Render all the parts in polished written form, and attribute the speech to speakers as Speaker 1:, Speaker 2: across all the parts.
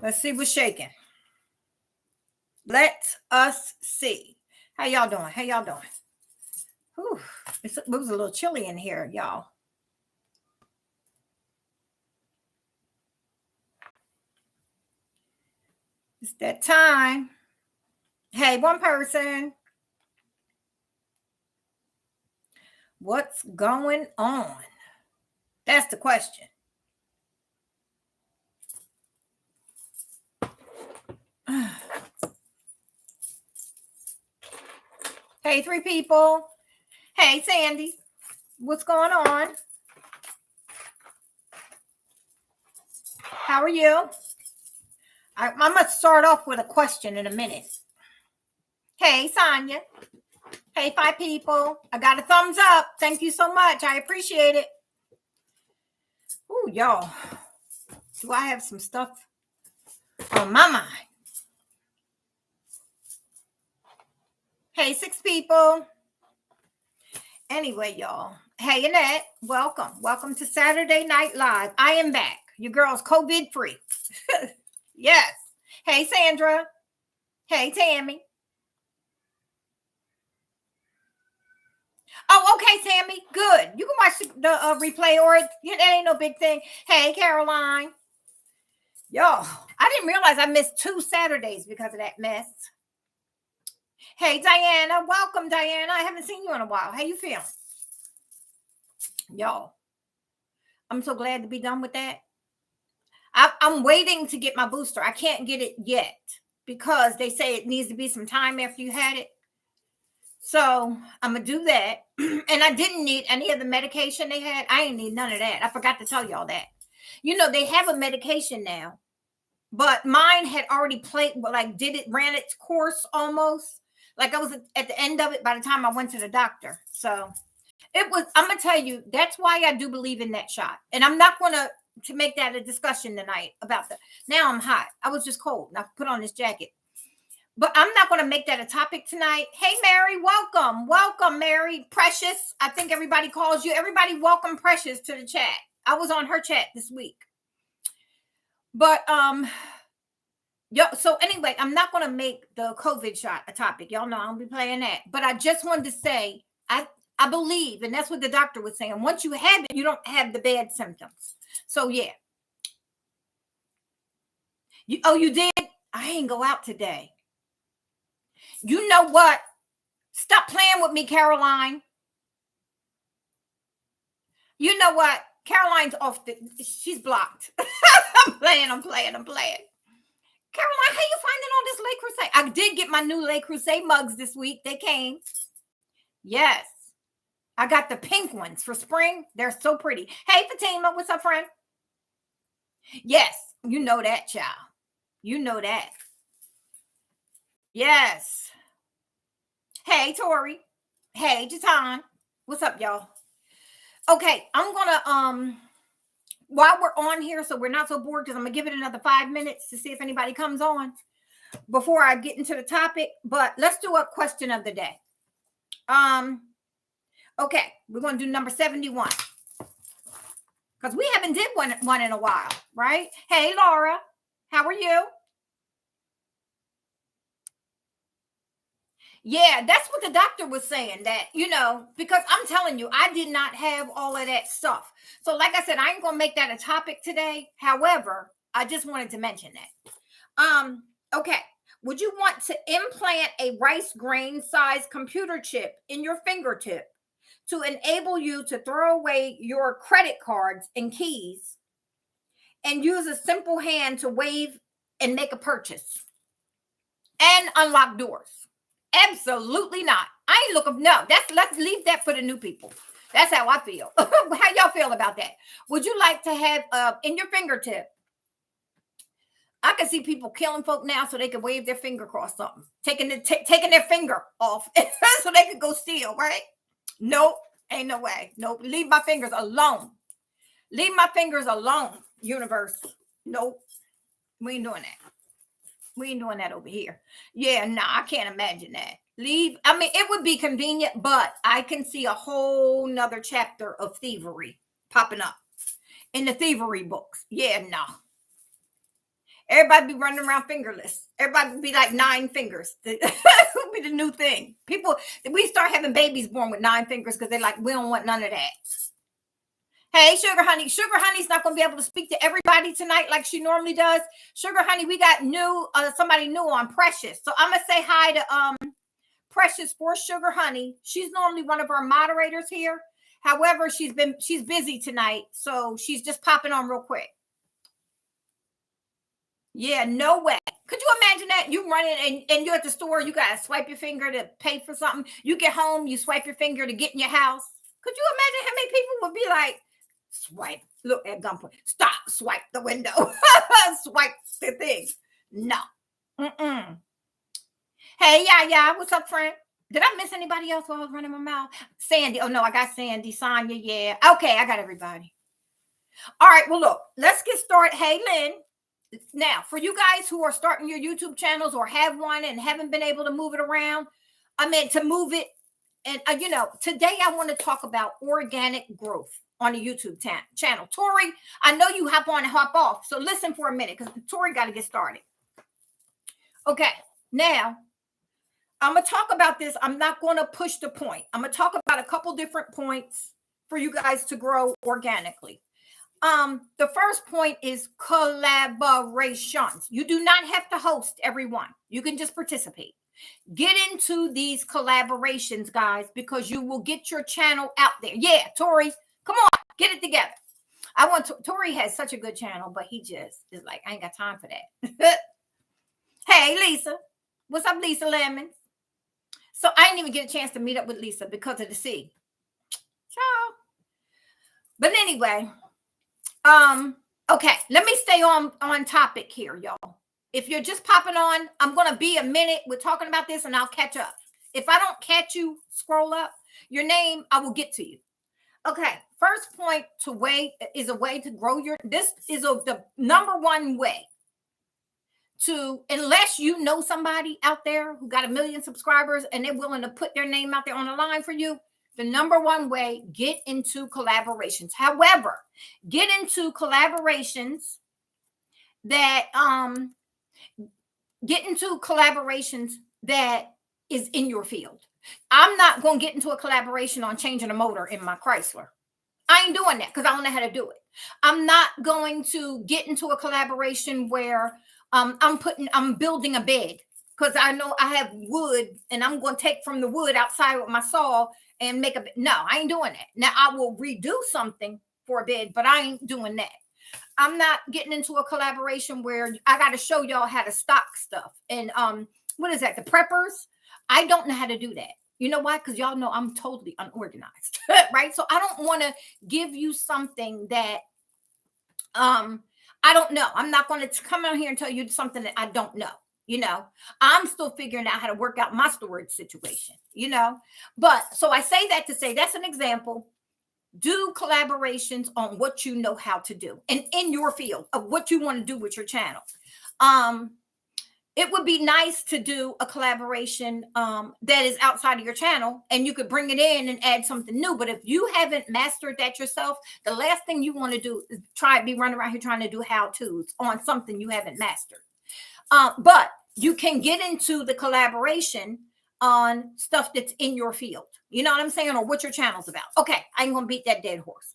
Speaker 1: Let's see what's shaking. Let us see. How y'all doing? How y'all doing? Whew. It was a little chilly in here, y'all. It's that time. Hey, one person. What's going on? That's the question. Hey, three people. Hey, Sandy. What's going on? How are you? I must start off with a question in a minute. Hey, Sonia. Hey, five people. I got a thumbs up. Thank you so much. I appreciate it. Ooh, y'all. Do I have some stuff on my mind? Hey, six people. Anyway, y'all. Hey, Annette. Welcome. Welcome to Saturday Night Live. I am back. Your girl's COVID free. Yes. Hey, Sandra. Hey, Tammy. Oh, okay, Tammy. Good. You can watch the replay or it ain't no big thing. Hey, Caroline. Yo, I didn't realize I missed 2 Saturdays because of that mess. Hey, Diana. Welcome, Diana. I haven't seen you in a while. How you feeling? Yo, I'm so glad to be done with that. I'm waiting to get my booster. I can't get it yet because they say it needs to be some time after you had it. So I'm going to do that. And I didn't need any of the medication they had. I didn't need none of that. I forgot to tell y'all that. You know, they have a medication now, but mine had already ran its course almost. Like I was at the end of it by the time I went to the doctor. So I'm going to tell you, that's why I do believe in that shot. And I'm not going to make that a discussion tonight about that. Now I'm hot. I was just cold. Now put on this jacket. But I'm not going to make that a topic tonight. Hey, Mary, welcome. Welcome, Mary. Precious. I think everybody calls you. Everybody welcome Precious to the chat. I was on her chat this week. But, so anyway, I'm not going to make the COVID shot a topic. Y'all know I'll be playing that. But I just wanted to say, I believe, and that's what the doctor was saying, once you have it, you don't have the bad symptoms. So, yeah. You did? I ain't go out today. You know what? Stop playing with me, Caroline. You know what? Caroline's off. She's blocked. I'm playing. Caroline, how you finding all this Le Creuset? I did get my new Le Creuset mugs this week. They came. Yes. I got the pink ones for spring. They're so pretty. Hey, Fatima, what's up, friend? Yes. You know that, child. You know that. Yes. Hey, Tori. Hey, Jatan. What's up, y'all? Okay, I'm gonna while we're on here, so we're not so bored, because I'm gonna give it another 5 minutes to see if anybody comes on before I get into the topic. But let's do a question of the day. Okay, we're gonna do number 71 because we haven't did one in a while, right? Hey, Laura, how are you? Yeah, that's what the doctor was saying, that, because I'm telling you, I did not have all of that stuff. So like I said, I ain't going to make that a topic today. However, I just wanted to mention that. Okay. Would you want to implant a rice grain size computer chip in your fingertip to enable you to throw away your credit cards and keys and use a simple hand to wave and make a purchase and unlock doors? Absolutely not. I ain't looking. No, let's leave that for the new people. That's how I feel. How y'all feel about that? Would you like to have in your fingertip? I can see people killing folk now so they can wave their finger across something, taking their finger off so they could go steal, right? Nope, ain't no way. Nope, leave my fingers alone. Leave my fingers alone, universe. Nope, we ain't doing that. We ain't doing that over here. Yeah, no, I can't imagine that. It would be convenient, but I can see a whole nother chapter of thievery popping up in the thievery books. Yeah, no. Everybody be running around fingerless. Everybody would be like 9 fingers. It would be the new thing. People, we start having babies born with 9 fingers because they're like, we don't want none of that. Hey, Sugar Honey. Sugar Honey's not going to be able to speak to everybody tonight like she normally does. Sugar Honey, we got somebody new on, Precious. So I'm going to say hi to Precious for Sugar Honey. She's normally one of our moderators here. However, she's busy tonight, so she's just popping on real quick. Yeah, no way. Could you imagine that? You running and you're at the store, you got to swipe your finger to pay for something. You get home, you swipe your finger to get in your house. Could you imagine how many people would be like, swipe, look at gunpoint, stop, swipe the window, swipe the thing. No. Hey, yeah, what's up, friend? Did I miss anybody else while I was running my mouth? Sandy. Oh, no, I got Sandy. Sonia, yeah. Okay, I got everybody. All right, well, look, let's get started. Hey, Lynn. Now, for you guys who are starting your YouTube channels or have one and haven't been able to move it around, to move it. And, today I want to talk about organic growth on a YouTube channel. Tori, I know you hop on and hop off. So listen for a minute because Tori got to get started. Okay, now I'm going to talk about this. I'm not going to push the point. I'm going to talk about a couple different points for you guys to grow organically. The first point is collaborations. You do not have to host everyone. You can just participate. Get into these collaborations, guys, because you will get your channel out there. Yeah, Tori, come on, get it together. Tori has such a good channel, but he just is like, I ain't got time for that. Hey, Lisa. What's up, Lisa Lemon? So I didn't even get a chance to meet up with Lisa because of the sea. Ciao. But anyway, okay, let me stay on topic here, y'all. If you're just popping on, I'm going to be a minute. We're talking about this and I'll catch up. If I don't catch you, scroll up your name, I will get to you. Okay, first point is a way to grow this is the number one way to, unless you know somebody out there who got 1 million subscribers and they're willing to put their name out there on the line for you, the number one way, get into collaborations. However, get into collaborations that is in your field. I'm not going to get into a collaboration on changing a motor in my Chrysler. I ain't doing that because I don't know how to do it. I'm not going to get into a collaboration where I'm building a bed because I know I have wood and I'm going to take from the wood outside with my saw and make a bed. No, I ain't doing that. Now I will redo something for a bed, but I ain't doing that. I'm not getting into a collaboration where I got to show y'all how to stock stuff. And what is that? The preppers? I don't know how to do that. You know why? Because y'all know I'm totally unorganized, right? So I don't want to give you something that I don't know. I'm not going to come out here and tell you something that I don't know. I'm still figuring out how to work out my storage situation, But so I say that to say that's an example. Do collaborations on what you know how to do and in your field of what you want to do with your channel. It would be nice to do a collaboration that is outside of your channel and you could bring it in and add something new. But if you haven't mastered that yourself, the last thing you want to do is be running around here trying to do how-tos on something you haven't mastered. But you can get into the collaboration on stuff that's in your field. You know what I'm saying? Or what your channel's about. Okay, I ain't going to beat that dead horse.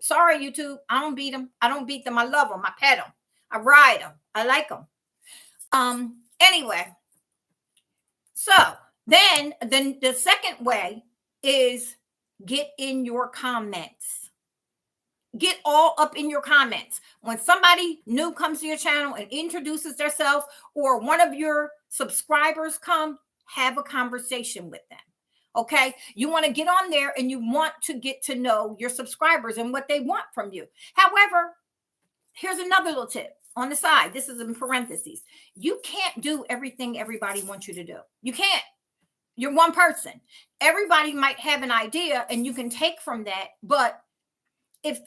Speaker 1: Sorry, YouTube. I don't beat them. I don't beat them. I love them. I pet them. I ride them. I like them. Anyway, so then the second way is get in your comments. Get all up in your comments. When somebody new comes to your channel and introduces themselves or one of your subscribers come, have a conversation with them. Okay. You want to get on there and you want to get to know your subscribers and what they want from you. However, here's another little tip on the side. This is in parentheses. You can't do everything everybody wants you to do. You can't. You're one person. Everybody might have an idea and you can take from that. But if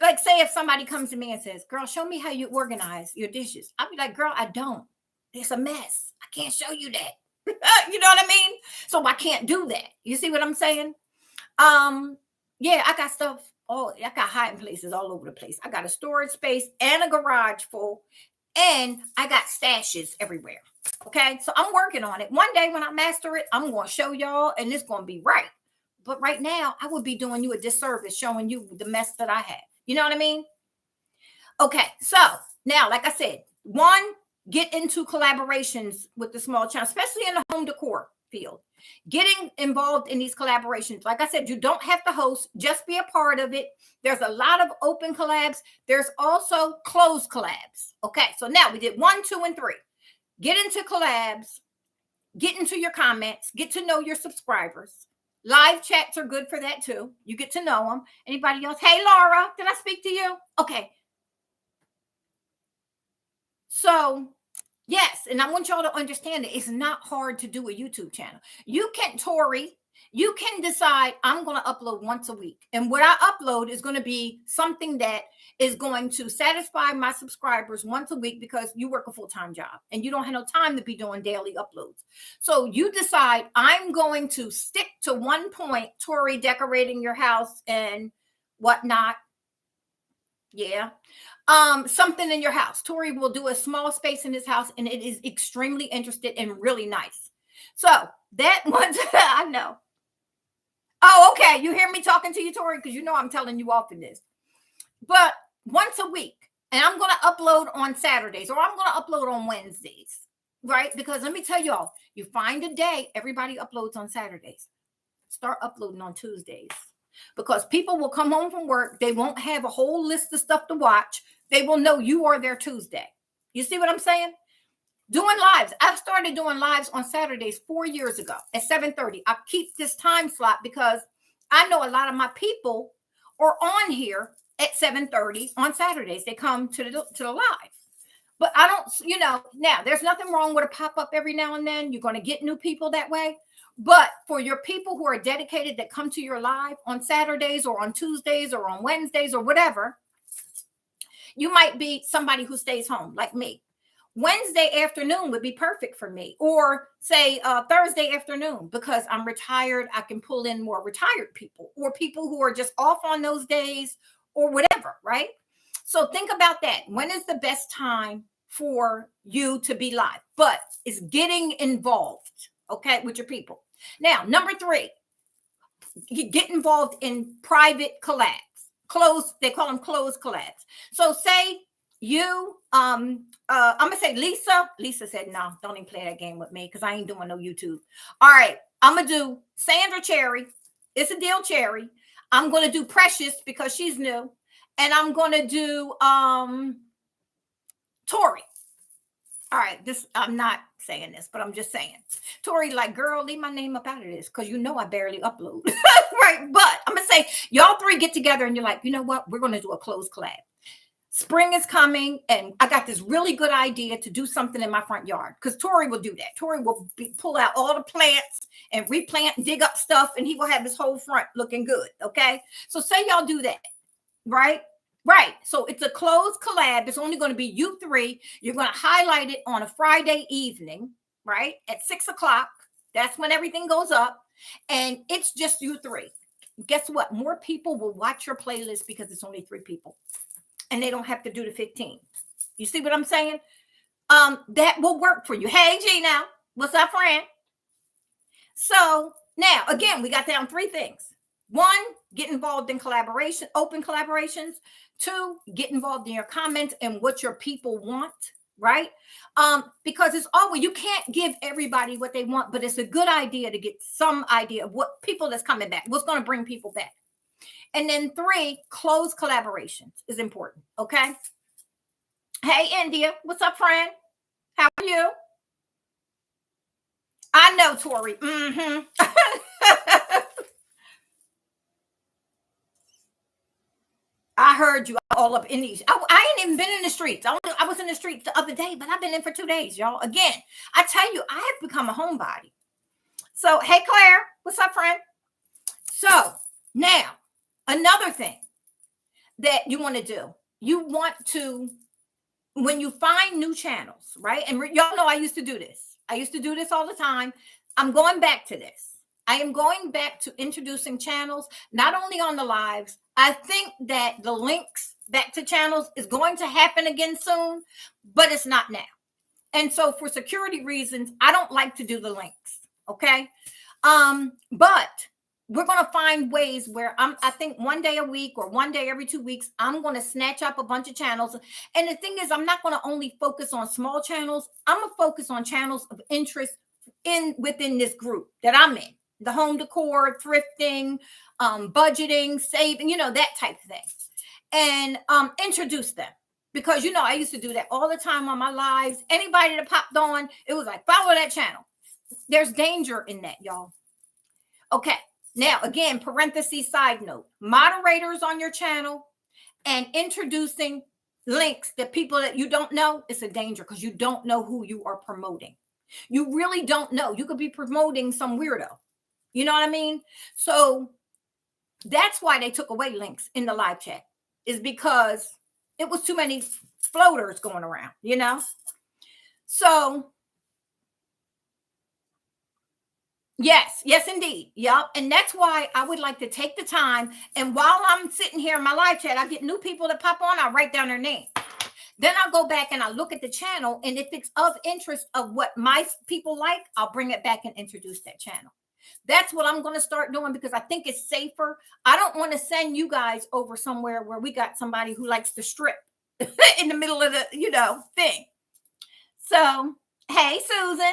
Speaker 1: somebody comes to me and says, girl, show me how you organize your dishes. I'll be like, girl, I don't. It's a mess. I can't show you that. You know what I mean? So I can't do that. You see what I'm saying? Yeah, I got stuff. I got hiding places all over the place. I got a storage space and a garage full. And I got stashes everywhere. Okay. So I'm working on it. One day when I master it, I'm going to show y'all and it's going to be right. But right now, I would be doing you a disservice showing you the mess that I had. You know what I mean? Okay. So now, like I said, one, get into collaborations with the small channel, especially in the home decor field. Getting involved in these collaborations. Like I said, you don't have to host, just be a part of it. There's a lot of open collabs. There's also closed collabs. Okay, so now we did 1, 2, and 3. Get into collabs, get into your comments, get to know your subscribers. Live chats are good for that too. You get to know them. Anybody else? Hey, Laura, did I speak to you? Okay. So yes, and I want y'all to understand that it's not hard to do a YouTube channel. You can, Tori, you can decide I'm going to upload once a week. And what I upload is going to be something that is going to satisfy my subscribers once a week because you work a full-time job and you don't have no time to be doing daily uploads. So you decide I'm going to stick to one point, Tori, decorating your house and whatnot. Yeah. Something in your house. Tori will do a small space in his house, and it is extremely interested and really nice. So that one, I know. Oh, okay. You hear me talking to you, Tori, because you know I'm telling you off in this. But once a week, and I'm going to upload on Saturdays, or I'm going to upload on Wednesdays, right? Because let me tell y'all, you find a day, everybody uploads on Saturdays. Start uploading on Tuesdays. Because people will come home from work. They won't have a whole list of stuff to watch. They will know you are there Tuesday. You see what I'm saying? Doing lives. I've started doing lives on Saturdays 4 years ago at 7:30. I keep this time slot because I know a lot of my people are on here at 7:30 on Saturdays. They come to the live. But I don't, now there's nothing wrong with a pop-up every now and then. You're going to get new people that way. But for your people who are dedicated that come to your live on Saturdays or on Tuesdays or on Wednesdays or whatever, you might be somebody who stays home like me. Wednesday afternoon would be perfect for me, or say Thursday afternoon, because I'm retired. I can pull in more retired people or people who are just off on those days or whatever, right? So think about that. When is the best time for you to be live? But it's getting involved, okay, with your people. Now, number 3, get involved in private collabs. They call them closed collabs. So say you, I'm gonna say Lisa said, no, don't even play that game with me because I ain't doing no YouTube. All right, I'm gonna do Sandra Cherry. It's a deal, Cherry. I'm gonna do Precious because she's new. And I'm gonna do Tori. All right, I'm not saying this, but I'm just saying. Tori, like, girl, leave my name up out of this because you know I barely upload. Right. But I'm gonna say y'all 3 get together and you're like, you know what? We're gonna do a closed collab. Spring is coming, and I got this really good idea to do something in my front yard because Tori will do that. Tori will pull out all the plants and replant and dig up stuff, and he will have his whole front looking good. Okay. So say y'all do that, right? Right. So it's a closed collab. It's only going to be you 3. You're going to highlight it on a Friday evening, right? At 6 o'clock. That's when everything goes up. And it's just you 3. Guess what? More people will watch your playlist because it's only 3 people. And they don't have to do the 15. You see what I'm saying? That will work for you. Hey, Gina. What's up, friend? So now, again, we got down 3 things. 1, get involved in collaboration, open collaborations. 2, get involved in your comments and what your people want, right? Because it's always, you can't give everybody what they want, but it's a good idea to get some idea of what people that's coming back, what's going to bring people back. And then 3, close collaborations is important, okay? Hey, India, what's up, friend? How are you? I know, Tori. Mm-hmm. I heard you all up in these. I ain't even been in the streets. I was in the streets the other day, but I've been in for 2 days, y'all. Again, I tell you, I have become a homebody. So, hey, Claire, what's up, friend? So now, another thing that you want to do, you want to, when you find new channels, right? And y'all know I used to do this. I used to do this all the time. I'm going back to this. I am going back to introducing channels, not only on the lives. I think that the links back to channels is going to happen again soon, but it's not now. And so for security reasons, I don't like to do the links. Okay. But we're going to find ways where I think one day a week or one day every 2 weeks, I'm going to snatch up a bunch of channels. And the thing is, I'm not going to only focus on small channels. I'm going to focus on channels of interest within this group that I'm in. The home decor, thrifting, budgeting, saving, that type of thing. And introduce them. Because, I used to do that all the time on my lives. Anybody that popped on, it was like, follow that channel. There's danger in that, y'all. Okay. Now, again, parentheses, side note, moderators on your channel and introducing links that people that you don't know, it's a danger because you don't know who you are promoting. You really don't know. You could be promoting some weirdo. You know what I mean? So that's why they took away links in the live chat, is because it was too many floaters going around, So yes, indeed. Yep. And that's why I would like to take the time. And while I'm sitting here in my live chat, I get new people that pop on. I write down their name. Then I'll go back and I look at the channel. And if it's of interest of what my people like, I'll bring it back and introduce that channel. That's what I'm going to start doing because I think it's safer. I don't want to send you guys over somewhere where we got somebody who likes to strip in the middle of the, thing. So, hey, Susan.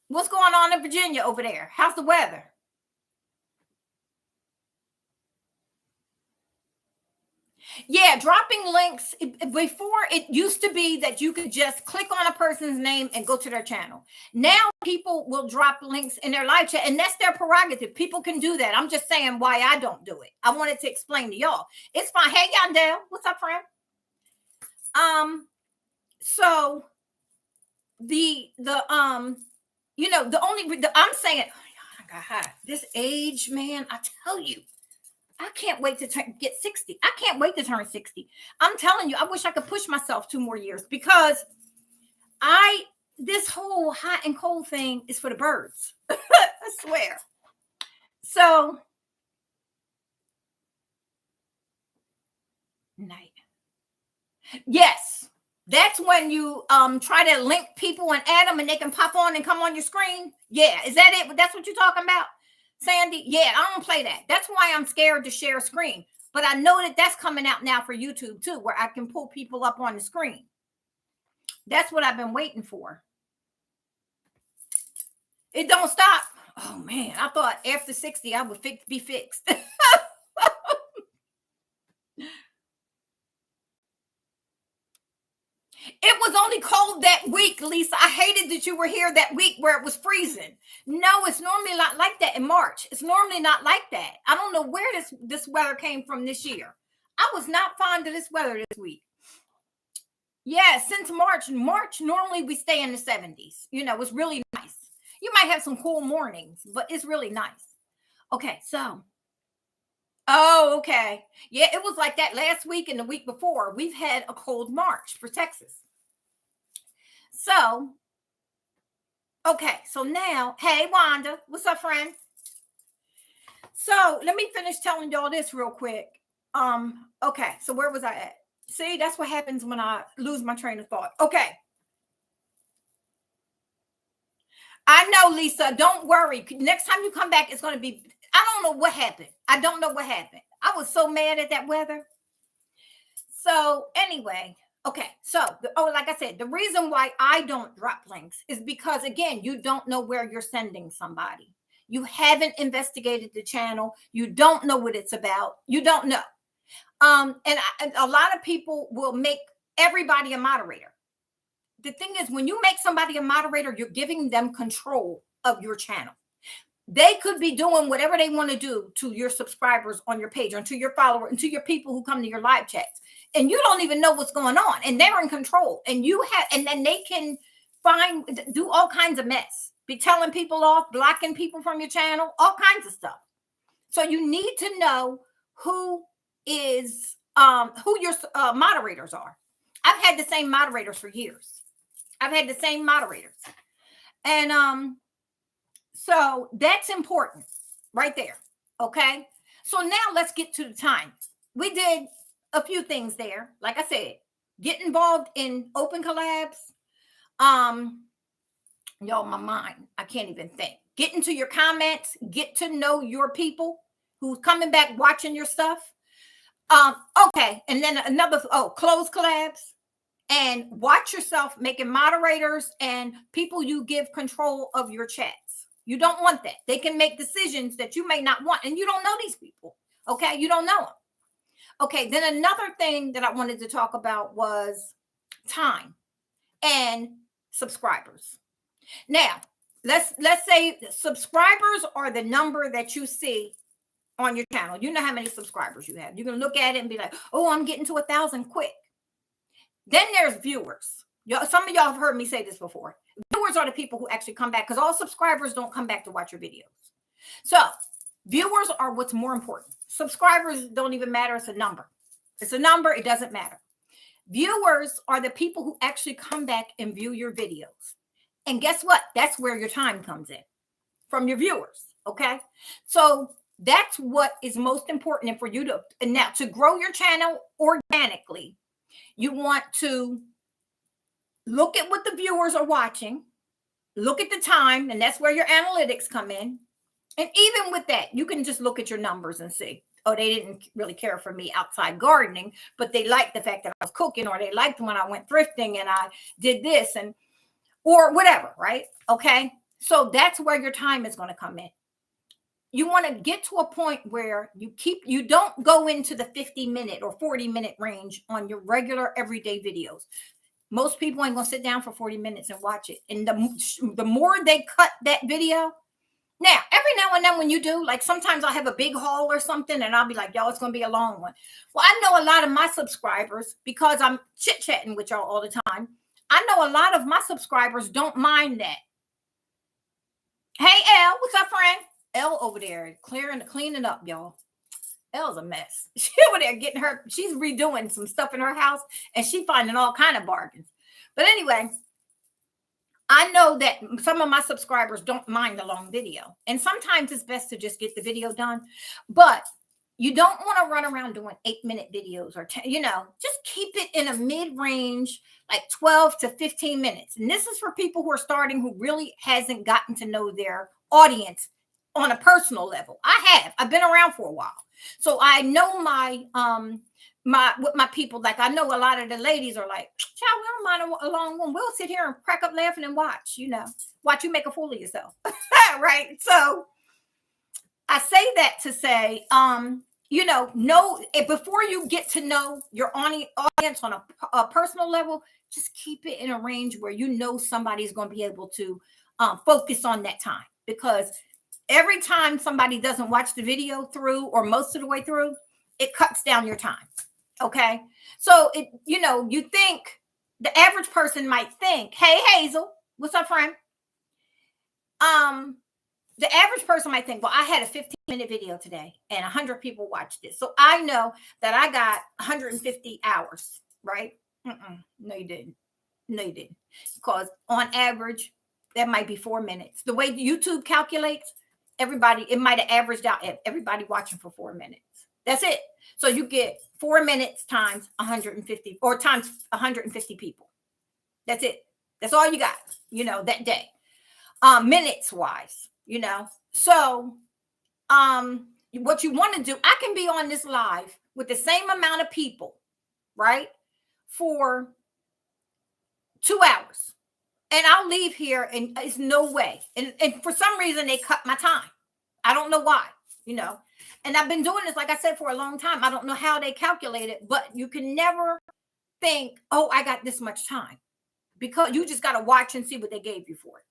Speaker 1: What's going on in Virginia over there? How's the weather? Yeah, dropping links. Before, it used to be that you could just click on a person's name and go to their channel. Now people will drop links in their live chat, and that's their prerogative. People can do that. I'm just saying why I don't do it. I wanted to explain to y'all. It's fine. Hey, Yandel. What's up, friend? So I'm saying, oh my God, this age, man, I tell you, I can't wait to get 60. I can't wait to turn 60. I'm telling you, I wish I could push myself 2 more years because this whole hot and cold thing is for the birds. I swear. So, night. Yes. That's when you try to link people and add them and they can pop on and come on your screen. Yeah. Is that it? That's what you're talking about? Sandy, yeah, I don't play that. That's why I'm scared to share a screen. But I know that that's coming out now for YouTube too, where I can pull people up on the screen. That's what I've been waiting for. It don't stop. Oh man, I thought after 60 I would be fixed. It was only cold that week, Lisa. I hated that you were here that week where it was freezing. No, it's normally not like that in March. It's normally not like that. I don't know where this weather came from this year. I was not fond of this weather this week. Yeah, since March. March, normally we stay in the 70s. It's really nice. You might have some cool mornings, but it's really nice. Okay, so. Oh, okay. Yeah, it was like that last week and the week before. We've had a cold March for Texas. So, okay. So now, hey, Wanda, what's up, friend? So let me finish telling y'all this real quick. Okay. So where was I at? See, that's what happens when I lose my train of thought. Okay. I know, Lisa. Don't worry. Next time you come back, it's going to be, I don't know what happened. I don't know what happened. I was so mad at that weather. So anyway, okay. So, like I said, the reason why I don't drop links is because, again, you don't know where you're sending somebody. You haven't investigated the channel. You don't know what it's about. You don't know. And a lot of people will make everybody a moderator. The thing is, when you make somebody a moderator, you're giving them control of your channel. They could be doing whatever they want to do to your subscribers on your page, or to your followers, and to your people who come to your live chats. And you don't even know what's going on. And they're in control. And then they can do all kinds of mess. Be telling people off, blocking people from your channel, all kinds of stuff. So you need to know who your moderators are. I've had the same moderators for years. And so that's important right there. Okay. So now let's get to the time. we did a few things there. Like I said, get involved in open collabs. Um, Y'all, my mind, I can't even think. Get into your comments, get to know your people who's coming back watching your stuff. Okay, and then another close collabs, and watch yourself making moderators and people you give control of your chats. You don't want that. They can make decisions that you may not want, and you don't know these people. Okay, you don't know them. Okay, then another thing that I wanted to talk about was time and subscribers. Now, let's say subscribers are the number that you see on your channel. You know how many subscribers you have. You can look at it and be like, "Oh, I'm getting to 1,000 quick." Then there's viewers. Some of y'all have heard me say this before. Viewers are the people who actually come back, because all subscribers don't come back to watch your videos. So viewers are what's more important. Subscribers don't even matter. It's a number. It's a number. It doesn't matter. Viewers are the people who actually come back and view your videos. And guess what? That's where your time comes in, from your viewers. Okay. So that's what is most important. And for you to grow your channel organically, you want to look at what the viewers are watching, look at the time, and that's where your analytics come in. And even with that, you can just look at your numbers and see, oh, they didn't really care for me outside gardening, but they liked the fact that I was cooking, or they liked when I went thrifting and I did this, and or whatever, right? Okay. So that's where your time is going to come in. You want to get to a point where you don't go into the 50-minute or 40-minute range on your regular everyday videos. Most people ain't going to sit down for 40 minutes and watch it. And the more they cut that video. Now, every now and then when you do, like sometimes I'll have a big haul or something and I'll be like, y'all, it's going to be a long one. Well, I know a lot of my subscribers, because I'm chit-chatting with y'all all the time. I know a lot of my subscribers don't mind that. Hey, Elle, what's up, friend? Elle over there cleaning up, y'all. Elle's a mess. She over there she's redoing some stuff in her house, and she finding all kind of bargains. But anyway, I know that some of my subscribers don't mind a long video, and sometimes it's best to just get the video done. But you don't want to run around doing 8-minute videos or 10, just keep it in a mid-range, like 12 to 15 minutes. And this is for people who are starting, who really hasn't gotten to know their audience on a personal level. I've been around for a while. So I know my people, like I know a lot of the ladies are like, child, we don't mind a long one. We'll sit here and crack up laughing and watch you make a fool of yourself. Right. So I say that to say, before you get to know your audience on a personal level, just keep it in a range where somebody's going to be able to focus on that time. Because every time somebody doesn't watch the video through, or most of the way through, it cuts down your time. Okay. So you think the average person might think, hey, Hazel, what's up, friend? The average person might think, well, I had a 15-minute video today and 100 people watched it. So I know that I got 150 hours, right? No, you didn't. No, you didn't. Because on average, that might be 4 minutes. The way YouTube calculates, it might have averaged out at everybody watching for 4 minutes. That's it. So you get 4 minutes times 150 or times 150 people. That's it. That's all you got, that day. Minutes wise, So what you want to do, I can be on this live with the same amount of people, right? For 2 hours. And I'll leave here and it's no way. And for some reason, they cut my time. I don't know why, And I've been doing this, like I said, for a long time. I don't know how they calculate it, but you can never think, oh, I got this much time. Because you just got to watch and see what they gave you for it,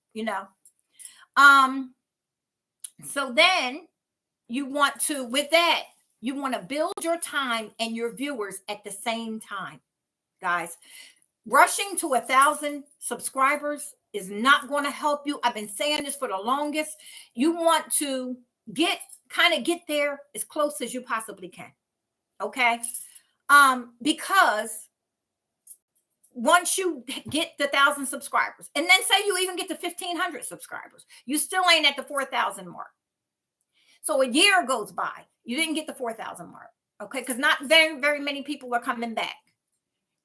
Speaker 1: So then you want to build your time and your viewers at the same time, guys. Rushing to 1,000 subscribers is not going to help you. I've been saying this for the longest. You want to get there as close as you possibly can. Okay. Because once you get the 1,000 subscribers, and then say you even get to 1,500 subscribers, you still ain't at the 4,000 mark. So a year goes by, you didn't get the 4,000 mark. Okay, because not very many people are coming back.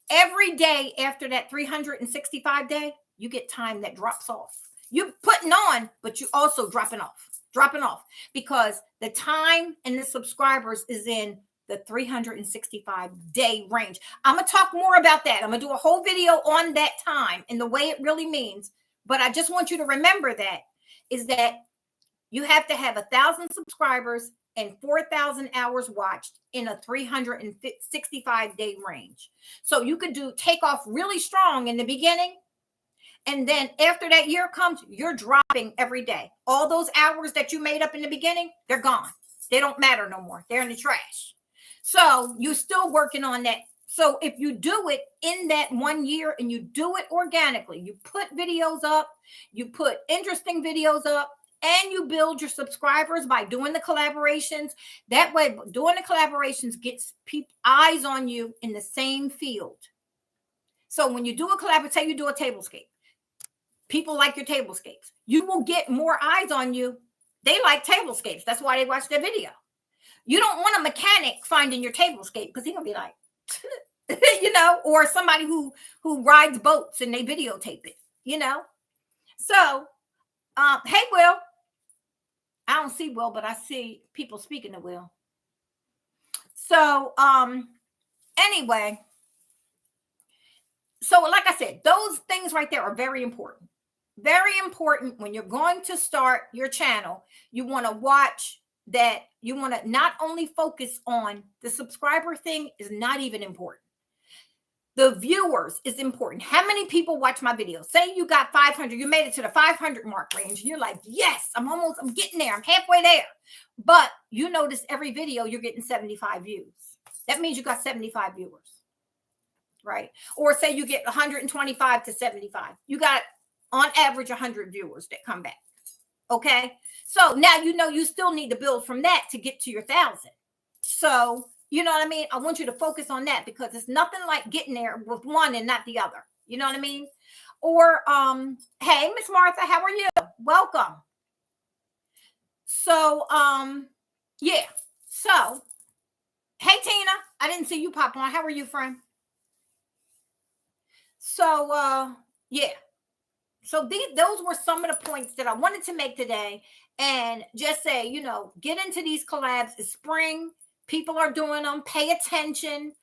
Speaker 1: Every day after that 365 day, you get time that drops off. You putting on, but you also dropping off because the time and the subscribers is in the 365 day range. I'm going to talk more about that. I'm going to do a whole video on that time and the way it really means. But I just want you to remember that is that you have to have 1,000 subscribers and 4,000 hours watched in a 365 day range. So you could take off really strong in the beginning. And then after that year comes, you're dropping every day. All those hours that you made up in the beginning, they're gone. They don't matter no more. They're in the trash. So you're still working on that. So if you do it in that 1 year and you do it organically, you put videos up, you put interesting videos up, and you build your subscribers by doing the collaborations. That way, doing the collaborations gets people eyes on you in the same field. So when you do a collab, say you do a tablescape, people like your tablescapes. You will get more eyes on you. They like tablescapes. That's why they watch the video. You don't want a mechanic finding your tablescape because he's gonna be like, or somebody who rides boats and they videotape it. So, hey, Will. I don't see Will, but I see people speaking to Will. So, anyway, so like I said, those things right there are very important. Very important when you're going to start your channel. You want to watch that. You want to not only focus on the subscriber thing is not even important. The viewers is important. How many people watch my videos? Say you got 500, you made it to the 500 mark range. And you're like, yes, I'm getting there. I'm halfway there. But you notice every video you're getting 75 views. That means you got 75 viewers, right? Or say you get 125 to 75. You got on average 100 viewers that come back. Okay. So now you still need to build from that to get to your 1,000. So you know what I mean? I want you to focus on that because it's nothing like getting there with one and not the other. You know what I mean? Or, hey, Miss Martha, how are you? Welcome. So, yeah. So, hey, Tina, I didn't see you pop on. How are you, friend? So, yeah. So those were some of the points that I wanted to make today and just say, get into these collabs. It's spring. People are doing them. Pay attention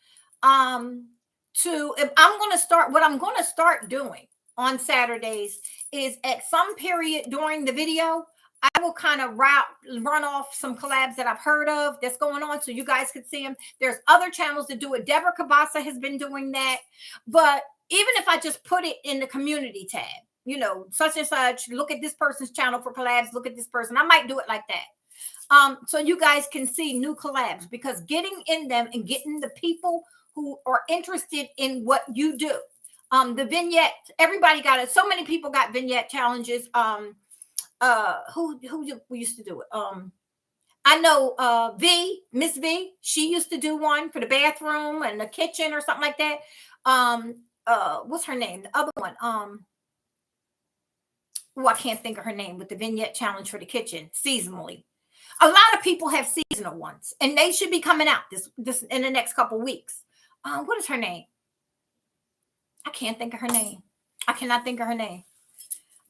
Speaker 1: if I'm going to start. What I'm going to start doing on Saturdays is at some period during the video, I will kind of run off some collabs that I've heard of that's going on so you guys can see them. There's other channels that do it. Deborah Kabasa has been doing that. But even if I just put it in the community tab, such and such, look at this person's channel for collabs, look at this person. I might do it like that. So you guys can see new collabs because getting in them and getting the people who are interested in what you do. The vignette, everybody got it. So many people got vignette challenges. Who used to do it? I know Miss V, she used to do one for the bathroom and the kitchen or something like that. What's her name? The other one. I can't think of her name with the vignette challenge for the kitchen seasonally. A lot of people have seasonal ones, and they should be coming out this in the next couple weeks. What is her name? I can't think of her name. I cannot think of her name.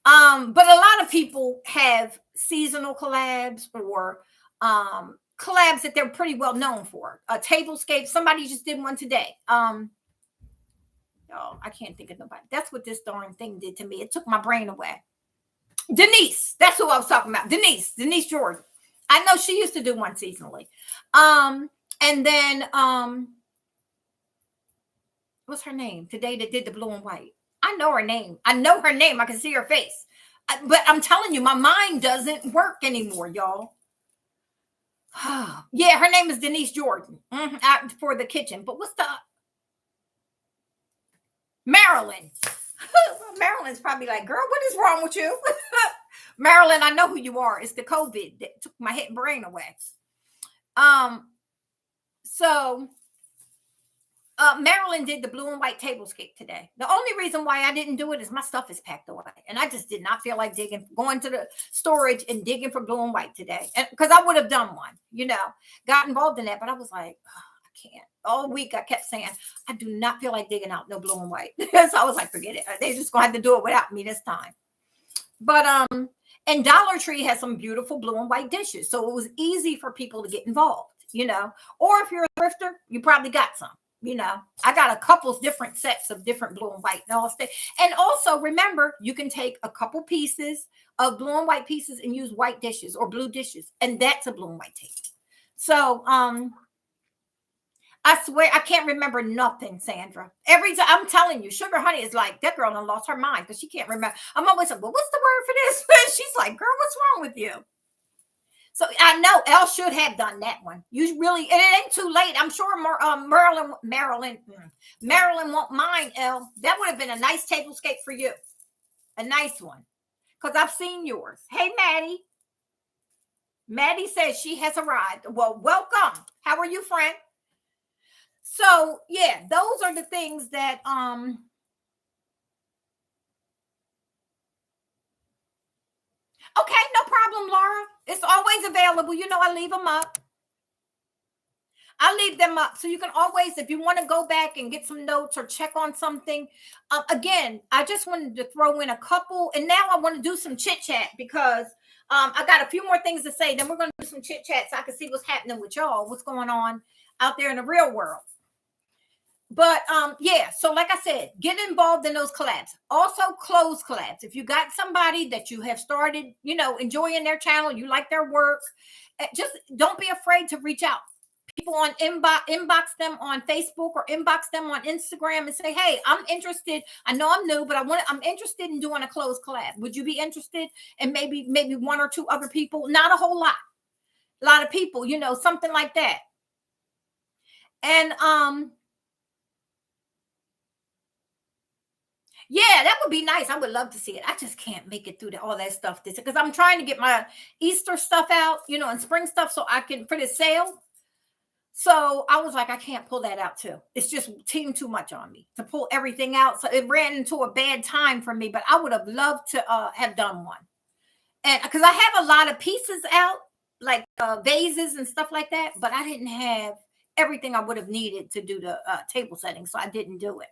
Speaker 1: But a lot of people have seasonal collabs or collabs that they're pretty well known for. A tablescape. Somebody just did one today. Oh, I can't think of nobody. That's what this darn thing did to me. It took my brain away. Denise. That's who I was talking about. Denise Jordan. I know she used to do one seasonally. And then what's her name today that did the blue and white? I know her name. I can see her face. But I'm telling you, my mind doesn't work anymore, y'all. Yeah, her name is Denise Jordan for the kitchen. But what's the Marilyn? Marilyn's probably like, girl, what is wrong with you? Marilyn, I know who you are. It's the COVID that took my head and brain away. So Marilyn did the blue and white tablescape today. The only reason why I didn't do it is my stuff is packed away. And I just did not feel like going to the storage and digging for blue and white today. Because I would have done one, got involved in that. But I was like, can't. All week I kept saying, I do not feel like digging out no blue and white. So I was like, forget it. They just gonna have to do it without me this time. But and Dollar Tree has some beautiful blue and white dishes. So it was easy for people to get involved, Or if you're a thrifter, you probably got some. I got a couple different sets of different blue and white and all stuff. And also remember, you can take a couple pieces of blue and white pieces and use white dishes or blue dishes, and that's a blue and white table. So I swear I can't remember nothing, Sandra. Every time I'm telling you, Sugar Honey is like, that girl done lost her mind because she can't remember. I'm always like, well, what's the word for this? She's like, girl, what's wrong with you? So I know Elle should have done that one. You really, and it ain't too late. I'm sure Marilyn won't mind, Elle. That would have been a nice tablescape for you. A nice one. Because I've seen yours. Hey, Maddie. Maddie says she has arrived. Well, welcome. How are you, friend? So, yeah, those are the things that, okay, no problem, Laura. It's always available. I leave them up. I leave them up. So you can always, if you want to go back and get some notes or check on something. Again, I just wanted to throw in a couple. And now I want to do some chit chat because I got a few more things to say. Then we're going to do some chit chat so I can see what's happening with y'all, what's going on out there in the real world. But yeah, so like I said, get involved in those collabs. Also clothes collabs. If you got somebody that you have started, enjoying their channel, you like their work, just don't be afraid to reach out. People on inbox them on Facebook or inbox them on Instagram and say, hey, I'm interested. I know I'm new, but I'm interested in doing a clothes collab. Would you be interested? And maybe one or two other people, not a whole lot. A lot of people, something like that. And yeah, that would be nice. I would love to see it. I just can't make it through all that stuff because I'm trying to get my Easter stuff out, and spring stuff so I can for the sale. So I was like, I can't pull that out too. It's just too much on me to pull everything out. So it ran into a bad time for me, but I would have loved to have done one. And because I have a lot of pieces out, like vases and stuff like that, but I didn't have everything I would have needed to do the table setting. So I didn't do it.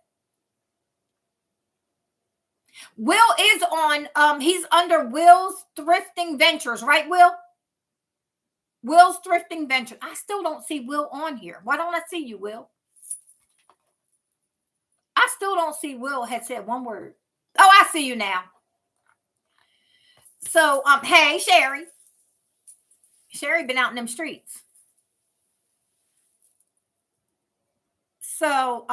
Speaker 1: Will is on, he's under Will's Thrifting Ventures, right, Will? Will's Thrifting Ventures. I still don't see Will on here. Why don't I see you, Will? I still don't see Will had said one word. Oh, I see you now. So, hey, Sherry. Sherry been out in them streets. So,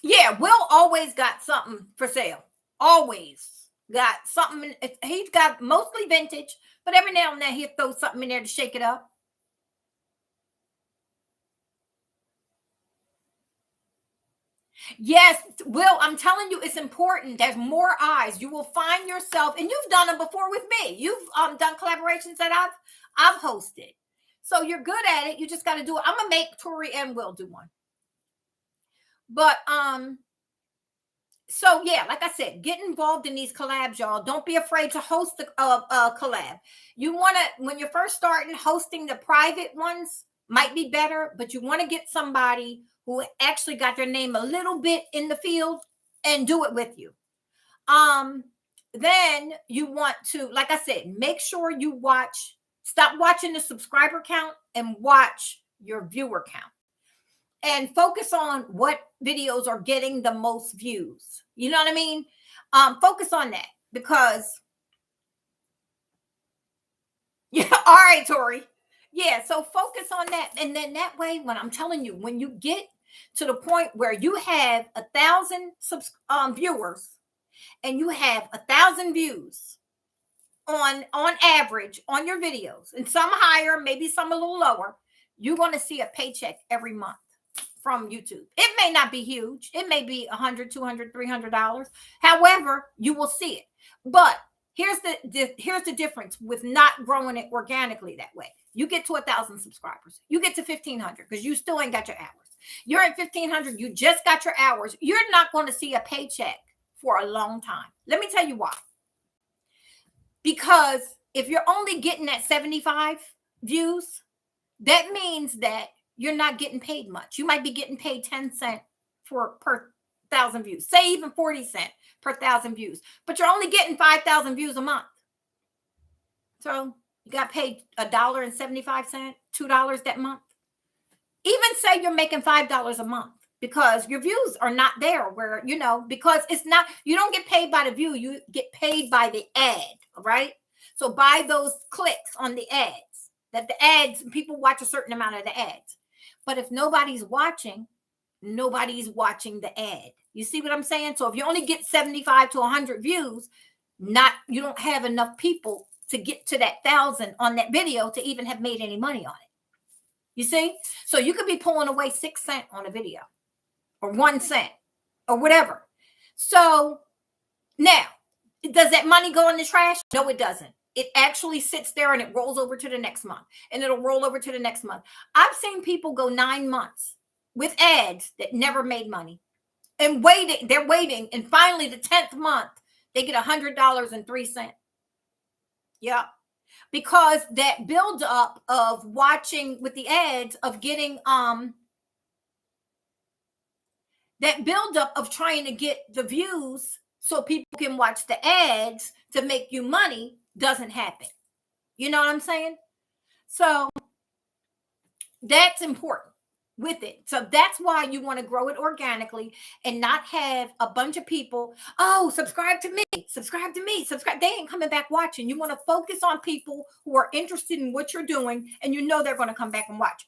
Speaker 1: yeah, Will always got something for sale. Always got something. He's got mostly vintage, but every now and then he'll throw something in there to shake it up. Yes, Will, I'm telling you, it's important. There's more eyes. You will find yourself, and you've done them before with me. You've done collaborations that I've hosted. So you're good at it. You just got to do it. I'm gonna make Tori and Will do one. But so yeah, like I said, get involved in these collabs, y'all. Don't be afraid to host a collab. You want to, when you're first starting, hosting the private ones might be better, but you want to get somebody who actually got their name a little bit in the field and do it with you. Then you want to, like I said, make sure you stop watching the subscriber count and watch your viewer count. And focus on what videos are getting the most views. You know what I mean? Focus on that because, yeah, all right, Tori. Yeah, so focus on that. And then that way, when I'm telling you, when you get to the point where you have 1,000 viewers and you have 1,000 views on average on your videos, and some higher, maybe some a little lower, you're going to see a paycheck every month from YouTube. It may not be huge. It may be $100, $200, $300. However, you will see it. But here's the difference with not growing it organically that way. You get to 1,000 subscribers. You get to 1,500 because you still ain't got your hours. You're at 1,500. You just got your hours. You're not going to see a paycheck for a long time. Let me tell you why. Because if you're only getting at 75 views, that means that you're not getting paid much. You might be getting paid 10 cents per 1,000 views, say even 40 cents per 1,000 views, but you're only getting 5,000 views a month. So you got paid $1.75, $2 that month. Even say you're making $5 a month because your views are not there where, because it's not, you don't get paid by the view, you get paid by the ad, right? So by those clicks on the ads, that the ads, people watch a certain amount of the ads. But if nobody's watching the ad. You see what I'm saying? So if you only get 75 to 100 views, you don't have enough people to get to that 1,000 on that video to even have made any money on it. You see? So you could be pulling away 6 cents on a video or 1 cent or whatever. So now, does that money go in the trash? No, it doesn't. It actually sits there and it rolls over to the next month and it'll roll over to the next month. I've seen people go 9 months with ads that never made money and they're waiting. And finally the 10th month, they get $100.03. Yeah. Because that build up of watching with the ads of getting, that build up of trying to get the views so people can watch the ads to make you money doesn't happen. You know what I'm saying? So that's important with it. So that's why you want to grow it organically and not have a bunch of people, subscribe to me, subscribe. They ain't coming back watching. You want to focus on people who are interested in what you're doing and they're going to come back and watch.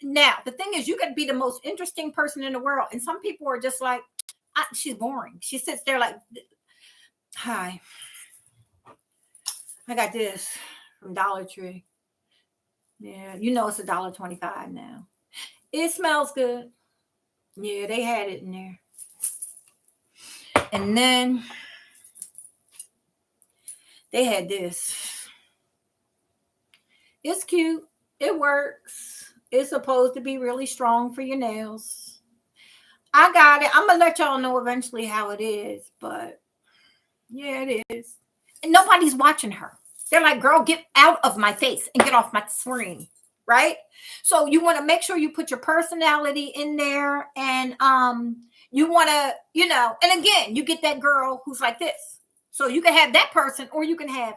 Speaker 1: Now, the thing is, you could be the most interesting person in the world. And some people are just like, she's boring. She sits there like, hi, I got this from Dollar Tree. Yeah, it's $1.25 now. It smells good. Yeah, they had it in there. And then they had this. It's cute. It works. It's supposed to be really strong for your nails. I got it. I'm going to let y'all know eventually how it is. But yeah, it is. And nobody's watching her. They're like, girl, get out of my face and get off my screen. Right? So you want to make sure you put your personality in there and you want to, and again, you get that girl who's like this. So you can have that person or you can have,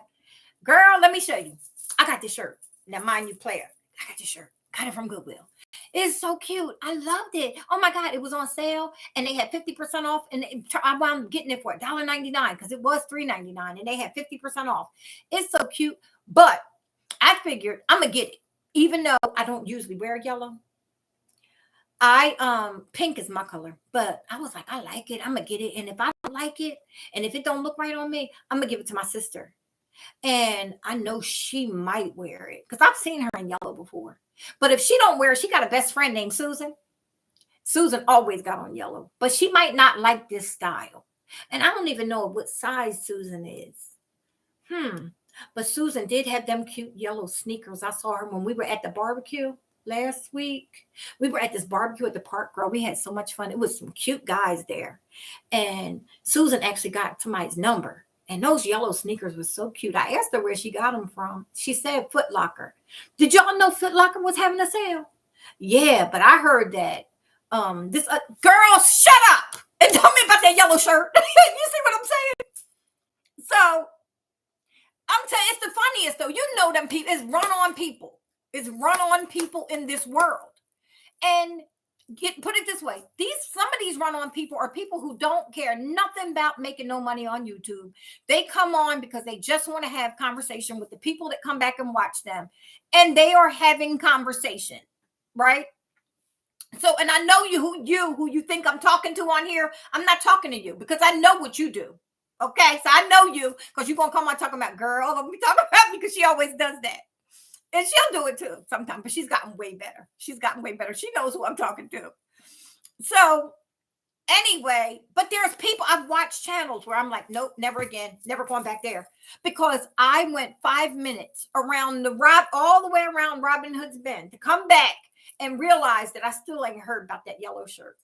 Speaker 1: girl, let me show you. I got this shirt. Now mind you, player. I got this shirt. Got it from Goodwill. It's so cute. I loved it. Oh my God, it was on sale and they had 50% off and I wound up getting it for $1.99 because it was $3.99 and they had 50% off. It's so cute, but I figured I'm going to get it. Even though I don't usually wear yellow, pink is my color, but I was like, I like it. I'm gonna get it. And if I don't like it, and if it don't look right on me, I'm gonna give it to my sister. And I know she might wear it because I've seen her in yellow before. But if she don't wear it, she got a best friend named Susan. Susan always got on yellow, but she might not like this style. And I don't even know what size Susan is. But Susan did have them cute yellow sneakers. I saw her when we were at the barbecue last week. We were at this barbecue at the park, girl. We had so much fun. It was some cute guys there. And Susan actually got somebody's number. And those yellow sneakers were so cute. I asked her where she got them from. She said Foot Locker. Did y'all know Foot Locker was having a sale? Yeah, but I heard that. This girl, shut up and tell me about that yellow shirt. You see what I'm saying? So I'm telling you, it's the funniest though. Them people, it's run on people. It's run on people in this world. And put it this way, some of these run on people are people who don't care nothing about making no money on YouTube. They come on because they just want to have conversation with the people that come back and watch them. And they are having conversation, right? So, and I know who you think I'm talking to on here. I'm not talking to you because I know what you do. Okay, so I know you because you're going to come on talking about girl. Don't be talking about me because she always does that. And she'll do it too sometimes, but she's gotten way better. She knows who I'm talking to. So anyway, but there's people, I've watched channels where I'm like, nope, never again, never going back there. Because I went 5 minutes around all the way around Robin Hood's Bend to come back and realize that I still ain't heard about that yellow shirt.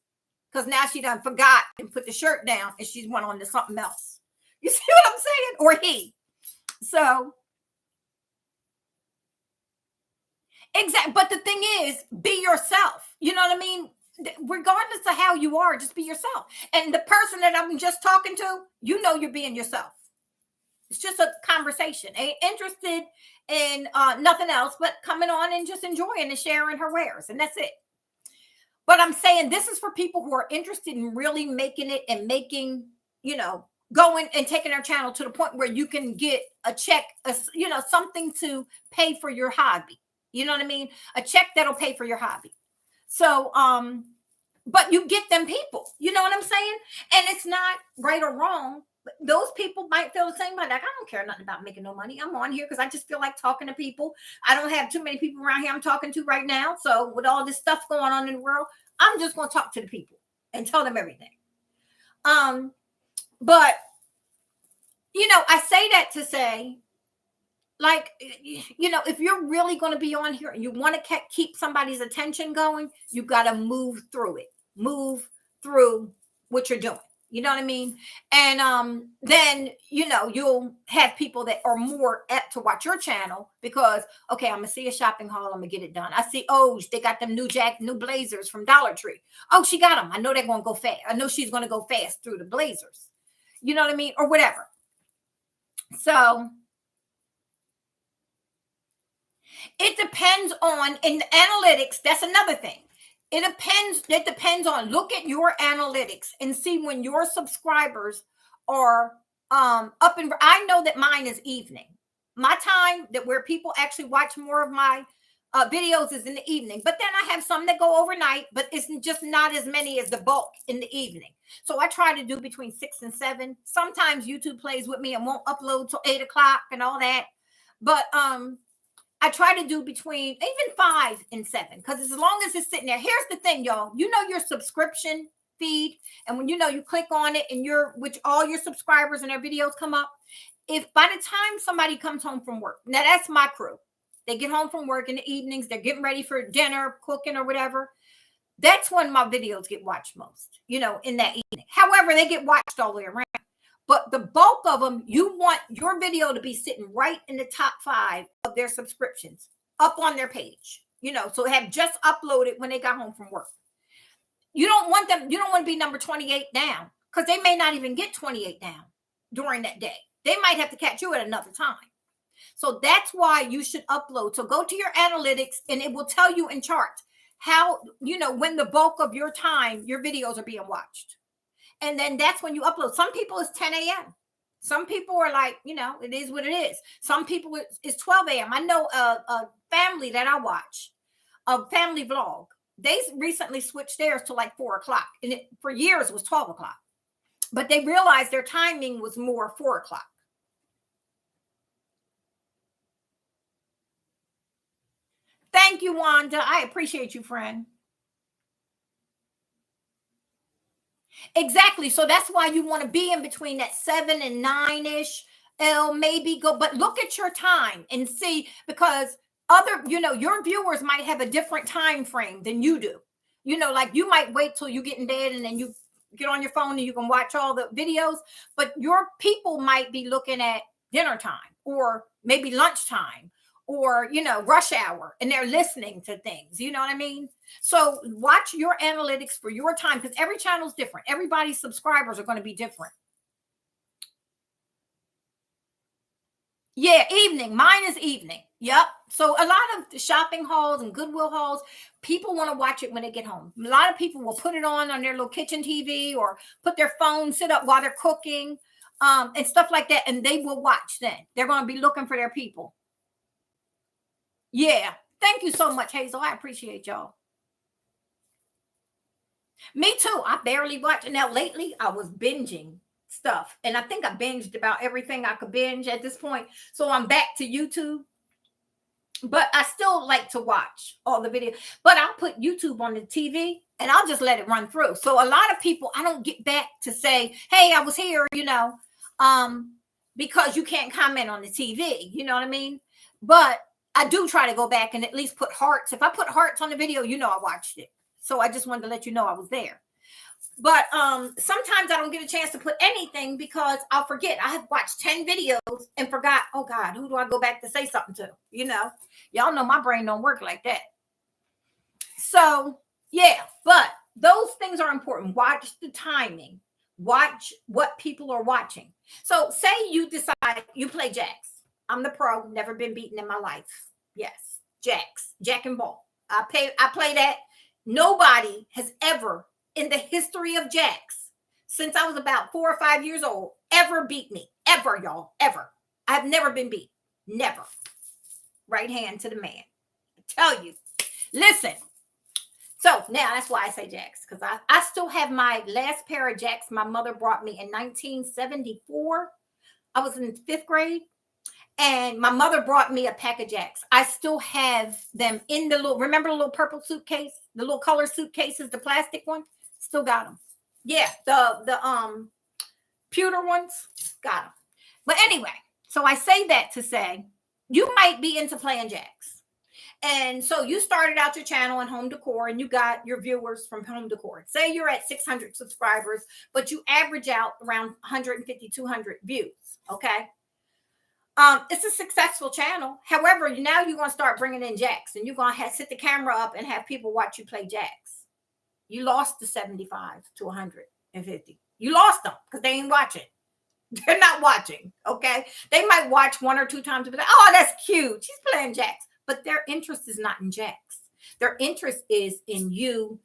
Speaker 1: Because now she done forgot and put the shirt down and she's went on to something else. You see what I'm saying? Or he. So Exactly. But the thing is, be yourself. You know what I mean? Regardless of how you are, just be yourself. And the person that I'm just talking to, you know, you're being yourself. It's just a conversation. Ain't interested in nothing else but coming on and just enjoying and sharing her wares. And that's it. But I'm saying this is for people who are interested in really making it and making, you know, going and taking their channel to the point where you can get a check, you know, something to pay for your hobby. You know what I mean? A check that'll pay for your hobby. So, but you get them people, you know what I'm saying? And it's not right or wrong. But those people might feel the same way. Like, I don't care nothing about making no money. I'm on here because I just feel like talking to people. I don't have too many people around here I'm talking to right now. So with all this stuff going on in the world, I'm just going to talk to the people and tell them everything. But you know, I say that to say, like, you know, if you're really going to be on here and you want to keep somebody's attention going, you got to move through it, move through what you're doing. You know what I mean? And then, you know, you'll have people that are more apt to watch your channel because, okay, I'm gonna see a shopping haul, I'm gonna get it done. I see, oh, they got them new blazers from Dollar Tree. Oh, she got them. I know they're gonna go fast. I know she's gonna go fast through the blazers. You know what I mean? Or whatever. So it depends on, in the analytics, that's another thing. It depends on, look at your analytics and see when your subscribers are up and I know that mine is evening. My time that where people actually watch more of my videos is in the evening, but then I have some that go overnight, but it's just not as many as the bulk in the evening. So I try to do between 6 and 7. Sometimes YouTube plays with me and won't upload till 8 o'clock and all that. But I try to do between even 5 and 7 because as long as it's sitting there. Here's the thing, y'all. You know your subscription feed, and when you know you click on it and which all your subscribers and their videos come up. If by the time somebody comes home from work, now that's my crew. They get home from work in the evenings, they're getting ready for dinner, cooking or whatever. That's when my videos get watched most, you know, in that evening. However, they get watched all the way around. But the bulk of them, you want your video to be sitting right in the top 5 of their subscriptions up on their page, you know, so have just uploaded when they got home from work. You don't want to be number 28 down because they may not even get 28 down during that day. They might have to catch you at another time. So that's why you should upload. So go to your analytics and it will tell you in charts how, you know, when the bulk of your time, your videos are being watched. And then that's when you upload. Some people it's 10 a.m. Some people are like, you know, it is what it is. Some people it's 12 a.m. I know a family that I watch, a family vlog. They recently switched theirs to like 4 o'clock. And for years it was 12 o'clock. But they realized their timing was more 4 o'clock. Thank you, Wanda. I appreciate you, friend. Exactly. So that's why you want to be in between that 7 and 9-ish. Maybe go, but look at your time and see, because other, you know, your viewers might have a different time frame than you do. You know, like you might wait till you get in bed and then you get on your phone and you can watch all the videos, but your people might be looking at dinner time or maybe lunchtime or, you know, rush hour, and they're listening to things. You know what I mean? So watch your analytics for your time because every channel is different. Everybody's subscribers are going to be different. Yeah, evening. Mine is evening. Yep. So a lot of the shopping hauls and Goodwill hauls, people want to watch it when they get home. A lot of people will put it on their little kitchen TV or put their phone, sit up while they're cooking, and stuff like that. And they will watch then. They're going to be looking for their people. Yeah. Thank you so much, Hazel. I appreciate y'all. Me too. I barely watch. Now, lately, I was binging stuff, and I think I binged about everything I could binge at this point. So I'm back to YouTube, but I still like to watch all the videos. But I'll put YouTube on the TV, and I'll just let it run through. So a lot of people, I don't get back to say, "Hey, I was here," you know, because you can't comment on the TV. You know what I mean? But I do try to go back and at least put hearts. If I put hearts on the video, you know I watched it. So I just wanted to let you know I was there. But sometimes I don't get a chance to put anything because I'll forget. I have watched 10 videos and forgot, oh God, who do I go back to say something to? Y'all know my brain don't work like that. So yeah, but those things are important. Watch the timing. Watch what people are watching. So say you decide you play jacks. I'm the pro, never been beaten in my life. Yes, jacks, jack and ball. I play that. Nobody has ever in the history of jacks since I was about 4 or 5 years old ever beat me. Ever, y'all. Ever. I've never been beat. Never. Right hand to the man. I tell you. Listen. So now that's why I say jacks, because I still have my last pair of jacks my mother brought me in 1974. I was in 5th grade. And my mother brought me a pack of jacks. I still have them in the remember the little purple suitcase, the little color suitcases, the plastic one? Still got them. Yeah, the pewter ones, got them. But anyway, so I say that to say, you might be into playing jacks. And so you started out your channel in home decor and you got your viewers from home decor. Say you're at 600 subscribers, but you average out around 150, 200 views. Okay. It's a successful channel. However, now you're going to start bringing in jacks and you're going to sit the camera up and have people watch you play jacks. You lost the 75 to 150. You lost them because they ain't watching. They're not watching. Okay. They might watch 1 or 2 times and be like, oh, that's cute. She's playing jacks. But their interest is not in jacks. Their interest is in you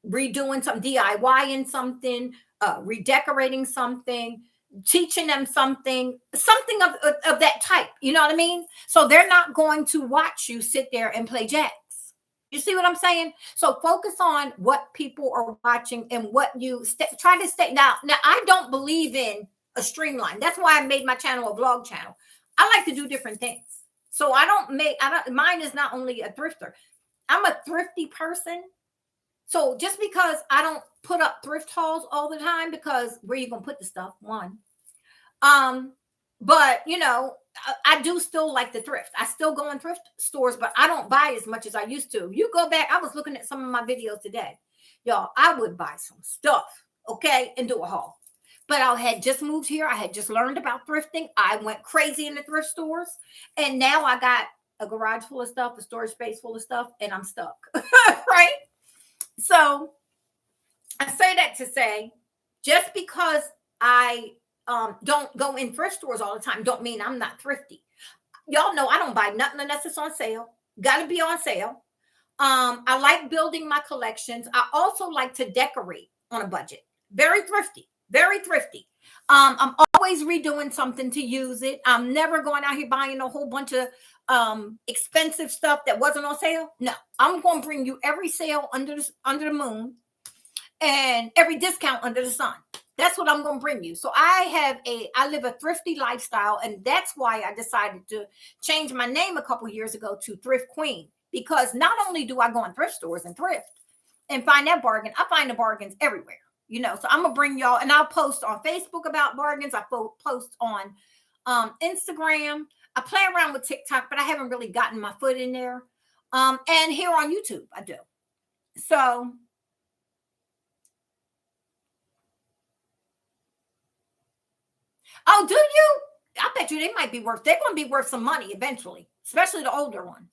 Speaker 1: redoing something, DIYing something, redecorating something, teaching them something of that type. You know what I mean? So they're not going to watch you sit there and play jacks. You see what I'm saying? So focus on what people are watching and what you try to stay. Now, I don't believe in a streamline. That's why I made my channel a vlog channel. I like to do different things. So mine is not only a thrifter. I'm a thrifty person. So just because I don't put up thrift hauls all the time, because where you going to put the stuff? One. But I do still like the thrift. I still go in thrift stores, but I don't buy as much as I used to. You go back, I was looking at some of my videos today. Y'all, I would buy some stuff, okay, and do a haul. But I had just moved here. I had just learned about thrifting. I went crazy in the thrift stores. And now I got a garage full of stuff, a storage space full of stuff, and I'm stuck. Right? So I say that to say, just because I don't go in thrift stores all the time, don't mean I'm not thrifty. Y'all know I don't buy nothing unless it's on sale. Got to be on sale. I like building my collections. I also like to decorate on a budget. Very thrifty. Very thrifty. I'm always redoing something to use it. I'm never going out here buying a whole bunch of expensive stuff that wasn't on sale. No, I'm going to bring you every sale under the moon and every discount under the sun. That's what I'm going to bring you. So I live a thrifty lifestyle, and that's why I decided to change my name a couple years ago to Thrift Queen, because not only do I go in thrift stores and thrift and find that bargain, I find the bargains everywhere. So I'm gonna bring y'all, and I'll post on Facebook about bargains. I post on Instagram. I play around with TikTok, but I haven't really gotten my foot in there. And here on YouTube, I do. So oh, do you? I bet you they're going to be worth some money eventually, especially the older ones.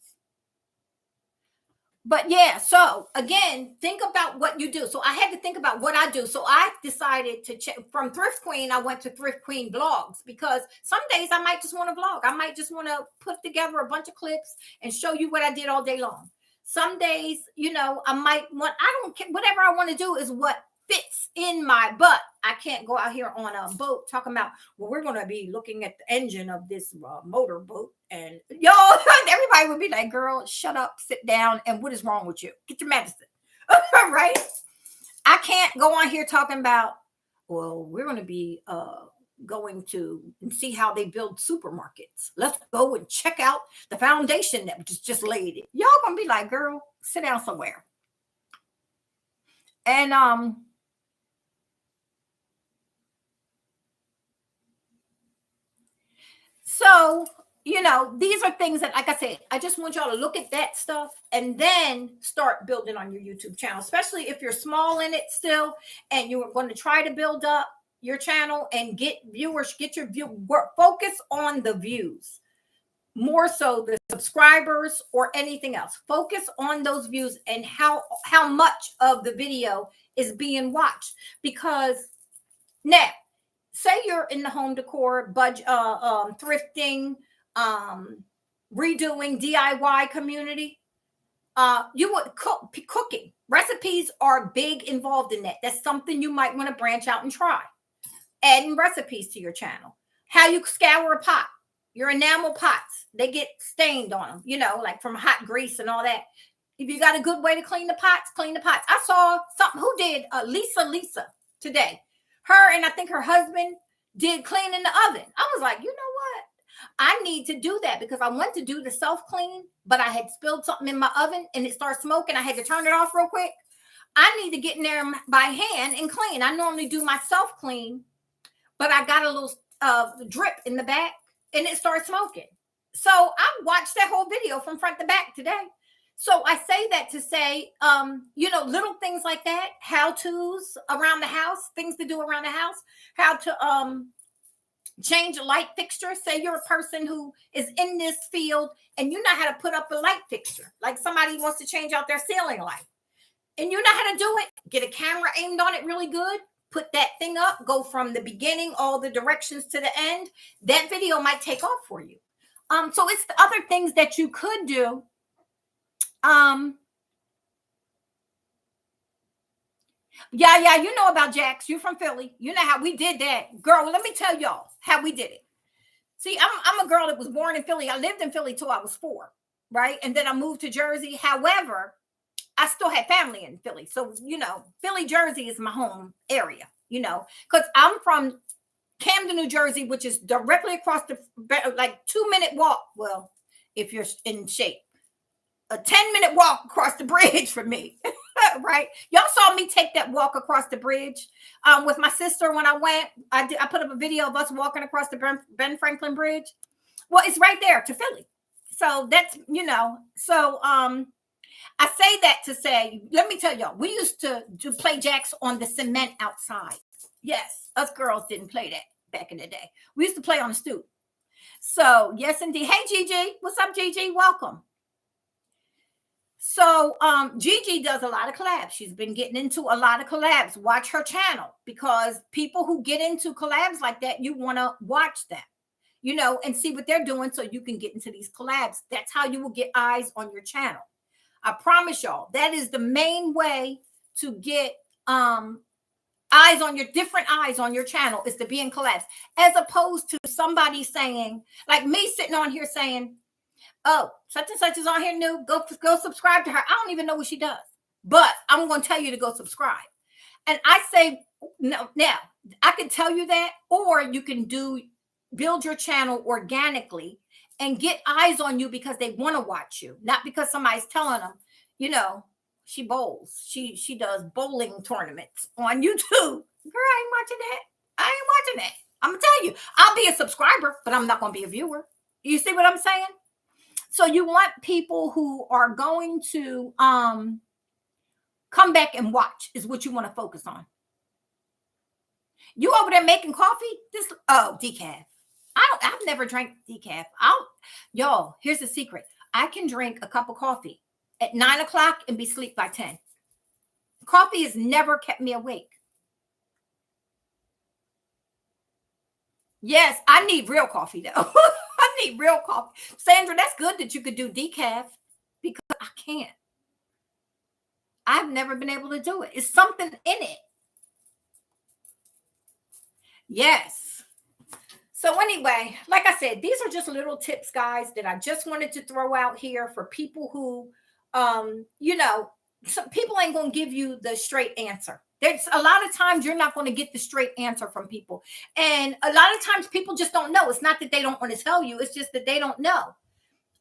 Speaker 1: But yeah, so again, think about what you do. So I had to think about what I do. So I decided to from Thrift Queen, I went to Thrift Queen Vlogs, because some days I might just want to vlog. I might just want to put together a bunch of clips and show you what I did all day long. Some days, I don't care. Whatever I want to do is what fits in my butt. I can't go out here on a boat talking about, well, we're going to be looking at the engine of this motor boat. And y'all, everybody would be like, girl, shut up, sit down. And what is wrong with you? Get your medicine. Right? I can't go on here talking about, well, we're going to be going to see how they build supermarkets. Let's go and check out the foundation that just laid it. Y'all going to be like, girl, sit down somewhere. And so you know, these are things that, like I said, I just want y'all to look at that stuff and then start building on your YouTube channel, especially if you're small in it still and you're going to try to build up your channel and get viewers, get your focus on the views more so the subscribers or anything else. Focus on those views and how much of the video is being watched. Because now, say you're in the home decor, thrifting, redoing, DIY community. You would cooking recipes are big involved in that. That's something you might want to branch out and try. Adding recipes to your channel. How you scour a pot. Your enamel pots, they get stained on them, you know, like from hot grease and all that. If you got a good way to clean the pots, clean the pots. I saw something, who did Lisa today. Her and I think her husband did cleaning the oven. I was like, you know what? I need to do that because I went to do the self-clean, but I had spilled something in my oven and it started smoking. I had to turn it off real quick. I need to get in there by hand and clean. I normally do my self-clean, but I got a little drip in the back and it started smoking. So I watched that whole video from front to back today. So I say that to say, you know, little things like that, how-tos around the house, things to do around the house, how to change a light fixture. Say you're a person who is in this field and you know how to put up a light fixture. Like somebody wants to change out their ceiling light. And you know how to do it. Get a camera aimed on it really good. Put that thing up. Go from the beginning, all the directions to the end. That video might take off for you. So it's the other things that you could do. Yeah, you know about Jax. You're from Philly. You know how we did that. Girl, let me tell y'all how we did it. See, I'm a girl that was born in Philly. I lived in Philly till I was 4, right? And then I moved to Jersey. However, I still had family in Philly. So, you know, Philly, Jersey is my home area, you know, because I'm from Camden, New Jersey, which is directly across the, like 2-minute walk. Well, if you're in shape, a 10-minute walk across the bridge from me, right? Y'all saw me take that walk across the bridge with my sister when I went. I put up a video of us walking across the Ben Franklin Bridge. Well, it's right there to Philly. So that's, you know, so I say that to say, let me tell y'all, we used to play jacks on the cement outside. Yes, us girls didn't play that back in the day. We used to play on the stoop. So yes, indeed. Hey, Gigi. What's up, Gigi? Welcome. So Gigi does a lot of collabs. She's been getting into a lot of collabs. Watch her channel because people who get into collabs like that, you want to watch them, you know, and see what they're doing so you can get into these collabs. That's how you will get eyes on your channel. I promise y'all, that is the main way to get eyes on your different eyes on your channel is to be in collabs, as opposed to somebody saying, like me sitting on here saying, oh, such and such is on here new. Go subscribe to her. I don't even know what she does, but I'm going to tell you to go subscribe. And I say, no, now I can tell you that, or you can build your channel organically and get eyes on you because they want to watch you, not because somebody's telling them, you know, she bowls. She does bowling tournaments on YouTube. Girl, I ain't watching that. I ain't watching that. I'm going to tell you, I'll be a subscriber, but I'm not going to be a viewer. You see what I'm saying? So you want people who are going to come back and watch is what you want to focus on. You over there making coffee? Decaf. I've never drank decaf. Y'all, here's the secret. I can drink a cup of coffee at 9 o'clock and be asleep by 10. Coffee has never kept me awake. Yes, I need real coffee though. I need real coffee. Sandra, that's good that you could do decaf because I can't. I've never been able to do it. It's something in it. Yes. So anyway, like I said, these are just little tips, guys, that I just wanted to throw out here for people who, you know, some people ain't going to give you the straight answer. There's a lot of times you're not going to get the straight answer from people. And a lot of times people just don't know. It's not that they don't want to tell you. It's just that they don't know.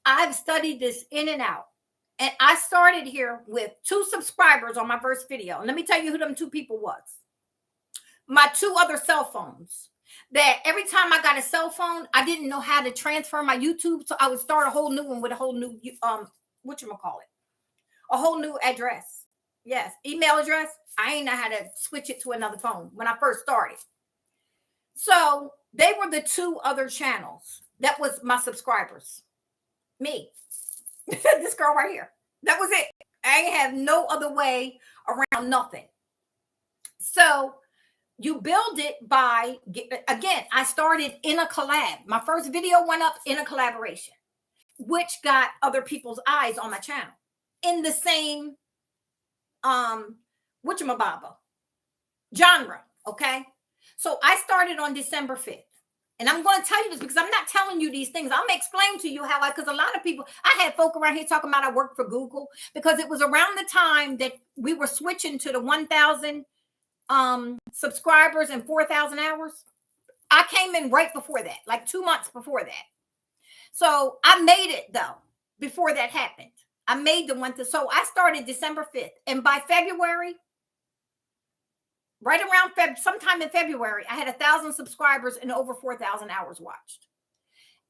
Speaker 1: I've studied this in and out. And I started here with 2 subscribers on my first video. And let me tell you who them 2 people was. My 2 other cell phones. that every time I got a cell phone, I didn't know how to transfer my YouTube, so I would start a whole new one with a whole new whatchamacallit, a whole new address. Yes, email address. I ain't know how to switch it to another phone when I first started. So they were the two other channels. That was my subscribers. Me. This girl right here. That was it. I ain't have no other way around nothing. So you build it by, again, I started in a collab. My first video went up in a collaboration, which got other people's eyes on my channel in the same whatchamababa genre. Okay. So I started on December 5th. And I'm going to tell you this because I'm not telling you these things. I'm going to explain to you how because a lot of people, I had folk around here talking about I worked for Google because it was around the time that we were switching to the 1,000 subscribers and 4,000 hours. I came in right before that, like 2 months before that. So I made it though, before that happened. I made the one so I started December 5th. And by February, right around sometime in February, I had 1,000 subscribers and over 4,000 hours watched.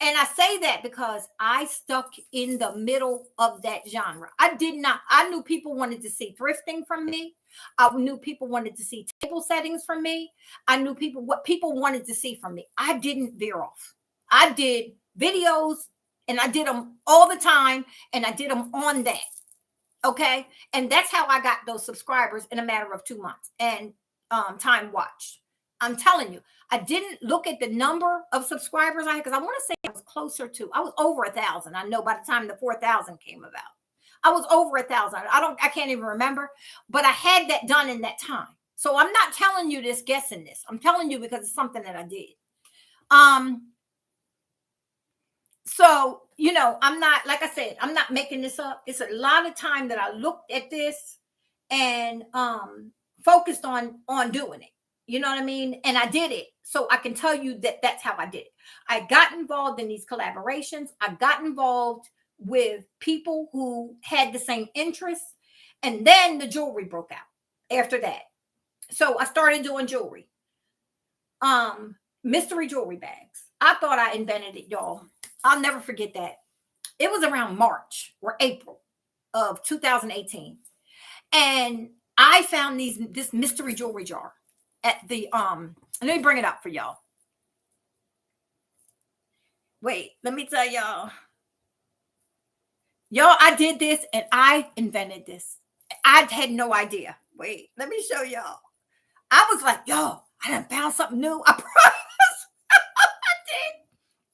Speaker 1: And I say that because I stuck in the middle of that genre. I knew people wanted to see thrifting from me. I knew people wanted to see table settings from me. I knew what people wanted to see from me. I didn't veer off. I did videos and I did them all the time and I did them on that. Okay. And that's how I got those subscribers in a matter of 2 months and time watched. I'm telling you, I didn't look at the number of subscribers I had because I want to say I was closer to, I was over 1,000. I know by the time the 4,000 came about, I was over 1,000. I can't even remember, but I had that done in that time. So I'm not telling you this, guessing this. I'm telling you because it's something that I did. So, I'm not, like I said, I'm not making this up. It's a lot of time that I looked at this and focused on doing it. You know what I mean? And I did it. So I can tell you that that's how I did it. I got involved in these collaborations. I got involved with people who had the same interests. And then the jewelry broke out after that. So I started doing jewelry. Mystery jewelry bags. I thought I invented it, y'all. I'll never forget that. It was around March or April of 2018. And I found this mystery jewelry jar at the let me bring it up for y'all. Wait, let me tell y'all. Y'all, I did this and I invented this. I had no idea. Wait, let me show y'all. I was like, yo, I done found something new. I promise. I did.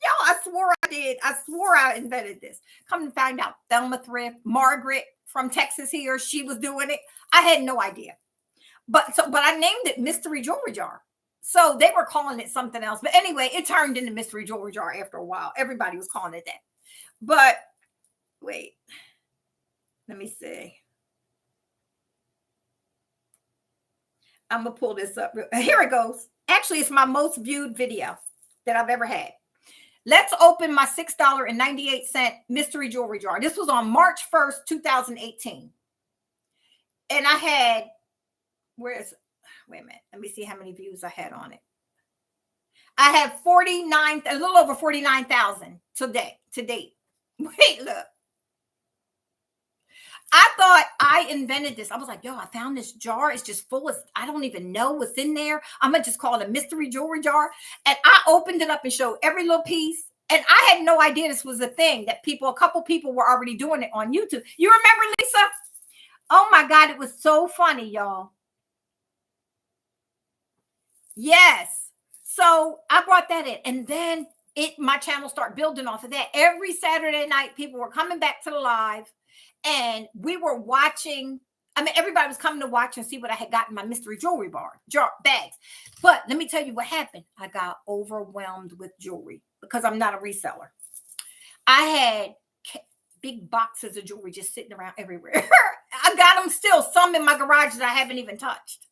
Speaker 1: Yo, I swore I did. I swore I invented this. Come to find out, Thelma Thrift, Margaret from Texas here, she was doing it. I had no idea. But I named it Mystery Jewelry Jar. So they were calling it something else. But anyway, it turned into Mystery Jewelry Jar after a while. Everybody was calling it that. But wait, let me see. I'm going to pull this up. Here it goes. Actually, it's my most viewed video that I've ever had. Let's open my $6.98 mystery jewelry jar. This was on March 1st, 2018. And I had, wait a minute. Let me see how many views I had on it. I have a little over 49,000 to date. Wait, look. I thought I invented this. I was like, yo, I found this jar. It's just full of, I don't even know what's in there. I'm going to just call it a mystery jewelry jar. And I opened it up and showed every little piece. And I had no idea this was a thing that a couple people were already doing it on YouTube. You remember, Lisa? Oh my God, it was so funny, y'all. Yes. So I brought that in. And then my channel started building off of that. Every Saturday night, people were coming back to the live. And we were watching. I mean, everybody was coming to watch and see what I had got in my mystery jewelry jar bags. But let me tell you what happened. I got overwhelmed with jewelry because I'm not a reseller. I had big boxes of jewelry just sitting around everywhere. I got them still, some in my garage that I haven't even touched.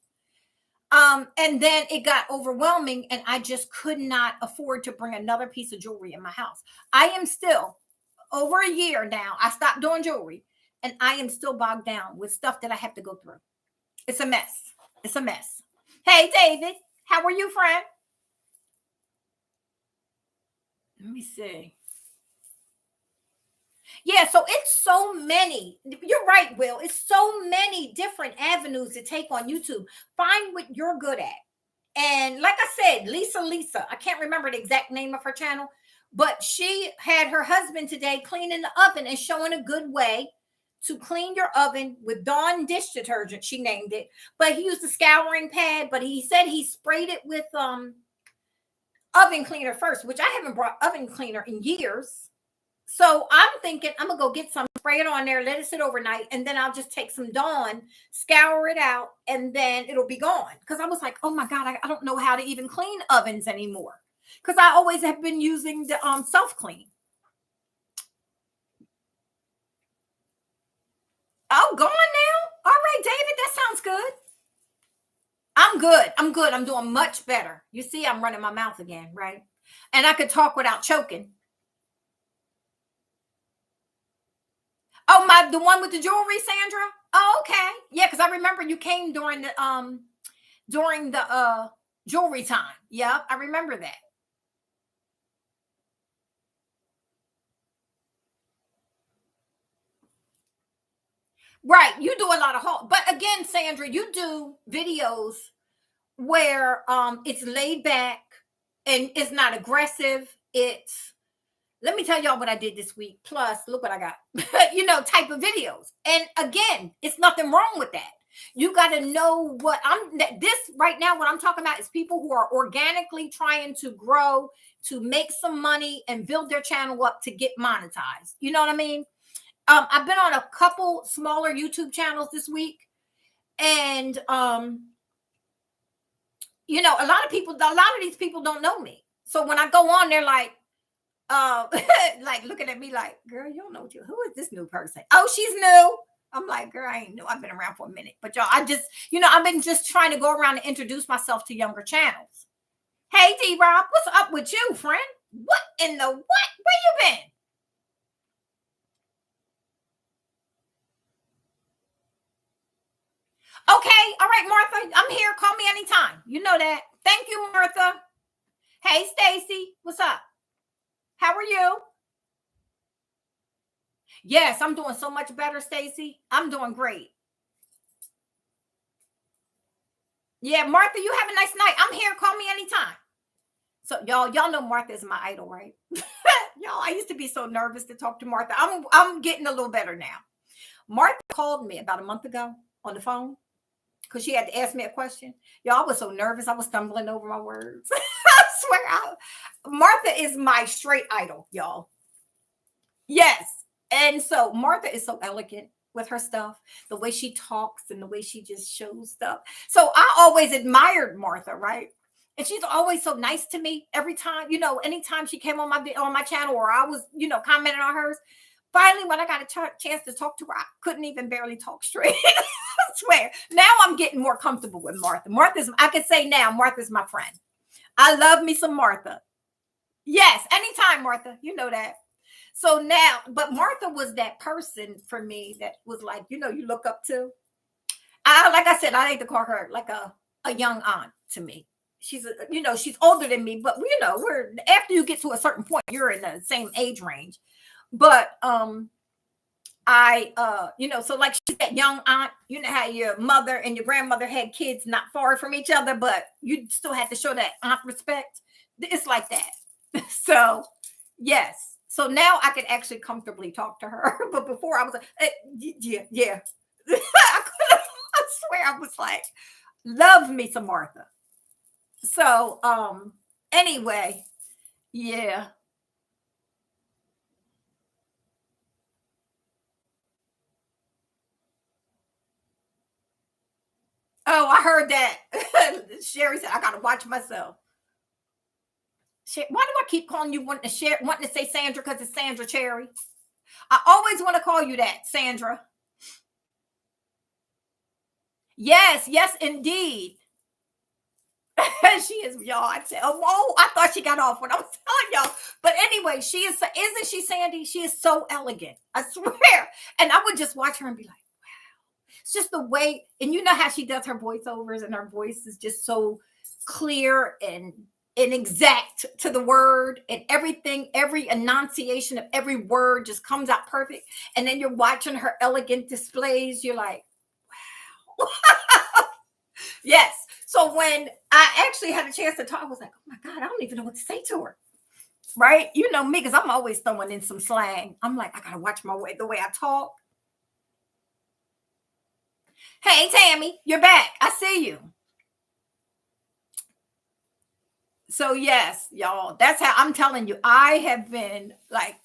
Speaker 1: And then it got overwhelming and I just could not afford to bring another piece of jewelry in my house. I am still over a year now. I stopped doing jewelry. And I am still bogged down with stuff that I have to go through. It's a mess. It's a mess. Hey, David, how are you, friend? Let me see. Yeah, so it's so many. You're right, Will. It's so many different avenues to take on YouTube. Find what you're good at. And like I said, Lisa, I can't remember the exact name of her channel, but she had her husband today cleaning the oven and showing a good way to clean your oven with Dawn dish detergent, she named it. But he used a scouring pad, but he said he sprayed it with oven cleaner first, which I haven't brought oven cleaner in years. So I'm thinking I'm gonna go get some, spray it on there, let it sit overnight, and then I'll just take some Dawn, scour it out, and then it'll be gone. Because I was like, oh my God, I don't know how to even clean ovens anymore. Because I always have been using the self-clean. Oh, gone now? All right, David, that sounds good. I'm good. I'm good. I'm doing much better. You see, I'm running my mouth again, right? And I could talk without choking. Oh, the one with the jewelry, Sandra? Oh, okay. Yeah, because I remember you came during the jewelry time. Yep, I remember that. Right. You do a lot of haul. But again, Sandra, you do videos where it's laid back and it's not aggressive. It's, let me tell y'all what I did this week. Plus, look what I got. Type of videos. And again, it's nothing wrong with that. You got to know what this right now, what I'm talking about is people who are organically trying to grow, to make some money and build their channel up to get monetized. You know what I mean? I've been on a couple smaller YouTube channels this week, and a lot of these people don't know me. So when I go on, they're like, like looking at me like, girl, you don't know who is this new person? Oh, she's new. I'm like, girl, I ain't new. I've been around for a minute. But y'all, I've been just trying to go around and introduce myself to younger channels. Hey, D-Rob, what's up with you, friend? What in the what? Where you been? Okay, all right, Martha, I'm here. Call me anytime. You know that. Thank you, Martha. Hey, Stacy, what's up? How are you? Yes, I'm doing so much better, Stacy. I'm doing great. Yeah, Martha, you have a nice night. I'm here. Call me anytime. So y'all know Martha is my idol, right? Y'all, I used to be so nervous to talk to Martha. I'm getting a little better now. Martha called me about a month ago on the phone because she had to ask me a question. Y'all, I was so nervous. I was stumbling over my words. I swear. Martha is my straight idol, y'all. Yes. And so Martha is so elegant with her stuff, the way she talks and the way she just shows stuff. So I always admired Martha, right? And she's always so nice to me every time, anytime she came on my channel or I was, commenting on hers. Finally, when I got a chance to talk to her, I couldn't even barely talk straight. I swear. Now I'm getting more comfortable with Martha. I can say now, Martha's my friend. I love me some Martha. Yes, anytime, Martha. You know that. So now, but Martha was that person for me that was like, you look up to. Like I said, I like to call her like a young aunt to me. She's she's older than me, but we're after you get to a certain point, you're in the same age range. But so like she's that young aunt, how your mother and your grandmother had kids not far from each other, but you still have to show that aunt respect. It's like that. So yes. So now I can actually comfortably talk to her. But before I was like, yeah. I swear I was like, love me some Martha. So anyway, yeah. Oh, I heard that. Sherry said I gotta watch myself. Why do I keep calling you wanting to say Sandra because it's Sandra Cherry? I always want to call you that, Sandra. Yes, indeed. She is, y'all. I said, oh, I thought she got off when I was telling y'all. But anyway, isn't she, Sandy? She is so elegant. I swear. And I would just watch her and be like, wow. It's just the way, and you know how she does her voiceovers and her voice is just so clear and and exact to the word, and everything, every enunciation of every word just comes out perfect. And then you're watching her elegant displays. You're like, yes. So when I actually had a chance to talk, I was like, oh my God, I don't even know what to say to her. Right? You know me, because I'm always throwing in some slang. I'm like, I gotta watch my way, the way I talk. Hey, Tammy, you're back. I see you. So yes, y'all, that's how I'm telling you. I have been like,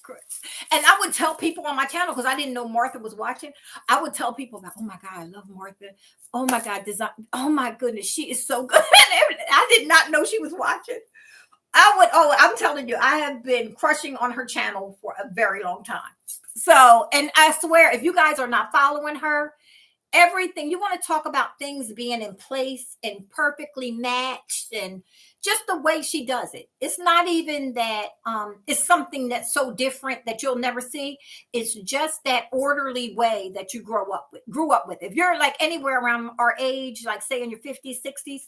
Speaker 1: and I would tell people on my channel because I didn't know Martha was watching. I would tell people about, oh my God, I love Martha. Oh my God, design. Oh my goodness, she is so good. I did not know she was watching. I would. Oh, I'm telling you, I have been crushing on her channel for a very long time. So, and I swear, if you guys are not following her, everything you want to talk about things being in place and perfectly matched and just the way she does it, it's not even that it's something that's so different that you'll never see. It's just that orderly way that you grew up with. If you're like anywhere around our age, like say in your 50s 60s,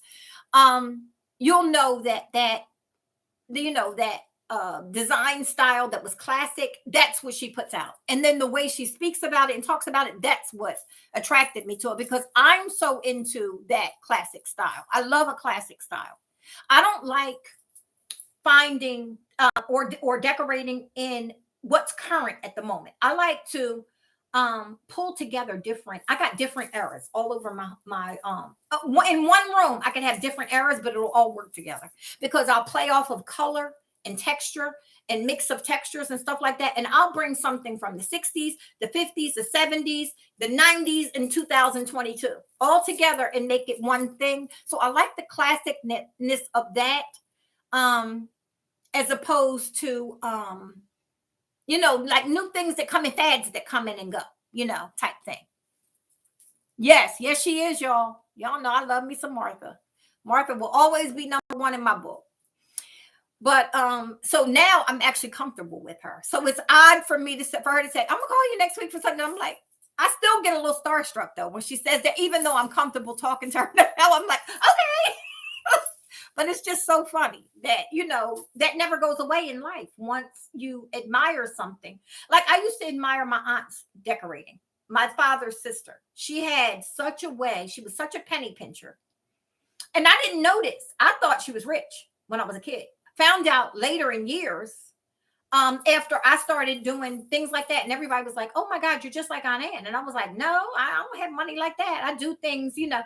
Speaker 1: you'll know that design style that was classic. That's what she puts out, and then the way she speaks about it and talks about it, that's what attracted me to it, because I'm so into that classic style. I love a classic style. I don't like finding or decorating in what's current at the moment. I like to pull together different. I got different eras all over in one room. I can have different eras, but it'll all work together because I'll play off of color and texture and mix of textures and stuff like that. And I'll bring something from the 60s, the 50s, the 70s, the 90s, and 2022 all together and make it one thing. So I like the classicness of that. As opposed to like new things that come in, fads that come in and go, type thing. Yes, she is, y'all. Y'all know I love me some Martha. Martha will always be number one in my book. But so now I'm actually comfortable with her. So it's odd for me for her to say, I'm gonna call you next week for something. I'm like, I still get a little starstruck though when she says that, even though I'm comfortable talking to her now, I'm like, okay. But it's just so funny that, that never goes away in life once you admire something. Like I used to admire my aunt's decorating, my father's sister. She had such a way. She was such a penny pincher. And I didn't notice. I thought she was rich when I was a kid. Found out later in years, after I started doing things like that, and everybody was like, oh my God, you're just like Aunt Ann. And I was like, no, I don't have money like that. I do things, and they were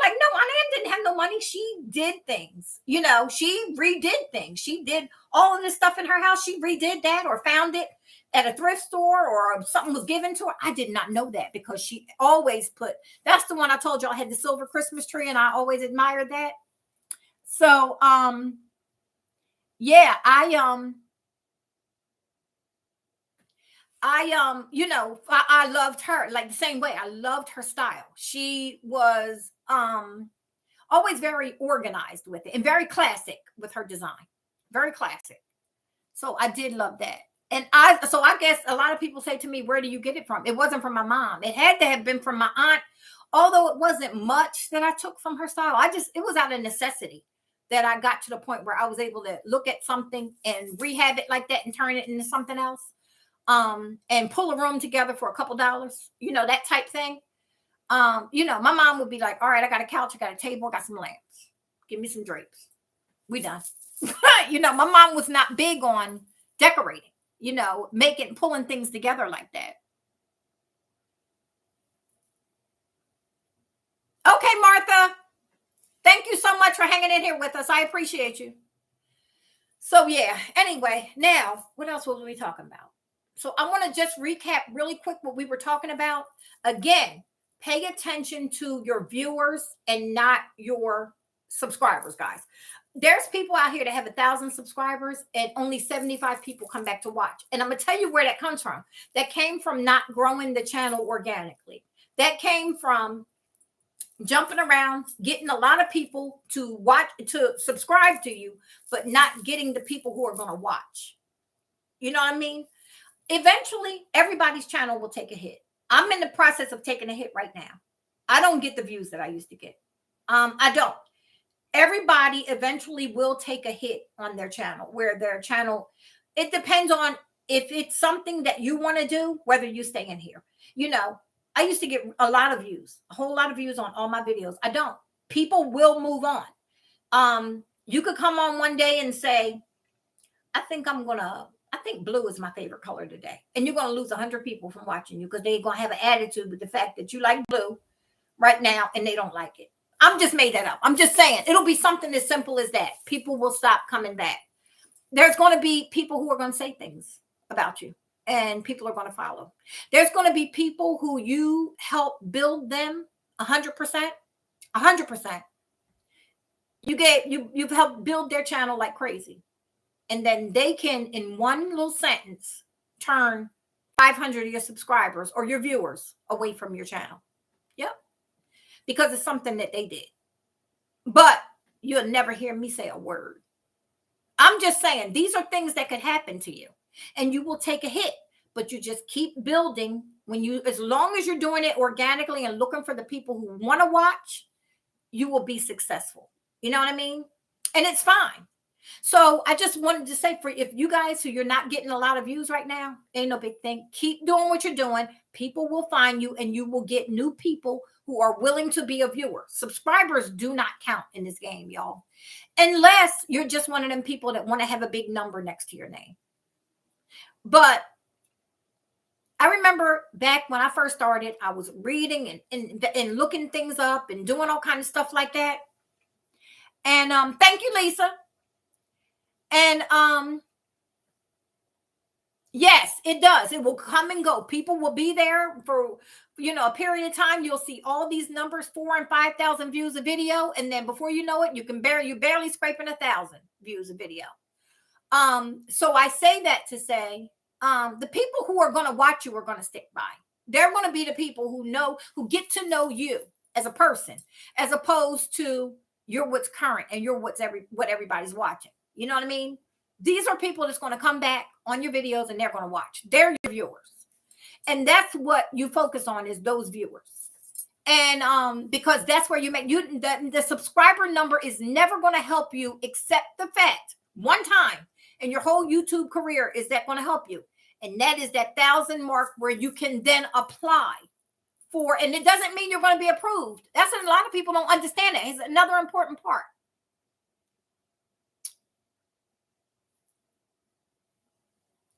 Speaker 1: like, no, Aunt Ann didn't have no money. She did things, she redid things. She did all of this stuff in her house. She redid that or found it at a thrift store or something was given to her. I did not know that because she always that's the one I told you I had the silver Christmas tree and I always admired that. So, yeah, I loved her like the same way. I loved her style. She was always very organized with it and very classic with her design. Very classic. So I did love that. And I guess a lot of people say to me, where do you get it from? It wasn't from my mom. It had to have been from my aunt, although it wasn't much that I took from her style. It was out of necessity that I got to the point where I was able to look at something and rehab it like that and turn it into something else. And pull a room together for a couple dollars, that type thing. My mom would be like, all right, I got a couch, I got a table, I got some lamps. Give me some drapes. We done. My mom was not big on decorating, pulling things together like that. Okay, Martha. Thank you so much for hanging in here with us. I appreciate you. So yeah, anyway, now what else were we talking about? So I want to just recap really quick what we were talking about. Again, pay attention to your viewers and not your subscribers, guys. There's people out here that have 1,000 subscribers and only 75 people come back to watch. And I'm going to tell you where that comes from. That came from not growing the channel organically. That came from jumping around, getting a lot of people to subscribe to you, but not getting the people who are going to watch. You know what I mean? Eventually, everybody's channel will take a hit. I'm in the process of taking a hit right now. I don't get the views that I used to get. I don't. everybody eventually will take a hit on their channel, where their channel, it depends on if it's something that you want to do, whether you stay in here. You know, I used to get a lot of views, a whole lot of views on all my videos. I don't. People will move on. You could come on one day and say, I think blue is my favorite color today. And you're going to lose 100 people from watching you because they're going to have an attitude with the fact that you like blue right now and they don't like it. I'm just made that up. I'm just saying it'll be something as simple as that. People will stop coming back. There's going to be people who are going to say things about you and people are going to follow. There's going to be people who you help build them 100%, 100%. You've helped build their channel like crazy. And then they can, in one little sentence, turn 500 of your subscribers or your viewers away from your channel. Yep. Because it's something that they did. But you'll never hear me say a word. I'm just saying, these are things that could happen to you. And you will take a hit. But you just keep building. As long as you're doing it organically and looking for the people who want to watch, you will be successful. You know what I mean? And it's fine. So I just wanted to say, for if you guys who you're not getting a lot of views right now, ain't no big thing. Keep doing what you're doing. People will find you and you will get new people who are willing to be a viewer. Subscribers do not count in this game, y'all. Unless you're just one of them people that want to have a big number next to your name. But I remember back when I first started, I was reading and looking things up and doing all kinds of stuff like that. And thank you, Lisa. And yes, it does. It will come and go. People will be there for, a period of time. You'll see all these numbers, 4,000 and 5,000 views a video. And then before you know it, you're barely scraping 1,000 views a video. So I say that to say, the people who are going to watch you are going to stick by. They're going to be the people who get to know you as a person, as opposed to you're what's current and you're what everybody's watching. You know what I mean? These are people that's going to come back on your videos and they're going to watch. They're your viewers. And that's what you focus on, is those viewers. And because that's where you make the subscriber number is never going to help you, except the fact one time in your whole YouTube career is that going to help you. And that is that 1,000 mark where you can then apply for, and it doesn't mean you're going to be approved. That's what a lot of people don't understand. That is another important part.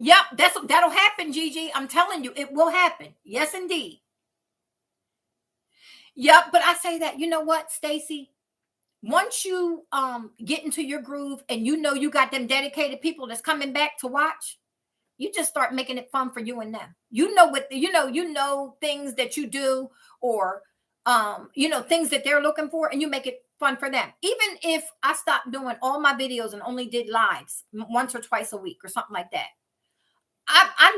Speaker 1: Yep, that'll happen, Gigi. I'm telling you, it will happen. Yes, indeed. Yep, but I say that, you know what, Stacy? Once you get into your groove and you got them dedicated people that's coming back to watch, you just start making it fun for you and them. You know things that you do, or things that they're looking for, and you make it fun for them. Even if I stopped doing all my videos and only did lives once or twice a week or something like that, I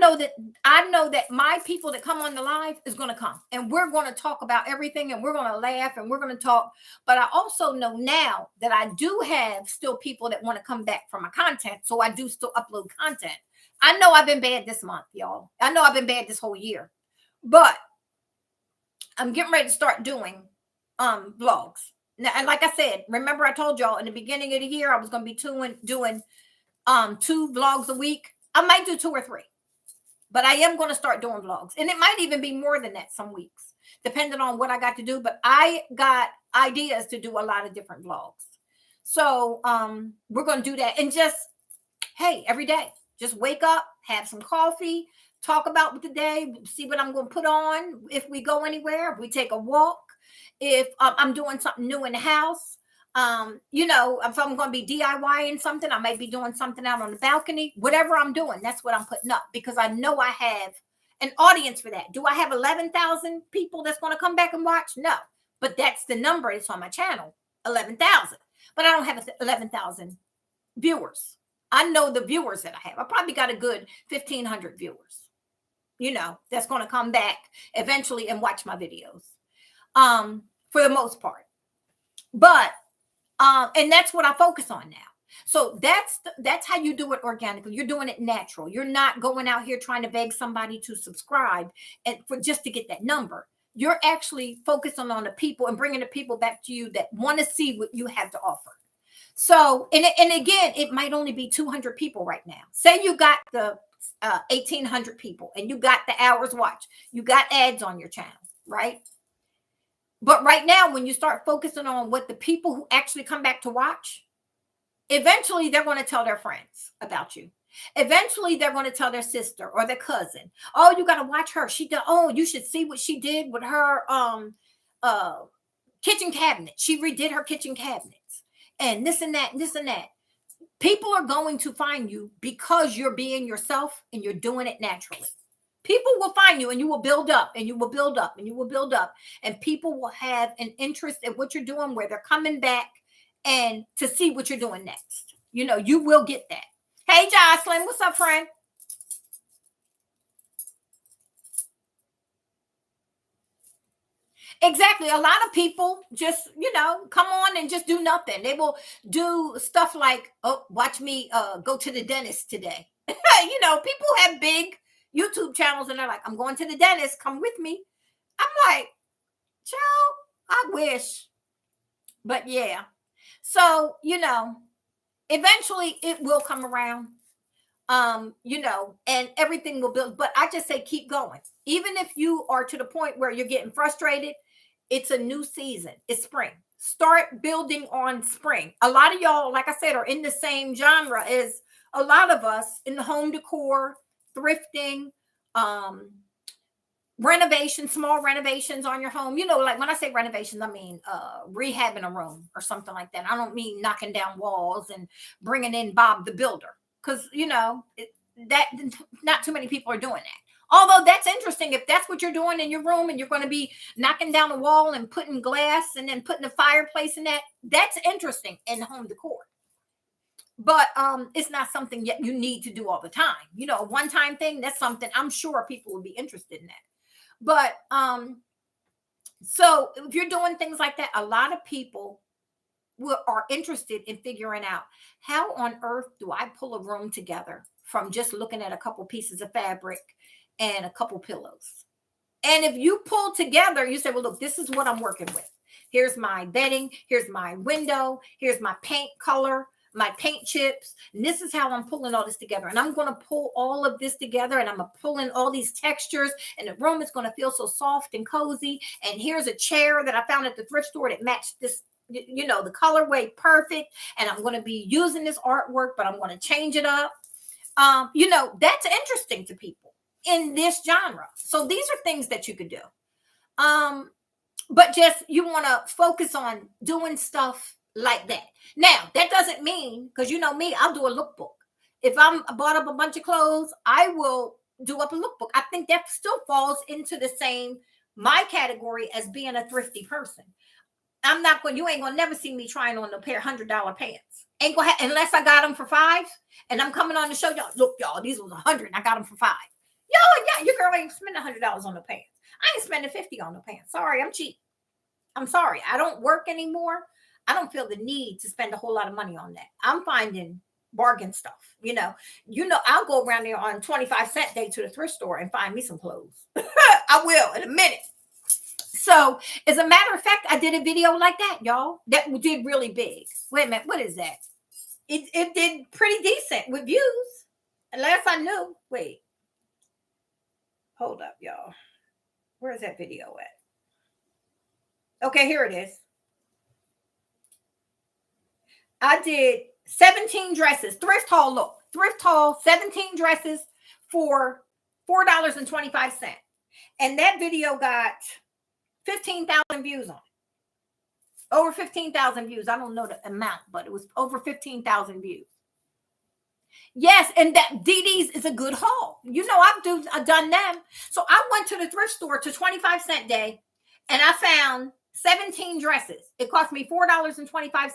Speaker 1: know that my people that come on the live is going to come, and we're going to talk about everything, and we're going to laugh, and we're going to talk. But I also know now that I do have still people that want to come back for my content. So I do still upload content. I know I've been bad this month, y'all. I know I've been bad this whole year, but I'm getting ready to start doing vlogs. Now, and like I said, remember I told y'all in the beginning of the year I was going to be doing 2 vlogs a week. I might do 2 or 3, but I am going to start doing vlogs, and it might even be more than that some weeks, depending on what I got to do. But I got ideas to do a lot of different vlogs. So we're going to do that. And just, hey, every day, just wake up, have some coffee, talk about the day, see what I'm going to put on. If we go anywhere, if we take a walk, if I'm doing something new in the house, if I'm going to be DIYing something, I might be doing something out on the balcony. Whatever I'm doing, that's what I'm putting up, because I know I have an audience for that. Do I have 11,000 people that's going to come back and watch? No, but that's the number. It's on my channel, 11,000. But I don't have 11,000 viewers. I know the viewers that I have. I probably got a good 1,500 viewers, that's going to come back eventually and watch my videos, for the most part. But and that's what I focus on now. So that's how you do it organically. You're doing it natural. You're not going out here trying to beg somebody to subscribe and just to get that number. You're actually focusing on the people and bringing the people back to you that want to see what you have to offer. So, and again, it might only be 200 people right now. Say you got the 1,800 people and you got the hours watch, you got ads on your channel, right? But right now, when you start focusing on what the people who actually come back to watch, eventually they're going to tell their friends about you. Eventually, they're going to tell their sister or their cousin, "Oh, you got to watch her. She did. Oh, you should see what she did with her uh kitchen cabinet. She redid her kitchen cabinets, and this and that, and this and that." People are going to find you because you're being yourself and you're doing it naturally. People will find you and you will build up and you will build up and you will build up, and people will have an interest in what you're doing, where they're coming back and to see what you're doing next. You will get that. Hey, Jocelyn, what's up, friend? Exactly. A lot of people just, come on and just do nothing. They will do stuff like, "Oh, watch me go to the dentist today." People have big YouTube channels and they're like, "I'm going to the dentist. Come with me." I'm like, "Child, I wish." But yeah. So, eventually it will come around. And everything will build. But I just say keep going. Even if you are to the point where you're getting frustrated, it's a new season. It's spring. Start building on spring. A lot of y'all, like I said, are in the same genre as a lot of us in the home decor, thrifting, um, renovation, small renovations on your home. Like when I say renovations, I mean rehabbing a room or something like that. I don't mean knocking down walls and bringing in Bob the Builder, because that not too many people are doing that. Although that's interesting, if that's what you're doing in your room and you're going to be knocking down a wall and putting glass and then putting a fireplace in that's interesting in home decor. But it's not something yet you need to do all the time. A one-time thing, that's something I'm sure people will be interested in that. But so if you're doing things like that, a lot of people are interested in figuring out, how on earth do I pull a room together from just looking at a couple pieces of fabric and a couple pillows. And if you pull together, you say, "Well, look, this is what I'm working with. Here's my bedding, here's my window, here's my paint color, my paint chips, and this is how I'm pulling all this together. And I'm going to pull all of this together, and I'm going to pull in all these textures, and the room is going to feel so soft and cozy. And here's a chair that I found at the thrift store that matched this, the colorway perfect. And I'm going to be using this artwork, but I'm going to change it up." That's interesting to people in this genre. So these are things that you could do. But just, you want to focus on doing stuff like that. Now, that doesn't mean, because me, I'll do a lookbook. If I bought up a bunch of clothes, I will do up a lookbook. I think that still falls into the same, my category, as being a thrifty person. You ain't gonna never see me trying on a pair of $100 pants. Ain't gonna unless I got them for $5, and I'm coming on to show y'all, "Look, y'all, these was $100 and I got them for $5. Yeah, your girl ain't spending $100 on the pants. I ain't spending $50 on the pants. Sorry, I'm cheap. I'm sorry. I don't work anymore. I don't feel the need to spend a whole lot of money on that. I'm finding bargain stuff. I'll go around there on 25-cent day to the thrift store and find me some clothes. I will in a minute. So, as a matter of fact, I did a video like that, y'all. That did really big. Wait a minute, what is that? It did pretty decent with views. Last I knew. Wait. Hold up, y'all. Where is that video at? Okay, here it is. I did 17 dresses. Thrift haul, look. Thrift haul, 17 dresses for $4.25. And that video got 15,000 views on it. Over 15,000 views. I don't know the amount, but it was over 15,000 views. Yes, and that DD's is a good haul. I've done them. So I went to the thrift store to 25-cent day, and I found 17 dresses. It cost me $4.25.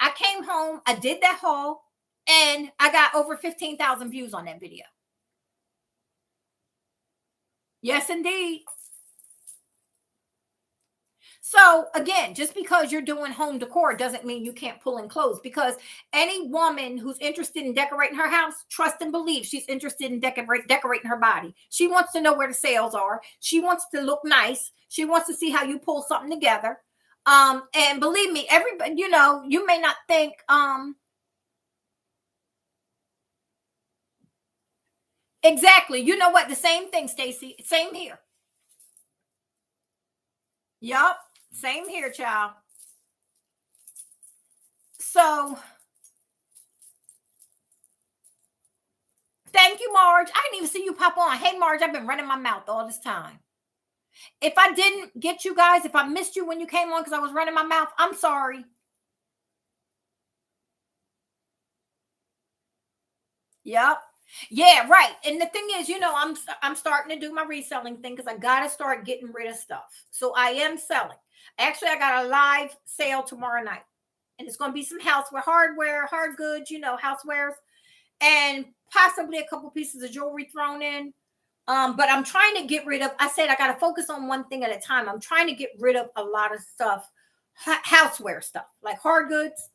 Speaker 1: I came home, I did that haul, and I got over 15,000 views on that video. Yes, indeed. So again, just because you're doing home decor doesn't mean you can't pull in clothes, because any woman who's interested in decorating her house, trust and believe she's interested in decorating her body. She wants to know where the sales are. She wants to look nice. She wants to see how you pull something together. And believe me, everybody, you may not think, exactly. You know what? The same thing, Stacy. Same here. Yup. Same here, child. So thank you, Marge. I didn't even see you pop on. Hey, Marge, I've been running my mouth all this time. If I didn't get you guys, if I missed you when you came on because I was running my mouth, I'm sorry. Yep. Yeah, right. And the thing is, I'm starting to do my reselling thing because I gotta start getting rid of stuff. So I am selling. Actually, I got a live sale tomorrow night, and it's going to be some houseware, hardware, hard goods, housewares, and possibly a couple pieces of jewelry thrown in. But I'm trying to get rid of. I said I got to focus on one thing at a time. I'm trying to get rid of a lot of stuff, houseware stuff, like hard goods.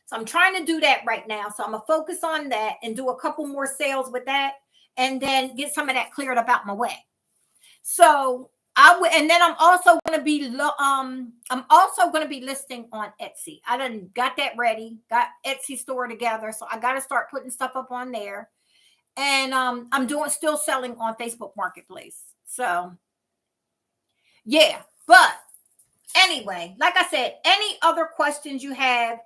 Speaker 1: So I'm trying to do that right now. So I'm gonna focus on that and do a couple more sales with that, and then get some of that cleared up out my way. So I would, and then I'm also gonna be listing on Etsy. I done got that ready, got Etsy store together, so I got to start putting stuff up on there. And I'm still selling on Facebook Marketplace. So yeah, but anyway, like I said, any other questions you have,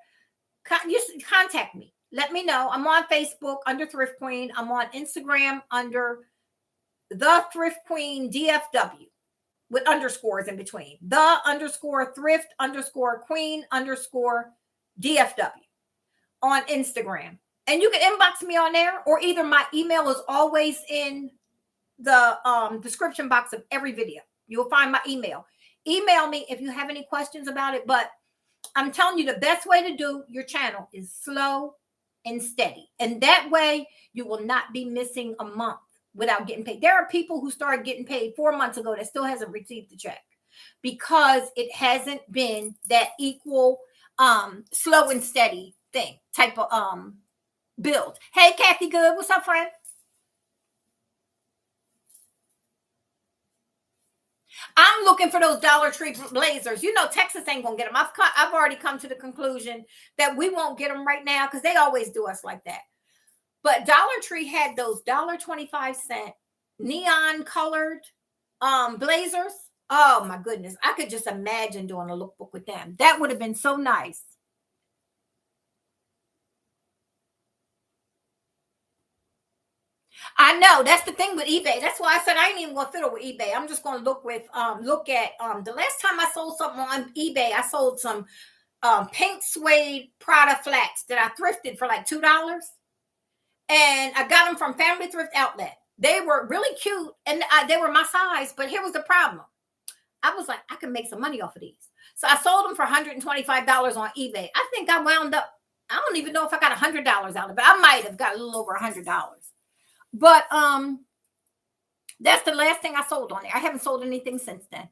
Speaker 1: contact me. Let me know. I'm on Facebook under Thrift Queen. I'm on Instagram under the Thrift Queen DFW with underscores in between. The underscore thrift underscore queen underscore DFW on Instagram. And you can inbox me on there, or either my email is always in the description box of every video. You'll find my email. Email me if you have any questions about it. But I'm telling you, the best way to do your channel is slow and steady. And that way you will not be missing a month without getting paid. There are people who started getting paid 4 months ago that still hasn't received the check because it hasn't been that equal, slow and steady thing type of build. Hey, Kathy Good. What's up, friend? I'm looking for those Dollar Tree blazers. Texas ain't gonna get them. I've already come to the conclusion that we won't get them right now because they always do us like that. But Dollar Tree had those $1.25 neon colored blazers. Oh my goodness. I could just imagine doing a lookbook with them. That would have been so nice. I know that's the thing with eBay. That's why I said I ain't even gonna fiddle with eBay. I'm just gonna look at the last time I sold something on eBay, I sold some pink suede Prada flats that I thrifted for like $2. And I got them from Family Thrift Outlet. They were really cute and they were my size, but here was the problem. I was like, I can make some money off of these. So I sold them for $125 on eBay. I think I wound up, I don't even know if I got $100 out of it. I might have got a little over $100. But that's the last thing I sold on there. I haven't sold anything since then.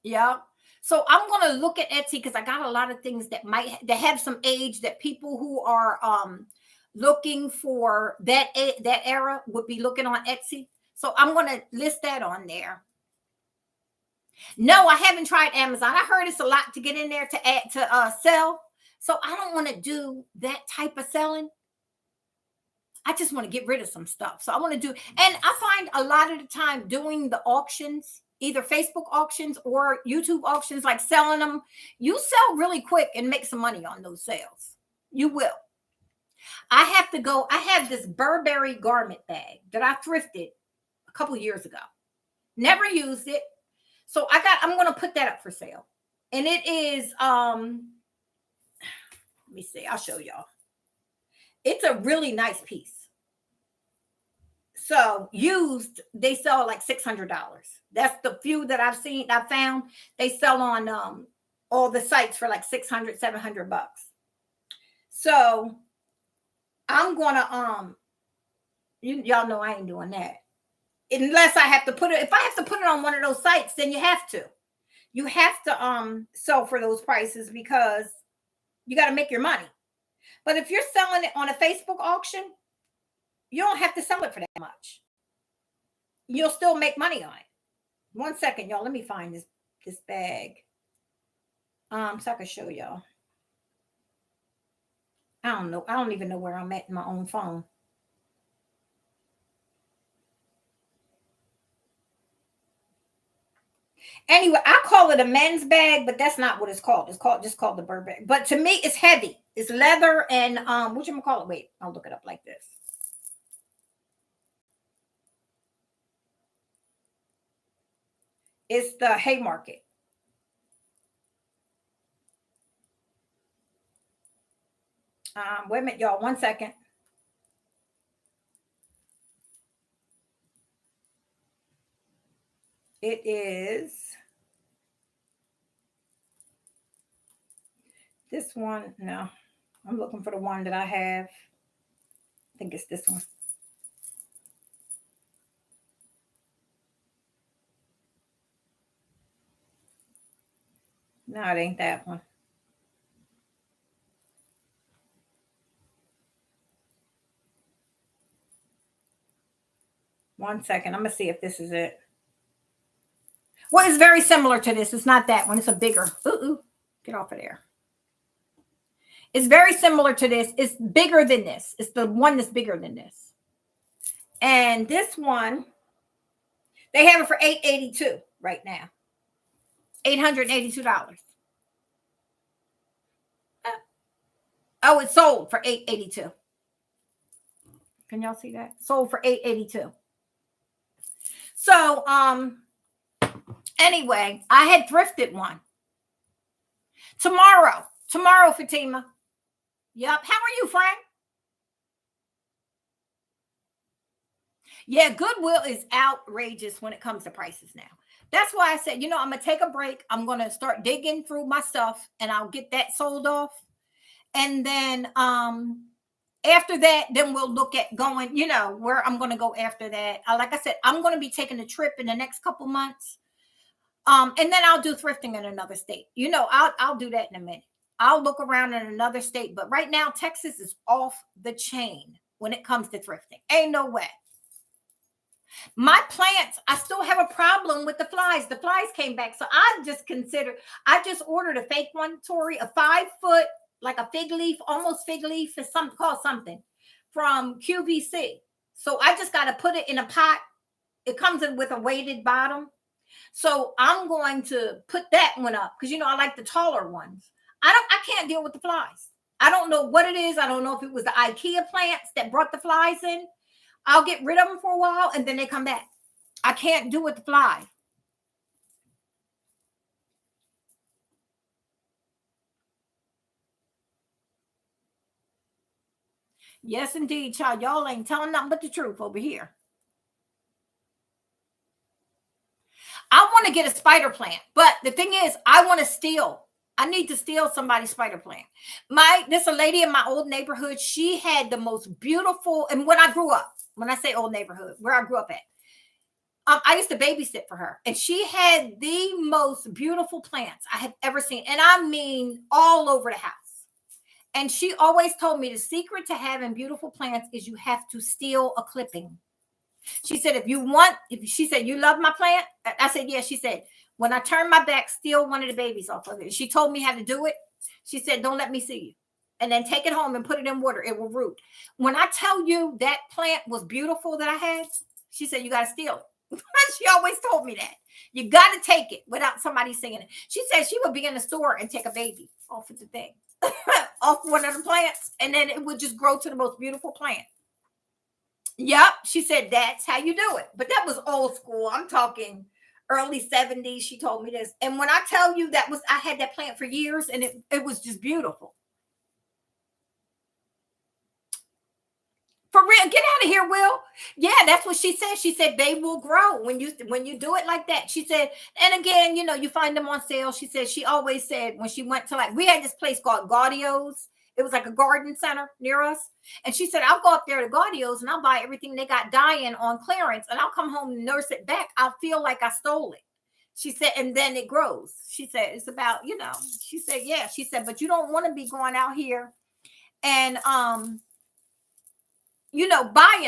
Speaker 1: Yeah. So I'm gonna look at Etsy because I got a lot of things that have some age that people who are looking for that era would be looking on Etsy. So I'm gonna list that on there. No, I haven't tried Amazon. I heard it's a lot to get in there to sell. So I don't want to do that type of selling. I just want to get rid of some stuff. So I want to do, and I find a lot of the time doing the auctions, either Facebook auctions or YouTube auctions, like selling them, you sell really quick and make some money on those sales. You will. I have this Burberry garment bag that I thrifted a couple years ago. Never used it. So I'm going to put that up for sale. And it is, let me see, I'll show y'all. It's a really nice piece. So used, they sell like $600. That's the few that I found. They sell on all the sites for like 600, 700 bucks. So I'm gonna y'all know I ain't doing that. Unless I have to put it, if I have to put it on one of those sites, then you have to. You have to sell for those prices because you got to make your money. But if you're selling it on a Facebook auction, you don't have to sell it for that much. You'll still make money on it. One second, y'all. Let me find this bag. So I can show y'all. I don't know. I don't even know where I'm at in my own phone. Anyway, I call it a men's bag, but that's not what it's called. It's called the bird bag. But to me, it's heavy. It's leather and what you gonna call it? Wait, I'll look it up like this. It's the Haymarket. Wait a minute, y'all. One second. It is this one. No, I'm looking for the one that I have. I think it's this one. No, it ain't that one. One second. I'm gonna see if this is it. Well, it's very similar to this. It's not that one. It's a bigger. Ooh, get off of there. It's very similar to this. It's bigger than this. It's the one that's bigger than this. And this one, they have it for $882 right now. $882. Oh, it's sold for $882. Can y'all see that? Sold for $882. So, anyway, I had thrifted one. Tomorrow, Fatima. Yep. How are you, Frank? Yeah, Goodwill is outrageous when it comes to prices now. That's why I said, I'm going to take a break. I'm going to start digging through my stuff and I'll get that sold off. And then after that, then we'll look at going, where I'm going to go after that. Like I said, I'm going to be taking a trip in the next couple months. And then I'll do thrifting in another state. I'll do that in a minute. I'll look around in another state. But right now, Texas is off the chain when it comes to thrifting. Ain't no way. My plants, I still have a problem with the flies. The flies came back. So I just ordered a fake one, Tori, a 5-foot, like a fig leaf, almost fig leaf, is called something from QVC. So I just got to put it in a pot. It comes in with a weighted bottom. So I'm going to put that one up because, I like the taller ones. I can't deal with the flies. I don't know what it is. I don't know if it was the IKEA plants that brought the flies in. I'll get rid of them for a while and then they come back. I can't do with the fly. Yes, indeed, child. Y'all ain't telling nothing but the truth over here. I want to get a spider plant, but the thing is, I want to steal. I need to steal somebody's spider plant. There's a lady in my old neighborhood. She had the most beautiful, and when I grew up, when I say old neighborhood, where I grew up at, I used to babysit for her, and she had the most beautiful plants I have ever seen, and I mean all over the house. And she always told me the secret to having beautiful plants is you have to steal a clipping. She said, she said, you love my plant? I said, yeah. She said, when I turn my back, steal one of the babies off of it. She told me how to do it. She said, don't let me see you. And then take it home and put it in water. It will root. When I tell you that plant was beautiful that I had, she said, you got to steal it. She always told me that. You got to take it without somebody seeing it. She said she would be in the store and take a baby off of the thing, off one of the plants, and then it would just grow to the most beautiful plant. Yep. She said, that's how you do it. But that was old school. I'm talking early 70s. She told me this. And when I tell you I had that plant for years and it was just beautiful. For real, get out of here, Will. Yeah, that's what she said. She said they will grow when you do it like that. She said, and again, you find them on sale. She said she always said when she went to we had this place called Gaudio's. It was like a garden center near us. And she said, I'll go up there to Gaudio's and I'll buy everything they got dying on clearance and I'll come home and nurse it back. I'll feel like I stole it. She said, and then it grows. She said, it's about, she said, yeah. She said, but you don't want to be going out here and, buying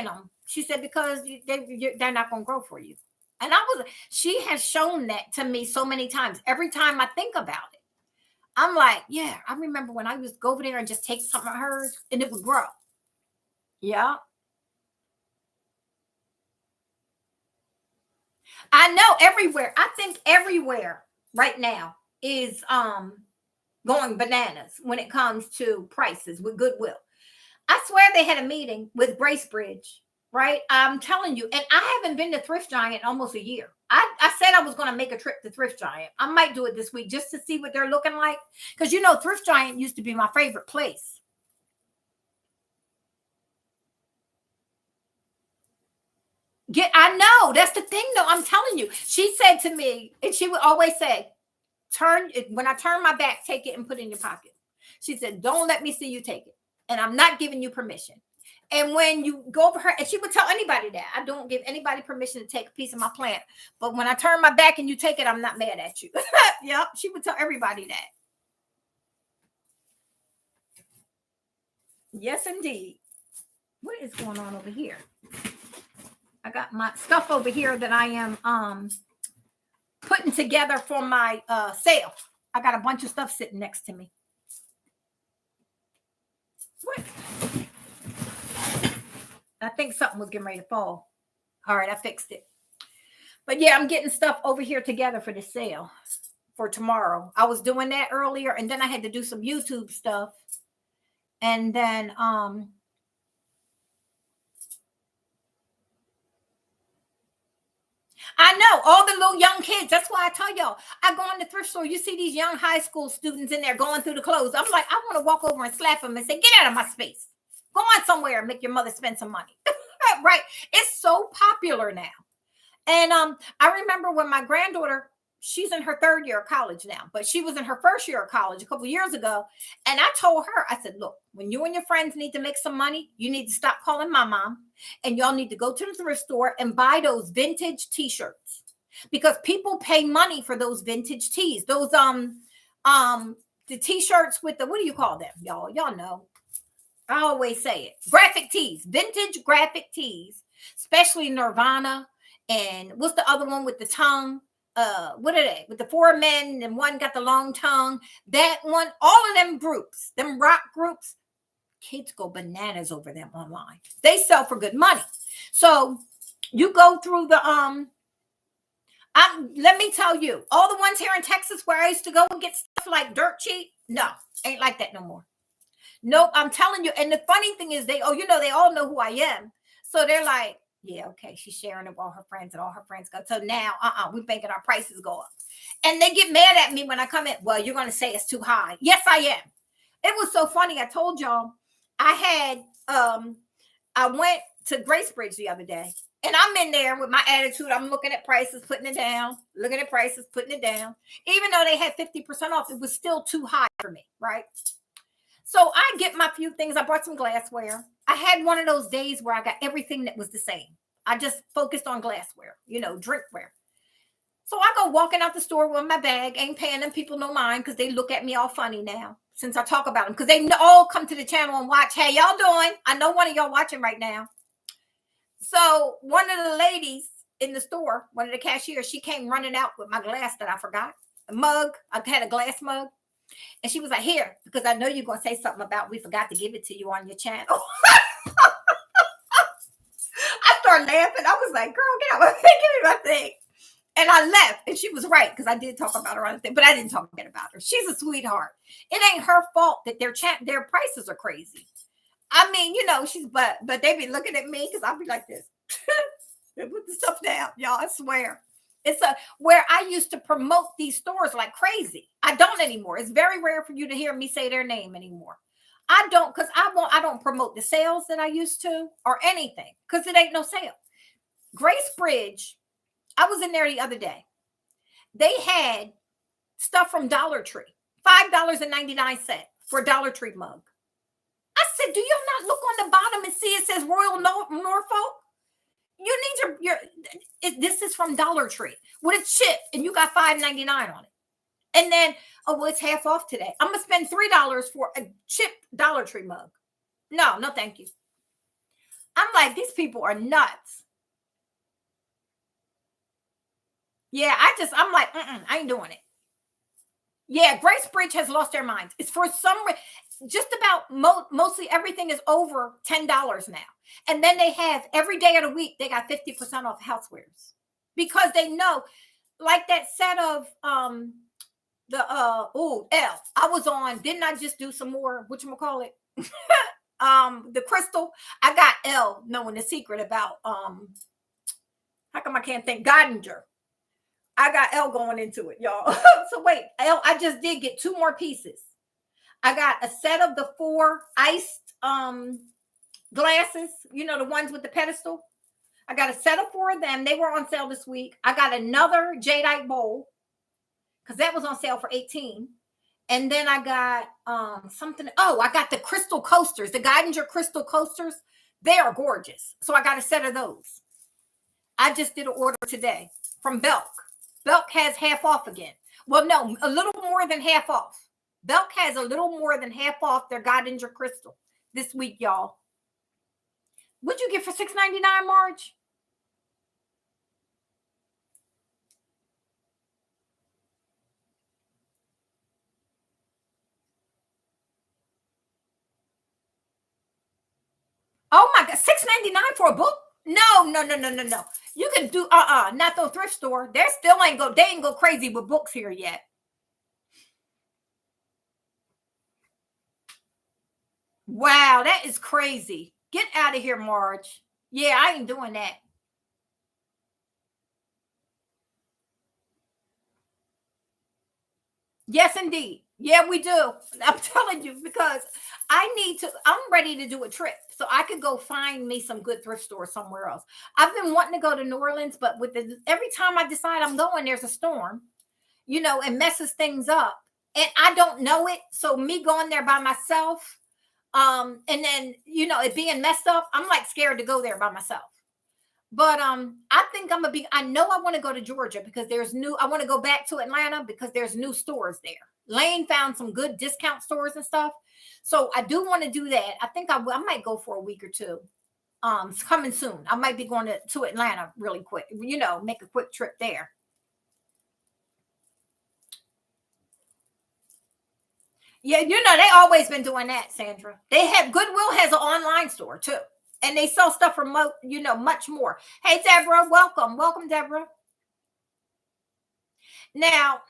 Speaker 1: them. She said, because they're not going to grow for you. And she has shown that to me so many times. Every time I think about it, I'm like, yeah, I remember when I used to go over there and just take some of hers and it would grow. Yeah. I know everywhere. I think everywhere right now is going bananas when it comes to prices with Goodwill. I swear they had a meeting with Bracebridge, right? I'm telling you, and I haven't been to Thrift Giant in almost a year. I said I was going to make a trip to Thrift Giant. I might do it this week just to see what they're looking like. Because Thrift Giant used to be my favorite place. I know. That's the thing, though. I'm telling you. She said to me, and she would always say, when I turn my back, take it and put it in your pocket. She said, don't let me see you take it. And I'm not giving you permission. And when you go over her, and she would tell anybody that I don't give anybody permission to take a piece of my plant. But when I turn my back and you take it, I'm not mad at you. Yep. She would tell everybody that. Yes, indeed. What is going on over here? I got my stuff over here that I am putting together for my sale. I got a bunch of stuff sitting next to me. What? I think something was getting ready to fall. All right, I fixed it. But yeah, I'm getting stuff over here together for the sale for tomorrow. I was doing that earlier, and then I had to do some YouTube stuff. And then I know all the little young kids. That's why I tell y'all, I go in the thrift store. You see these young high school students in there going through the clothes. I'm like, I want to walk over and slap them and say, get out of my space. Go on somewhere and make your mother spend some money. Right. It's so popular now. And I remember when my granddaughter, she's in her 3rd year of college now, but she was in her 1st year of college a couple of years ago. And I told her, I said, look, when you and your friends need to make some money, you need to stop calling my mom, and y'all need to go to the thrift store and buy those vintage t-shirts, because people pay money for those vintage tees. Those the t-shirts with the, what do you call them, y'all? Y'all know. I always say it. Graphic tees, vintage graphic tees, especially Nirvana. And what's the other one with the tongue? What are they? With the 4 men and one got the long tongue. That one, all of them groups, them rock groups, kids go bananas over them online. They sell for good money. So you go through the let me tell you, all the ones here in Texas where I used to go and get stuff like dirt cheap, no, ain't like that no more. Nope, I'm telling you. And the funny thing is, they all know who I am. So they're like, yeah, okay, she's sharing it with all her friends, and all her friends go. So now, we're making our prices go up. And they get mad at me when I come in. Well, you're going to say it's too high. Yes, I am. It was so funny. I told y'all I went to Gracebridge the other day, and I'm in there with my attitude. I'm looking at prices, putting it down, looking at prices, putting it down. Even though they had 50% off, it was still too high for me, right? So I get my few things. I brought some glassware. I had one of those days where I got everything that was the same. I just focused on glassware, drinkware. So I go walking out the store with my bag, ain't paying them people no mind, because they look at me all funny now since I talk about them, because they all come to the channel and watch. Hey, y'all doing? I know one of y'all watching right now. So one of the ladies in the store, one of the cashiers, she came running out with my glass that I forgot. A mug. I had a glass mug. And she was like, here, because I know you're going to say something about we forgot to give it to you on your channel. I started laughing. I was like, girl, get out. Give me my thing. And I left. And she was right, because I did talk about her on the thing, but I didn't talk bad about her. She's a sweetheart. It ain't her fault that their prices are crazy. I mean, but they be looking at me because I'll be like this. Put the stuff down, y'all. I swear. It's where I used to promote these stores like crazy. I don't anymore. It's very rare for you to hear me say their name anymore. I don't, because I don't promote the sales that I used to or anything, because it ain't no sale. Gracebridge, I was in there the other day. They had stuff from Dollar Tree, $5.99 for a Dollar Tree mug. I said, do you not look on the bottom and see it says Royal Norfolk? You need your This is from Dollar Tree with a chip, and you got $5.99 on it. And then, oh, well, it's half off today. I'm gonna spend $3 for a chipped Dollar Tree mug. No, no, thank you. I'm like, these people are nuts. Yeah, I'm like, I ain't doing it. Yeah, Grace Bridge has lost their minds. It's for some just about mostly everything is over $10 now. And then they have every day of the week, they got 50% off housewares because they know, like that set of L. I was on, didn't I just do some more, whatchamacallit? The crystal. I got L knowing the secret about how come I can't think Godinger. I got L going into it, y'all. So wait, L, I just did get 2 more pieces. I got a set of the 4 iced glasses, you know, the ones with the pedestal. I got a set of 4 of them. They were on sale this week. I got another jadeite bowl because that was on sale for $18. And then I got something. Oh, I got the crystal coasters, the Godinger crystal coasters. They are gorgeous. So I got a set of those. I just did an order today from Belk. Belk has half off again. Well, no, a little more than half off. Belk has a little more than half off their Godinger crystal this week, y'all. What'd you get for $6.99, Marge? Oh my God, $6.99 for a book? No. You can do not the thrift store. They ain't go crazy with books here yet. Wow, that is crazy. Get out of here, Marge. Yeah, I ain't doing that. Yes, indeed. Yeah, we do. I'm telling you, because I'm ready to do a trip so I could go find me some good thrift stores somewhere else. I've been wanting to go to New Orleans, but every time I decide I'm going, there's a storm, you know, and messes things up. And I don't know it. So me going there by myself, and then, you know, it being messed up, I'm like scared to go there by myself. But I think I know I want to go to Georgia because I want to go back to Atlanta because there's new stores there. Lane found some good discount stores and stuff. So I do want to do that. I think I might go for a week or two. It's coming soon. I might be going to Atlanta really quick, you know, make a quick trip there. Yeah, you know, they always been doing that, Sandra. Goodwill has an online store too. And they sell stuff for much more. Hey, Deborah, welcome, Deborah. Now,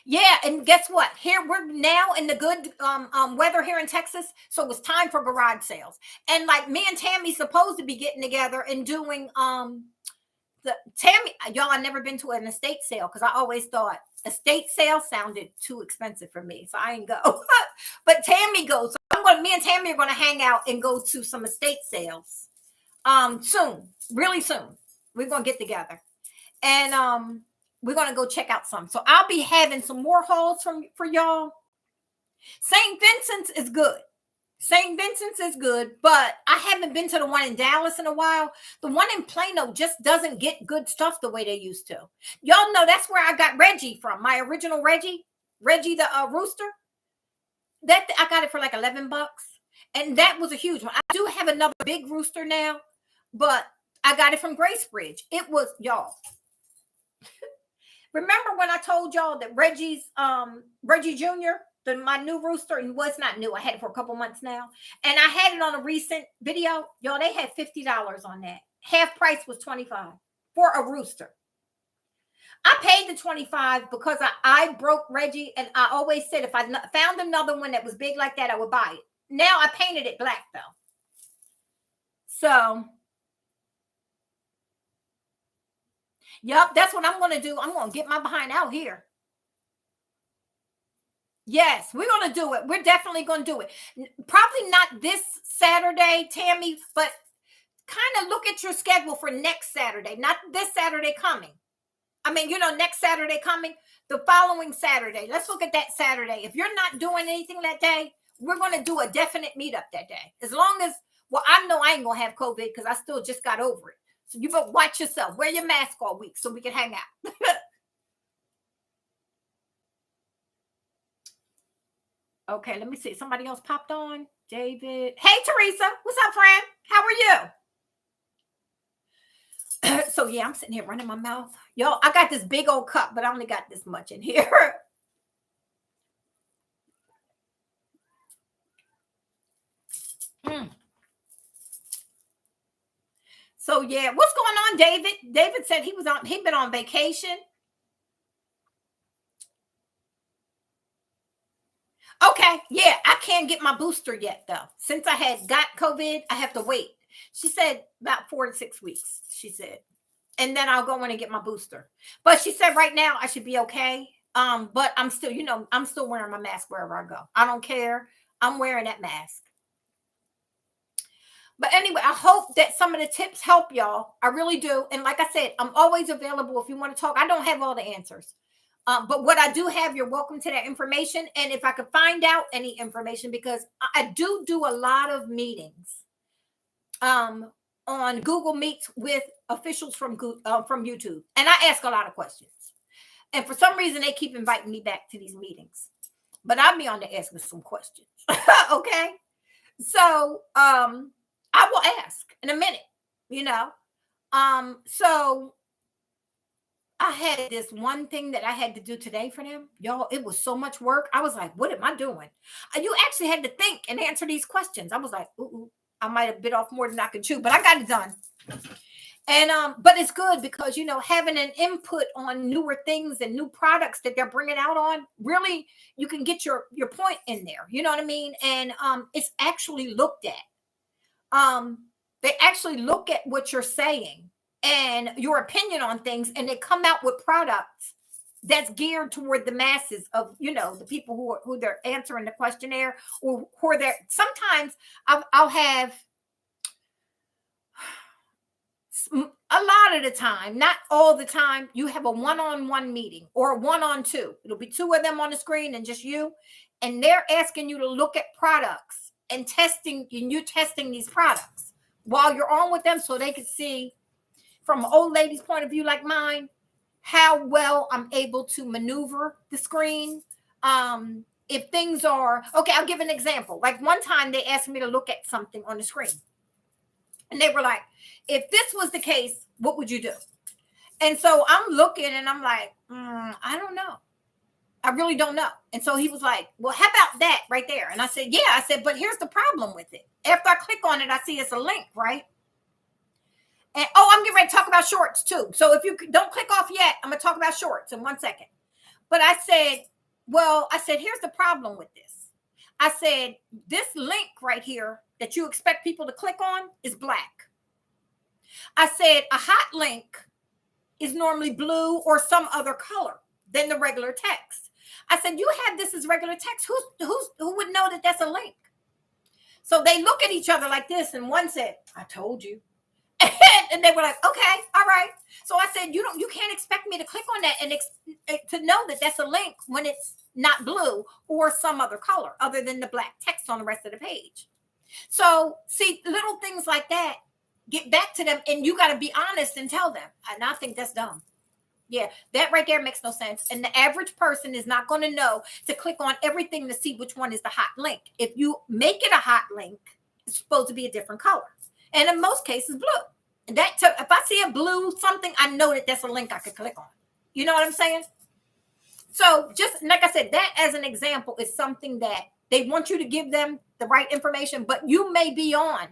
Speaker 1: yeah, and guess what? Here we're now in the good weather here in Texas, so it's time for garage sales. And like me and Tammy's supposed to be getting together and doing y'all. I've never been to an estate sale because I always thought estate sale sounded too expensive for me, so I ain't go. But Tammy goes. So me and Tammy are going to hang out and go to some estate sales soon, really soon. We're going to get together, and we're going to go check out some. So I'll be having some more hauls for y'all. St. Vincent's is good. St. Vincent's is good, but I haven't been to the one in Dallas in a while. The one in Plano just doesn't get good stuff the way they used to. Y'all know that's where I got Reggie from, my original Reggie the rooster. That I got it for like $11, and that was a huge one. I do have another big rooster now, but I got it from Grace Bridge. It was, y'all. Remember when I told y'all that Reggie Jr., my new rooster, and was not new. I had it for a couple months now. And I had it on a recent video. Y'all, they had $50 on that. Half price was $25 for a rooster. I paid the $25 because I broke Reggie, and I always said if I found another one that was big like that, I would buy it. Now I painted it black though. So, yep, that's what I'm going to do. I'm going to get my behind out here. Yes, we're going to do it. We're definitely going to do it. Probably not this Saturday, Tammy, but kind of look at your schedule for next Saturday, not this Saturday coming. I mean, you know, next Saturday coming, the following Saturday. Let's look at that Saturday. If you're not doing anything that day, we're going to do a definite meetup that day. Well, I know I ain't gonna have COVID because I still just got over it. So you better watch yourself. Wear your mask all week so we can hang out. Okay, let me see. Somebody else popped on. David. Hey, Teresa. What's up, friend? How are you? So yeah, I'm sitting here running my mouth. Yo, I got this big old cup, but I only got this much in here. Mm. So yeah, what's going on, David? David said he'd been on vacation. Okay, yeah, I can't get my booster yet though. Since I had got COVID, I have to wait. She said about 4 to 6 weeks, she said. And then I'll go in and get my booster. But she said right now I should be okay. But I'm still, I'm still wearing my mask wherever I go. I don't care. I'm wearing that mask. But anyway, I hope that some of the tips help y'all. I really do. And like I said, I'm always available if you want to talk. I don't have all the answers. But what I do have, you're welcome to that information. And if I could find out any information, because I do a lot of meetings on Google Meets with officials from YouTube. And I ask a lot of questions. And for some reason, they keep inviting me back to these meetings. But I'll be on the asking some questions. Okay. So I will ask in a minute, you know. So I had this one thing that I had to do today for them. Y'all, it was so much work. I was like, what am I doing? You actually had to think and answer these questions. I was like, ooh, I might have bit off more than I could chew, but I got it done. And but it's good because having an input on newer things and new products that they're bringing out on, really you can get your point in there. You know what I mean? And it's actually looked at. They actually look at what you're saying and your opinion on things, and they come out with products that's geared toward the masses of the people who they're answering the questionnaire, or who are there. Sometimes I'll have a lot of the time, not all the time, you have a one-on-one meeting or a one-on-two. It'll be two of them on the screen and just you, and they're asking you to look at products and you're testing these products while you're on with them, so they can see from an old lady's point of view like mine how well I'm able to maneuver the screen. If things are okay, I'll give an example. Like one time they asked me to look at something on the screen, and they were like, if this was the case, what would you do? And so I'm looking and I'm like, I don't know. I really don't know. And so he was like, well, how about that right there? And I said, yeah. I said, but here's the problem with it. After I click on it, I see it's a link, right? And I'm getting ready to talk about shorts too. So if you don't click off yet, I'm going to talk about shorts in 1 second. But I said, here's the problem with this. I said, this link right here that you expect people to click on is black. I said, a hot link is normally blue or some other color than the regular text. I said, you have this as regular text. Who would know that that's a link? So they look at each other like this, and one said, I told you. And they were like, okay, all right. So I said, you can't expect me to click on that and to know that that's a link when it's not blue or some other color other than the black text on the rest of the page. So see, little things like that, get back to them, and you got to be honest and tell them. And I think that's dumb. Yeah, that right there makes no sense. And the average person is not going to know to click on everything to see which one is the hot link. If you make it a hot link, it's supposed to be a different color. And in most cases, blue. And if I see a blue something, I know that that's a link I could click on. You know what I'm saying? So just like I said, that as an example is something that they want you to give them the right information, but you may be on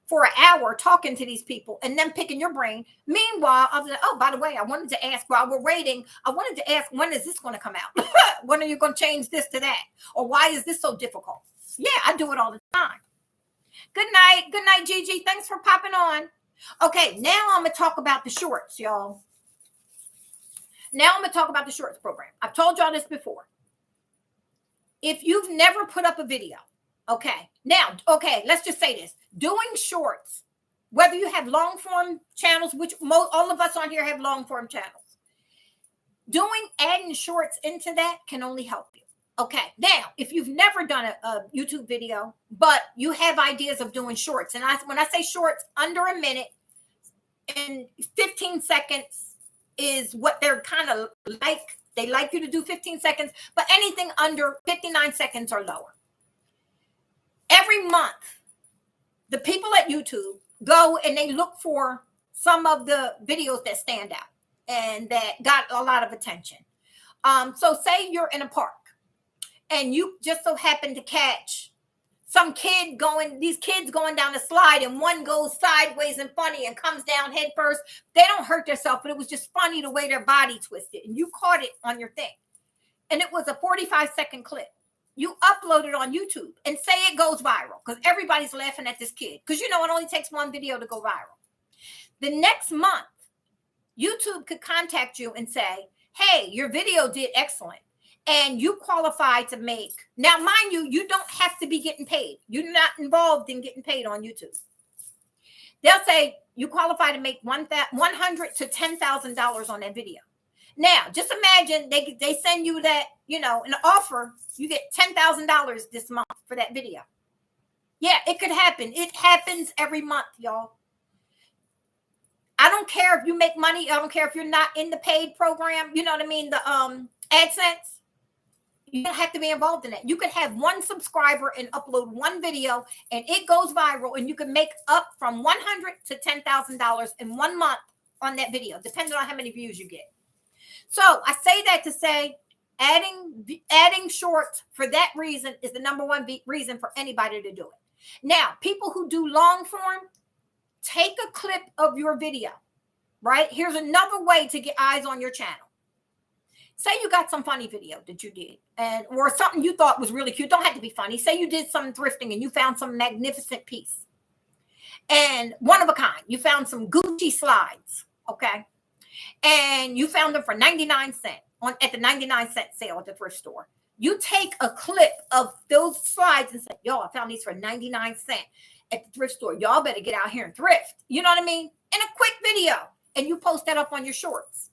Speaker 1: for an hour talking to these people and then picking your brain. Meanwhile, I was like, oh, by the way, I wanted to ask while we're waiting, I wanted to ask, when is this going to come out? When are you going to change this to that? Or why is this so difficult? Yeah, I do it all the time. Good night. Good night, Gigi. Thanks for popping on. Okay, now I'm going to talk about the shorts, y'all. Now I'm going to talk about the shorts program. I've told y'all this before. If you've never put up a video, let's just say this. Doing shorts, whether you have long form channels, which all of us on here have long form channels, adding shorts into that can only help you. Okay, now if you've never done a YouTube video, but you have ideas of doing shorts, and when I say shorts, under a minute and 15 seconds is what they're kind of like. They like you to do 15 seconds, but anything under 59 seconds or lower. Every month, the people at YouTube go and they look for some of the videos that stand out and that got a lot of attention. So say you're in a park and you just so happen to catch these kids going down the slide, and one goes sideways and funny and comes down head first. They don't hurt themselves, but it was just funny the way their body twisted, and you caught it on your thing. And it was a 45-second clip. You upload it on YouTube and say it goes viral because everybody's laughing at this kid. Because it only takes one video to go viral. The next month, YouTube could contact you and say, hey, your video did excellent. And you qualify to make, now mind you, you don't have to be getting paid. You're not involved in getting paid on YouTube. They'll say you qualify to make $100 to $10,000 on that video. Now, just imagine they send you that, an offer. You get $10,000 this month for that video. Yeah, it could happen. It happens every month, y'all. I don't care if you make money. I don't care if you're not in the paid program. You know what I mean? The AdSense. You don't have to be involved in that. You could have one subscriber and upload one video and it goes viral, and you can make up from $100 to $10,000 in 1 month on that video, depending on how many views you get. So I say that to say adding shorts for that reason is the number one reason for anybody to do it. Now, people who do long form, take a clip of your video, right? Here's another way to get eyes on your channel. Say you got some funny video that you did, or something you thought was really cute. Don't have to be funny. Say you did some thrifting and you found some magnificent piece and one of a kind. You found some Gucci slides, okay? And you found them for 99 cents at the 99-cent sale at the thrift store. You take a clip of those slides and say, yo, I found these for 99 cents at the thrift store. Y'all better get out here and thrift. You know what I mean? In a quick video. And you post that up on your shorts.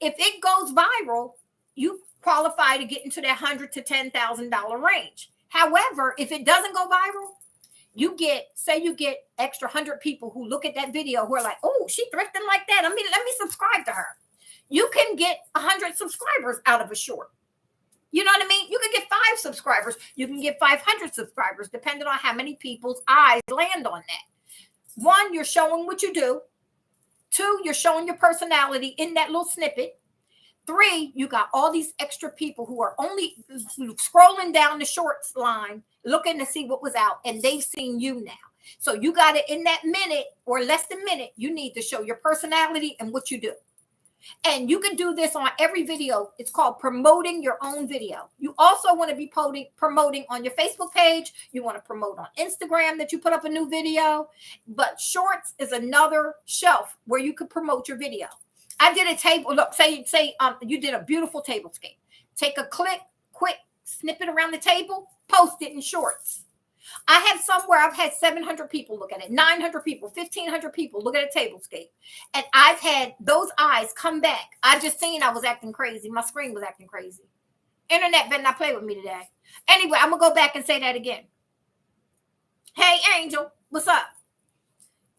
Speaker 1: If it goes viral, you qualify to get into that $100 to $10,000 range. However, if it doesn't go viral, you get extra 100 people who look at that video who are like, oh, she thrifting like that. Let me subscribe to her. You can get 100 subscribers out of a short. You know what I mean? You can get 5 subscribers. You can get 500 subscribers, depending on how many people's eyes land on that. 1, you're showing what you do. 2, you're showing your personality in that little snippet. 3, you got all these extra people who are only scrolling down the shorts line, looking to see what was out, and they've seen you now. So you got it in that minute or less than minute. You need to show your personality and what you do. And you can do this on every video. It's called promoting your own video. You also want to be promoting on your Facebook page. You want to promote on Instagram that you put up a new video. But shorts is another shelf where you could promote your video. I did a table. Look, say you did a beautiful tablescape. Take a quick snippet around the table, post it in shorts. I have somewhere I've had 700 people look at it, 900 people, 1,500 people look at a tablescape. And I've had those eyes come back. I just seen I was acting crazy. My screen was acting crazy. Internet better not play with me today. Anyway, I'm going to go back and say that again. Hey, Angel, what's up?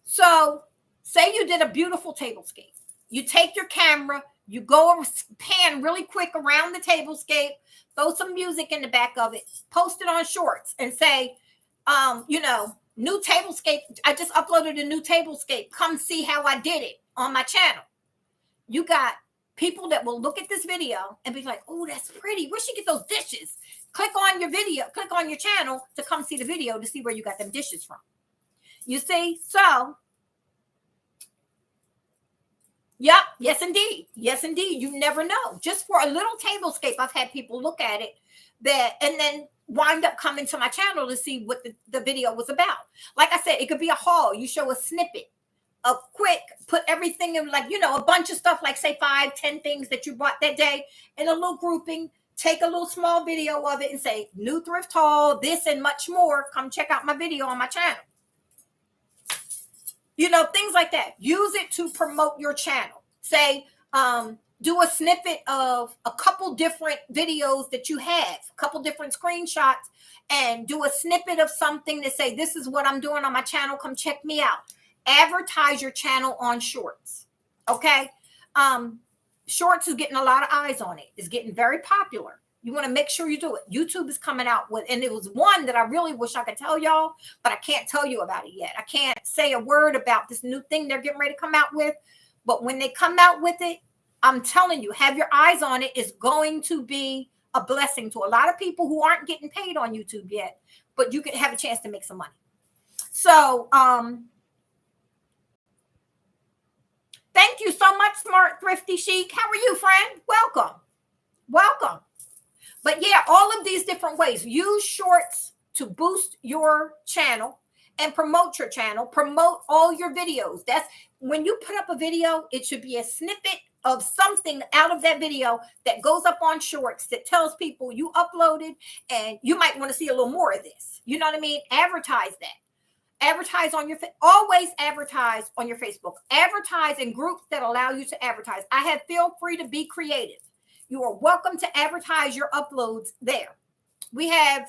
Speaker 1: So say you did a beautiful tablescape. You take your camera, you go pan really quick around the tablescape, throw some music in the back of it, post it on shorts and say, new tablescape. I just uploaded a new tablescape. Come see how I did it on my channel. You got people that will look at this video and be like, oh, that's pretty. Where'd she get those dishes? Click on your video, click on your channel to come see the video to see where you got them dishes from. You see? So, yep. Yes, indeed. Yes, indeed. You never know. Just for a little tablescape, I've had people look at it and then wind up coming to my channel to see what the video was about. Like I said, it could be a haul. You show a snippet, a quick, put everything in a bunch of stuff, like say 5, 10 things that you bought that day in a little grouping. Take a little small video of it and say, new thrift haul, this and much more. Come check out my video on my channel. Things like that. Use it to promote your channel. Say, do a snippet of a couple different videos that you have, a couple different screenshots, and do a snippet of something to say, this is what I'm doing on my channel. Come check me out. Advertise your channel on Shorts. Okay. Shorts is getting a lot of eyes on it. It's getting very popular. You want to make sure you do it. YouTube is coming out with, and it was one that I really wish I could tell y'all, but I can't tell you about it yet. I can't say a word about this new thing they're getting ready to come out with. But when they come out with it, I'm telling you, have your eyes on it. It's going to be a blessing to a lot of people who aren't getting paid on YouTube yet, but you can have a chance to make some money. So, thank you so much, Smart Thrifty Chic. How are you, friend? Welcome. Welcome. But yeah, all of these different ways. Use Shorts to boost your channel and promote your channel. Promote all your videos. That's when you put up a video, it should be a snippet of something out of that video that goes up on Shorts that tells people you uploaded and you might want to see a little more of this. You know what I mean? Advertise that. Advertise on your, always advertise on your Facebook. Advertise in groups that allow you to advertise. I have feel free to be creative. You are welcome to advertise your uploads there. We have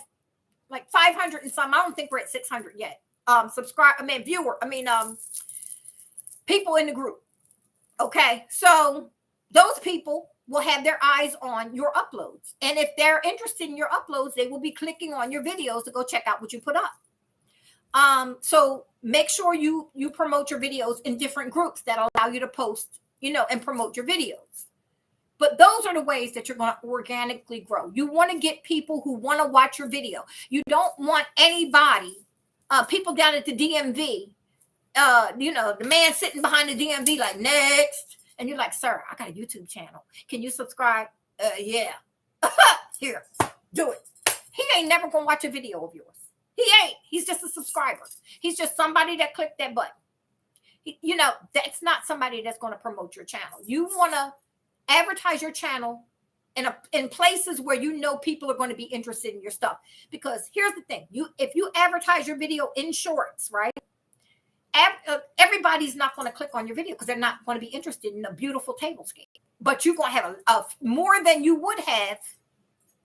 Speaker 1: like 500 and some. I don't think we're at 600 yet. People in the group. Okay. So those people will have their eyes on your uploads. And if they're interested in your uploads, they will be clicking on your videos to go check out what you put up. So make sure you promote your videos in different groups that allow you to post, and promote your videos. But those are the ways that you're going to organically grow. You want to get people who want to watch your video. You don't want anybody, people down at the DMV, the man sitting behind the DMV like, next. And you're like, sir, I got a YouTube channel. Can you subscribe? Yeah. Here, do it. He ain't never going to watch a video of yours. He ain't. He's just a subscriber. He's just somebody that clicked that button. That's not somebody that's going to promote your channel. You want to advertise your channel in places where people are going to be interested in your stuff. Because here's the thing. If you advertise your video in Shorts, right? Everybody's not going to click on your video because they're not going to be interested in a beautiful tablescape. But you're going to have a more than you would have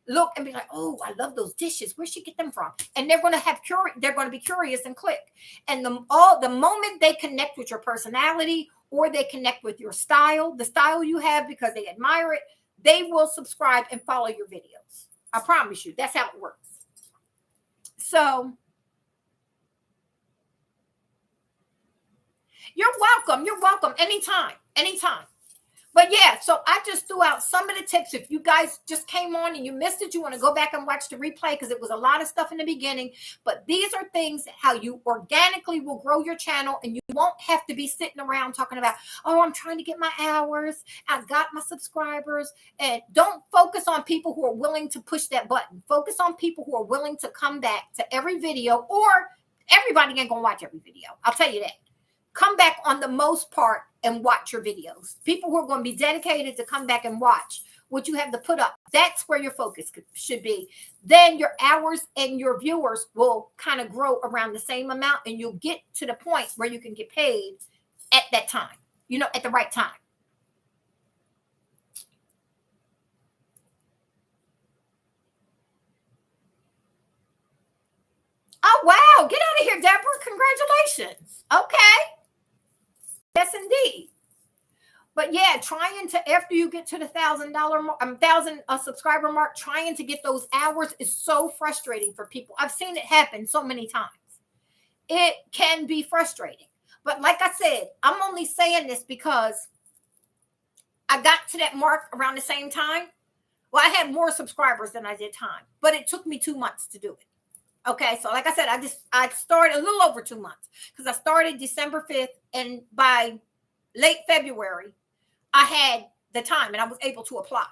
Speaker 1: look and be like, oh, I love those dishes. Where'd she get them from? And they're going to be curious and click. And the moment they connect with your personality or they connect with your style, the style you have because they admire it, they will subscribe and follow your videos. I promise you, that's how it works. So you're welcome. You're welcome. Anytime. But yeah, so I just threw out some of the tips. If you guys just came on and you missed it, you want to go back and watch the replay because it was a lot of stuff in the beginning. But these are things how you organically will grow your channel, and you won't have to be sitting around talking about, oh, I'm trying to get my hours. I got my subscribers. And don't focus on people who are willing to push that button. Focus on people who are willing to come back to every video, or everybody ain't going to watch every video. I'll tell you that. Come back on the most part and watch your videos. People who are going to be dedicated to come back and watch what you have to put up. That's where your focus should be. Then your hours and your viewers will kind of grow around the same amount, and you'll get to the point where you can get paid at that time, at the right time. Oh, wow. Get out of here, Deborah. Congratulations. Okay. Yes, indeed. But yeah, trying to, after you get to the $1,000 subscriber mark, trying to get those hours is so frustrating for people. I've seen it happen so many times. It can be frustrating. But like I said, I'm only saying this because I got to that mark around the same time. Well, I had more subscribers than I did time, but it took me 2 months to do it. Okay, so like I said, I started a little over 2 months because I started December 5th, and by late February, I had the time and I was able to apply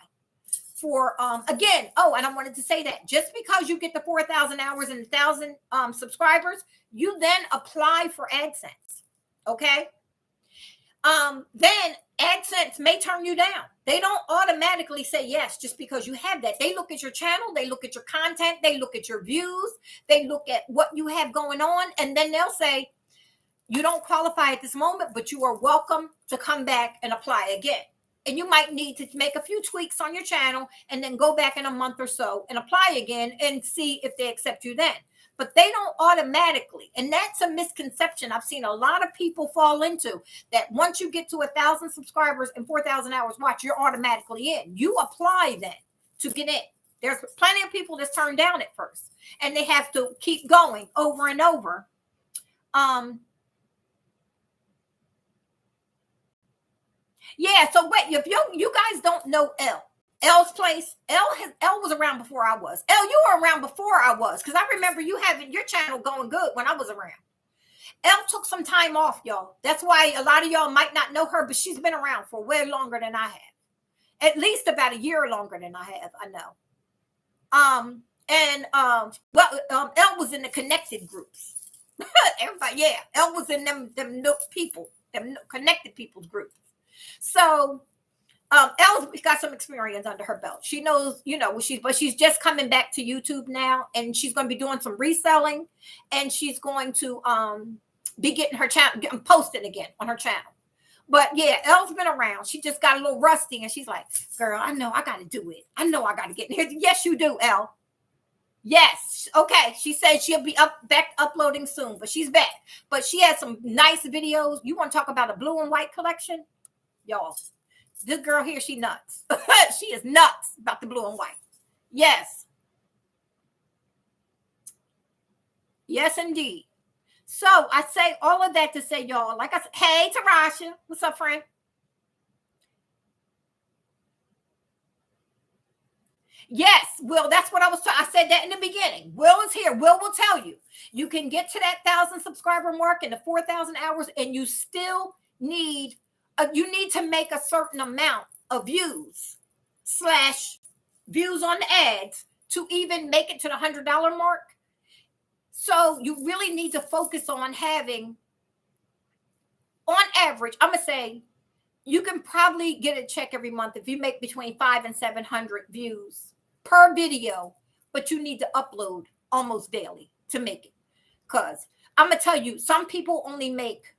Speaker 1: for, again, and I wanted to say that just because you get the 4,000 hours and 1,000 subscribers, you then apply for AdSense, okay? Then AdSense may turn you down. They don't automatically say yes just because you have that. They look at your channel, they look at your content, they look at your views, they look at what you have going on, and then they'll say, you don't qualify at this moment, but you are welcome to come back and apply again. and you might need to make a few tweaks on your channel and then go back in a month or so and apply again and see if they accept you then. But they don't automatically. And that's a misconception I've seen a lot of people fall into, that once you get to 1,000 subscribers and 4,000 hours watch, you're automatically in. You apply then to get in. There's plenty of people that's turned down at first, and they have to keep going over and over. Yeah, so wait, if you guys don't know L's place, L was around before I was. L, you were around before I was, because I remember you having your channel going good when I was around. L took some time off, y'all. That's why a lot of y'all might not know her, but she's been around for way longer than I have. At least about a year longer than I have, I know. L was in the connected groups. Everybody, yeah, L was in them people, them connected people's group. So Elle's got some experience under her belt. She knows, but she's just coming back to YouTube now, and she's going to be doing some reselling, and she's going to be getting her channel posted again on her channel. But yeah, Elle's been around. She just got a little rusty, and she's like, girl, I know I got to do it. I know I got to get in here. Yes, you do, Elle. Yes. Okay. She said she'll be back uploading soon, but she's back. But she has some nice videos. You want to talk about a blue and white collection? Y'all, this girl here, she nuts. She is nuts about the blue and white. Yes. Yes, indeed. So I say all of that to say, y'all, like I said, hey, Tarasha, what's up, friend? Yes, Will, that's what I said that in the beginning. Will is here. Will tell you. You can get to that 1,000 subscriber mark in the 4,000 hours, and you still need, you need to make a certain amount of views / views on the ads to even make it to the $100 mark. So you really need to focus on having, on average, I'm going to say, you can probably get a check every month if you make between 500 and 700 views per video, but you need to upload almost daily to make it. Because I'm going to tell you, some people only make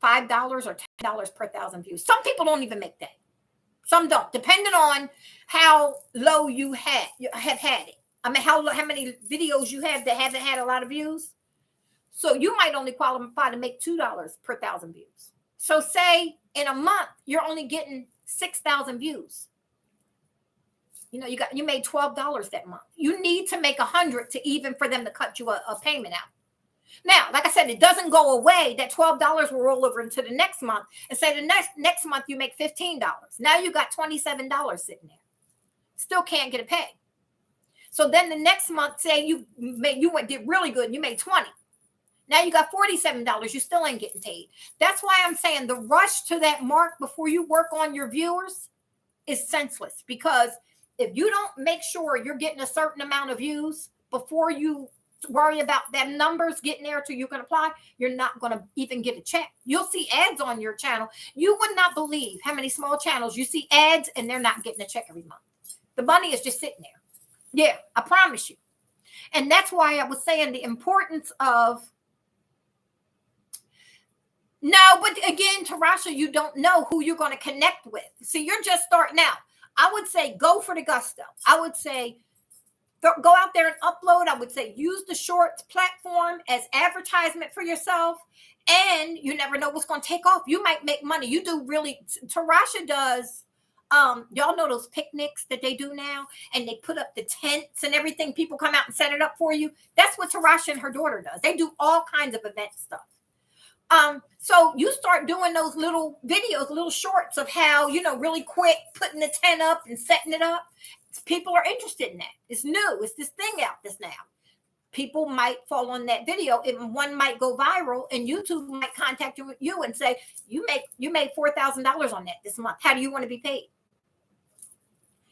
Speaker 1: $5 or $10 per 1,000 views. Some people don't even make that. Some don't, depending on how low you have had it. I mean, how many videos you have that haven't had a lot of views. So you might only qualify to make $2 per 1,000 views. So say in a month, you're only getting 6,000 views. You made $12 that month. You need to make 100 to even for them to cut you a payment out. Now, like I said, it doesn't go away. That $12 will roll over into the next month, and say the next month you make $15. Now you got $27 sitting there. Still can't get a pay. So then the next month, say you did really good and you made 20. Now you got $47. You still ain't getting paid. That's why I'm saying the rush to that mark before you work on your viewers is senseless, because if you don't make sure you're getting a certain amount of views before you worry about them numbers getting there till you can apply, you're not going to even get a check. You'll see ads on your channel. You would not believe how many small channels you see ads and they're not getting a check every month. The money is just sitting there. Yeah, I promise you. And that's why I was saying the importance of, no, but again, Tarasha, you don't know who you're going to connect with. See, you're just starting out. I would say go for the gusto. I would say go out there and upload. I would say use the Shorts platform as advertisement for yourself. And you never know what's going to take off. You might make money. You do really. Tarasha does. Y'all know those picnics that they do now, and they put up the tents and everything. People come out and set it up for you. That's what Tarasha and her daughter does. They do all kinds of event stuff. So you start doing those little videos, little shorts of how, really quick putting the tent up and setting it up. People are interested in that. It's new. It's this thing out this now. People might fall on that video, and one might go viral, and YouTube might contact you and say, you made $4,000 on that this month. How do you want to be paid?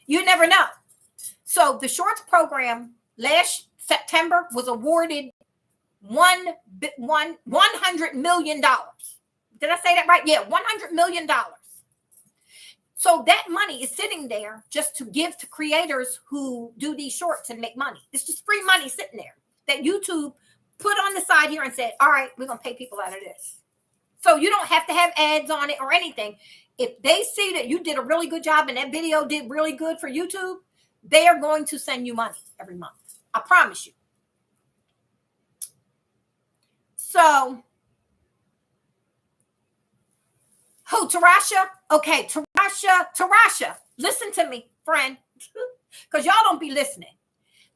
Speaker 1: You never know. So the Shorts program last September was awarded $100 million. Did I say that right? Yeah, $100 million. So that money is sitting there just to give to creators who do these shorts and make money. It's just free money sitting there that YouTube put on the side here and said, all right, we're going to pay people out of this. So you don't have to have ads on it or anything. if they see that you did a really good job and that video did really good for YouTube, they are going to send you money every month. I promise you. So, who, Tarasha? Okay, Tarasha, listen to me, friend, because y'all don't be listening.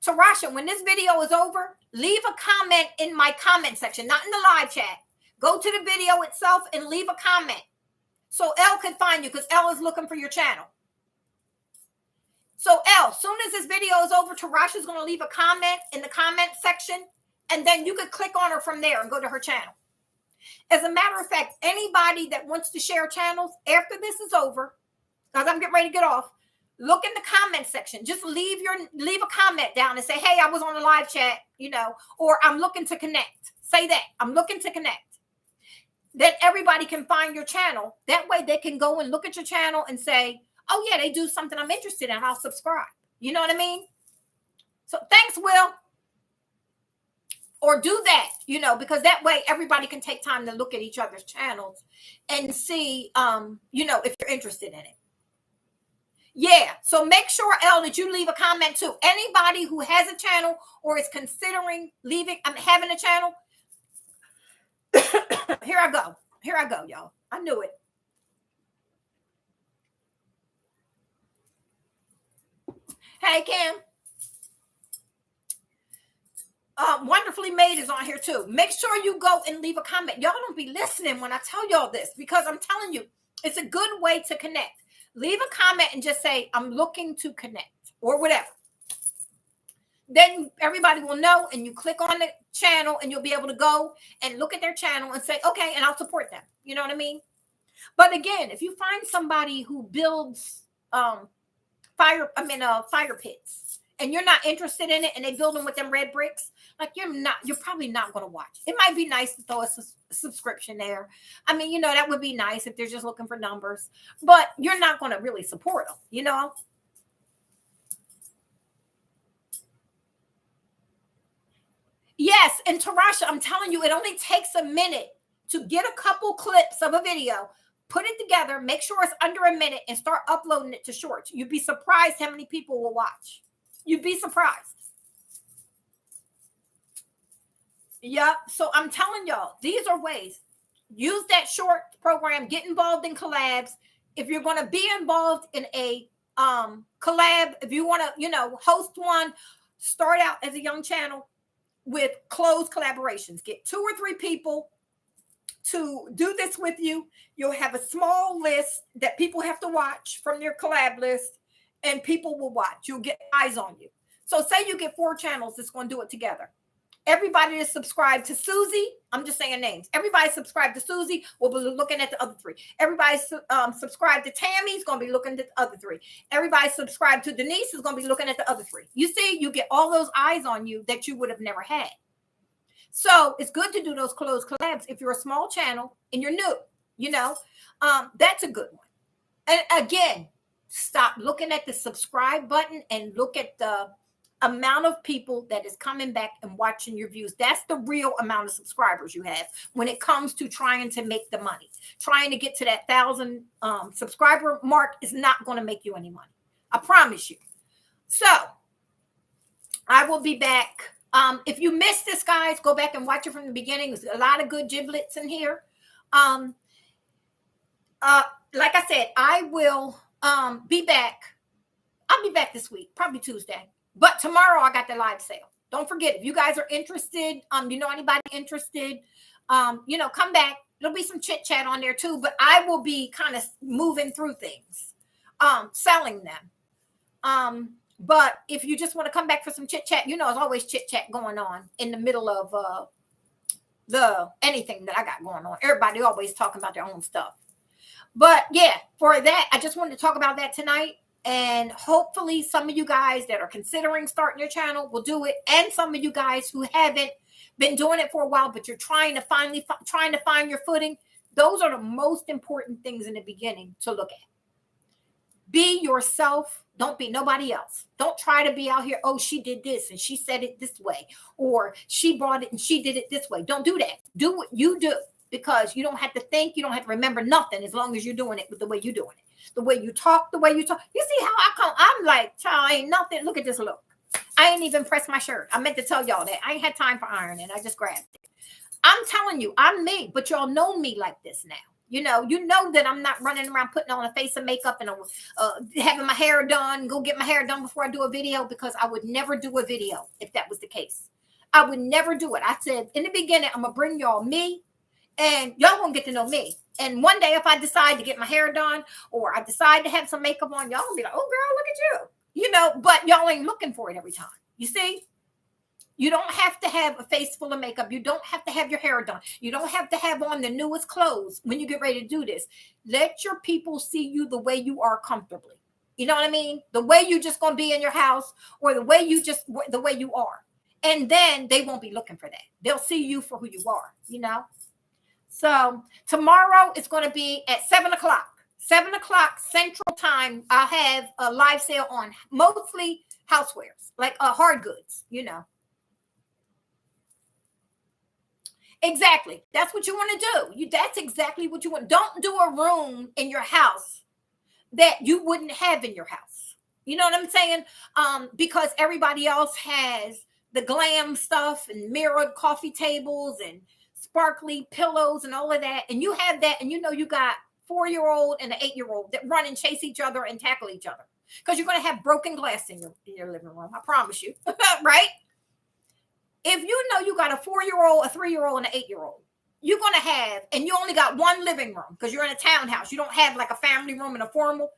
Speaker 1: Tarasha, when this video is over, leave a comment in my comment section, not in the live chat. Go to the video itself and leave a comment so Elle can find you, because Elle is looking for your channel. So Elle, soon as this video is over, Tarasha's going to leave a comment in the comment section, and then you could click on her from there and go to her channel. As a matter of fact, anybody that wants to share channels after this is over, because I'm getting ready to get off, look in the comment section. Just leave a comment down and say, hey, I was on the live chat, or I'm looking to connect. Say that. I'm looking to connect. Then everybody can find your channel. That way they can go and look at your channel and say, oh, yeah, they do something I'm interested in. I'll subscribe. You know what I mean? So thanks, Will. Or do that, because that way everybody can take time to look at each other's channels and see, if you're interested in it. Yeah. So make sure, Elle, that you leave a comment too. Anybody who has a channel or is considering having a channel. Here I go, y'all. I knew it. Hey, Kim. Wonderfully Made is on here too. Make sure you go and leave a comment. Y'all don't be listening when I tell y'all this, because I'm telling you, it's a good way to connect. Leave a comment and just say, I'm looking to connect, or whatever. Then everybody will know, and you click on the channel and you'll be able to go and look at their channel and say, okay, and I'll support them. You know what I mean? But again, if you find somebody who builds fire pits, and you're not interested in it, and they build them with them red bricks, you're probably not going to watch. It might be nice to throw a subscription there. I mean, that would be nice if they're just looking for numbers, but you're not going to really support them, Yes. And Tarasha, I'm telling you, it only takes a minute to get a couple clips of a video, put it together, make sure it's under a minute, and start uploading it to Shorts. You'd be surprised how many people will watch. You'd be surprised. Yeah. So I'm telling y'all, these are ways. Use that short program. Get involved in collabs. If you're going to be involved in a collab, if you want to, host one, start out as a young channel with closed collaborations. Get 2 or 3 people to do this with you. You'll have a small list that people have to watch from your collab list, and people will watch. You'll get eyes on you. So say you get 4 channels that's going to do it together. Everybody that's subscribed to Susie, I'm just saying names. Everybody subscribed to Susie will be looking at the other 3. Everybody subscribed to Tammy is going to be looking at the other 3. Everybody subscribed to Denise is going to be looking at the other 3. You see, you get all those eyes on you that you would have never had. So it's good to do those closed collabs if you're a small channel and you're new, that's a good one. And again, stop looking at the subscribe button and look at the amount of people that is coming back and watching your views. That's the real amount of subscribers you have when it comes to trying to make the money. Trying to get to that 1,000 subscriber mark is not going to make you any money. I promise you. So I will be back. If you missed this, guys, go back and watch it from the beginning. There's a lot of good giblets in here. Like I said, I will be back. I'll be back this week, probably Tuesday. But tomorrow I got the live sale. Don't forget, if you guys are interested, anybody interested, come back. There'll be some chit chat on there too, but I will be kind of moving through things, selling them. But if you just want to come back for some chit chat, there's always chit chat going on in the middle of anything that I got going on. Everybody always talking about their own stuff. But yeah, for that, I just wanted to talk about that tonight. And hopefully some of you guys that are considering starting your channel will do it. And some of you guys who haven't been doing it for a while, but you're trying to find your footing. Those are the most important things in the beginning to look at. Be yourself. Don't be nobody else. Don't try to be out here. Oh, she did this and she said it this way, or she brought it and she did it this way. Don't do that. Do what you do. because you don't have to think, you don't have to remember nothing as long as you're doing it with the way you're doing it. The way you talk, the way you talk. You see how I come? I'm like, child, ain't nothing. Look at this look. I ain't even pressed my shirt. I meant to tell y'all that. I ain't had time for ironing. I just grabbed it. I'm telling you, I'm me, but y'all know me like this now. You know that I'm not running around putting on a face of makeup and having my hair done, go get my hair done before I do a video, because I would never do a video if that was the case. I would never do it. I said in the beginning, I'm going to bring y'all me, and y'all won't get to know me. And one day if I decide to get my hair done or I decide to have some makeup on, y'all will be like, oh, girl, look at you. But y'all ain't looking for it every time. You see? You don't have to have a face full of makeup. You don't have to have your hair done. You don't have to have on the newest clothes when you get ready to do this. Let your people see you the way you are comfortably. You know what I mean? The way you just going to be in your house, or the way you are. And then they won't be looking for that. They'll see you for who you are, So tomorrow it's going to be at 7 o'clock. 7 o'clock Central Time. I'll have a live sale on mostly housewares, like hard goods, Exactly. That's what you want to do. That's exactly what you want. Don't do a room in your house that you wouldn't have in your house. You know what I'm saying? Because everybody else has the glam stuff and mirrored coffee tables and sparkly pillows and all of that. And you have that, and you got 4-year-old and an 8-year-old that run and chase each other and tackle each other. Because you're going to have broken glass in your living room. I promise you. Right? If you got a 4-year-old, a 3-year-old, and an 8-year-old, you're going to have, and you only got one living room because you're in a townhouse, you don't have like a family room and a formal,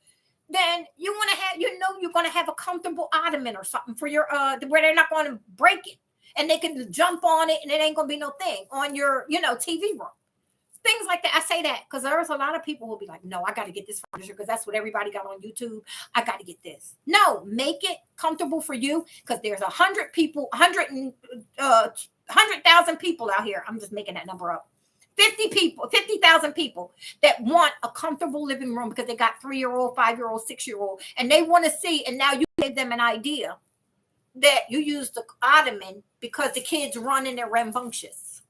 Speaker 1: then you want to have, you're going to have a comfortable ottoman or something for your, where they're not going to break it and they can jump on it and it ain't going to be no thing on your, TV room. Things like that. I say that because there's a lot of people who will be like, no, I got to get this furniture because that's what everybody got on YouTube. I got to get this. No, make it comfortable for you, because there's 100 people, 100,000 people out here. I'm just making that number up. 50,000 people that want a comfortable living room because they got 3-year-old, 5-year-old, 6-year-old, and they want to see. And now you gave them an idea that you use the ottoman because the kids run and they're rambunctious.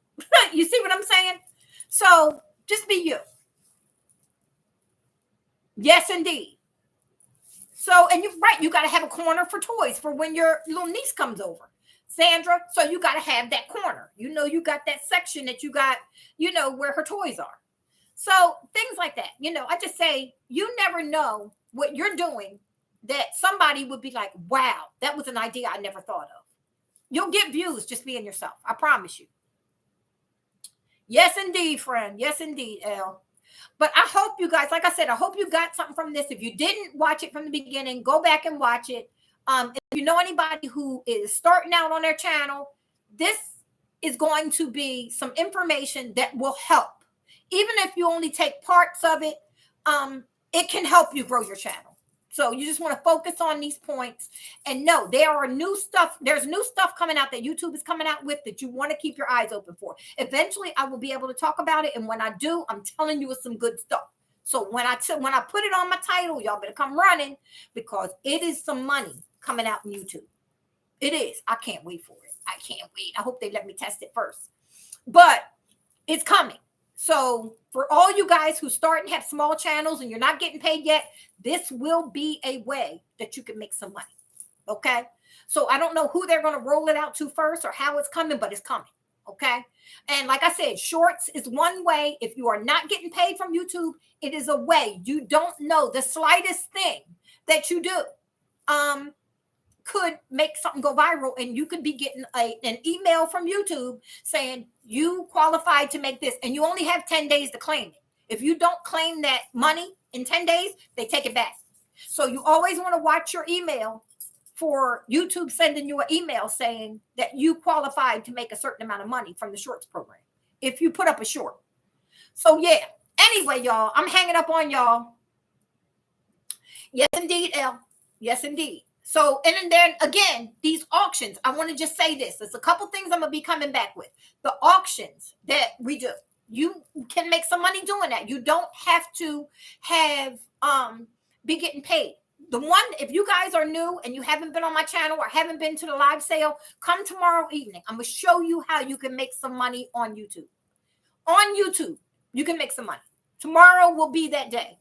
Speaker 1: You see what I'm saying? So just be you. Yes, indeed. So, and you're right, you got to have a corner for toys for when your little niece comes over, Sandra. So you got to have that corner. You got that section that you got, where her toys are. So things like that. I just say, you never know what you're doing that somebody would be like, wow, that was an idea I never thought of. You'll get views just being yourself. I promise you. Yes, indeed, friend. Yes, indeed, Elle. But I hope you guys, like I said, I hope you got something from this. If you didn't watch it from the beginning, go back and watch it. If you know anybody who is starting out on their channel, this is going to be some information that will help. Even if you only take parts of it, it can help you grow your channel. So you just want to focus on these points and know there are new stuff. There's new stuff coming out that YouTube is coming out with that you want to keep your eyes open for. Eventually, I will be able to talk about it. And when I do, I'm telling you it's some good stuff. So when I put it on my title, y'all better come running, because it is some money coming out in YouTube. It is. I can't wait for it. I can't wait. I hope they let me test it first. But it's coming. So for all you guys who start and have small channels and you're not getting paid yet, this will be a way that you can make some money. Okay. So I don't know who they're going to roll it out to first or how it's coming, but it's coming. Okay. And like I said, shorts is one way. If you are not getting paid from YouTube, it is a way. You don't know the slightest thing that you do could make something go viral, and you could be getting an email from YouTube saying you qualified to make this, and you only have 10 days to claim it. If you don't claim that money in 10 days, they take it back. So you always want to watch your email for YouTube sending you an email saying that you qualified to make a certain amount of money from the shorts program if you put up a short. So yeah, anyway, y'all, I'm hanging up on y'all. Yes, indeed, Elle. Yes, indeed. So, and then again, these auctions, I want to just say this. There's a couple things I'm going to be coming back with. The auctions that we do, you can make some money doing that. You don't have to be getting paid. The one, if you guys are new and you haven't been on my channel or haven't been to the live sale, come tomorrow evening. I'm going to show you how you can make some money on YouTube. on YouTube. You can make some money. Tomorrow will be that day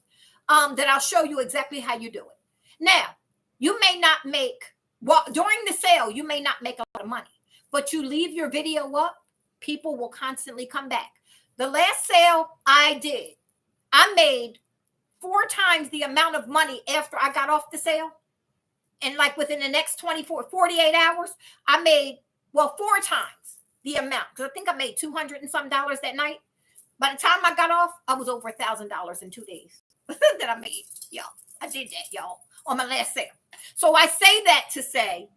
Speaker 1: that I'll show you exactly how you do it. Now, you may not make, well, during the sale, you may not make a lot of money, but you leave your video up, people will constantly come back. The last sale I did, I made 4 times the amount of money after I got off the sale. And like within the next 48 hours, I made, well, 4 times the amount. Because I think I made $200 and some that night. By the time I got off, I was over $1,000 in 2 days that I made. Y'all, I did that, y'all, on my last sale. So I say that to say,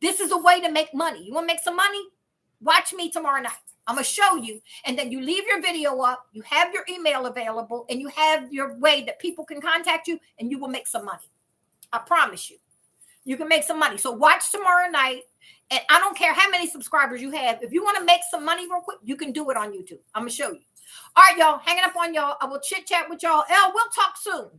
Speaker 1: this is a way to make money. You want to make some money? Watch me tomorrow night. I'm going to show you. And then you leave your video up. You have your email available. And you have your way that people can contact you. And you will make some money. I promise you. You can make some money. So watch tomorrow night. And I don't care how many subscribers you have. If you want to make some money real quick, you can do it on YouTube. I'm going to show you. All right, y'all. Hanging up on y'all. I will chit chat with y'all. We'll talk soon.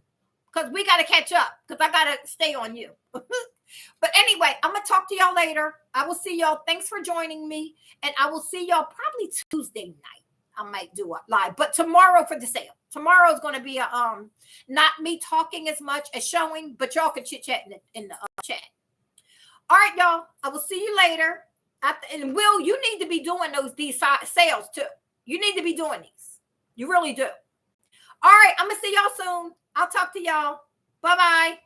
Speaker 1: Because we got to catch up. Because I got to stay on you. But anyway, I'm going to talk to y'all later. I will see y'all. Thanks for joining me. And I will see y'all probably Tuesday night. I might do a live. But tomorrow for the sale. Tomorrow is going to be a not me talking as much as showing. But y'all can chit chat in the chat. All right, y'all. I will see you later. And Will, you need to be doing these sales too. You need to be doing these. You really do. All right. I'm going to see y'all soon. I'll talk to y'all. Bye-bye.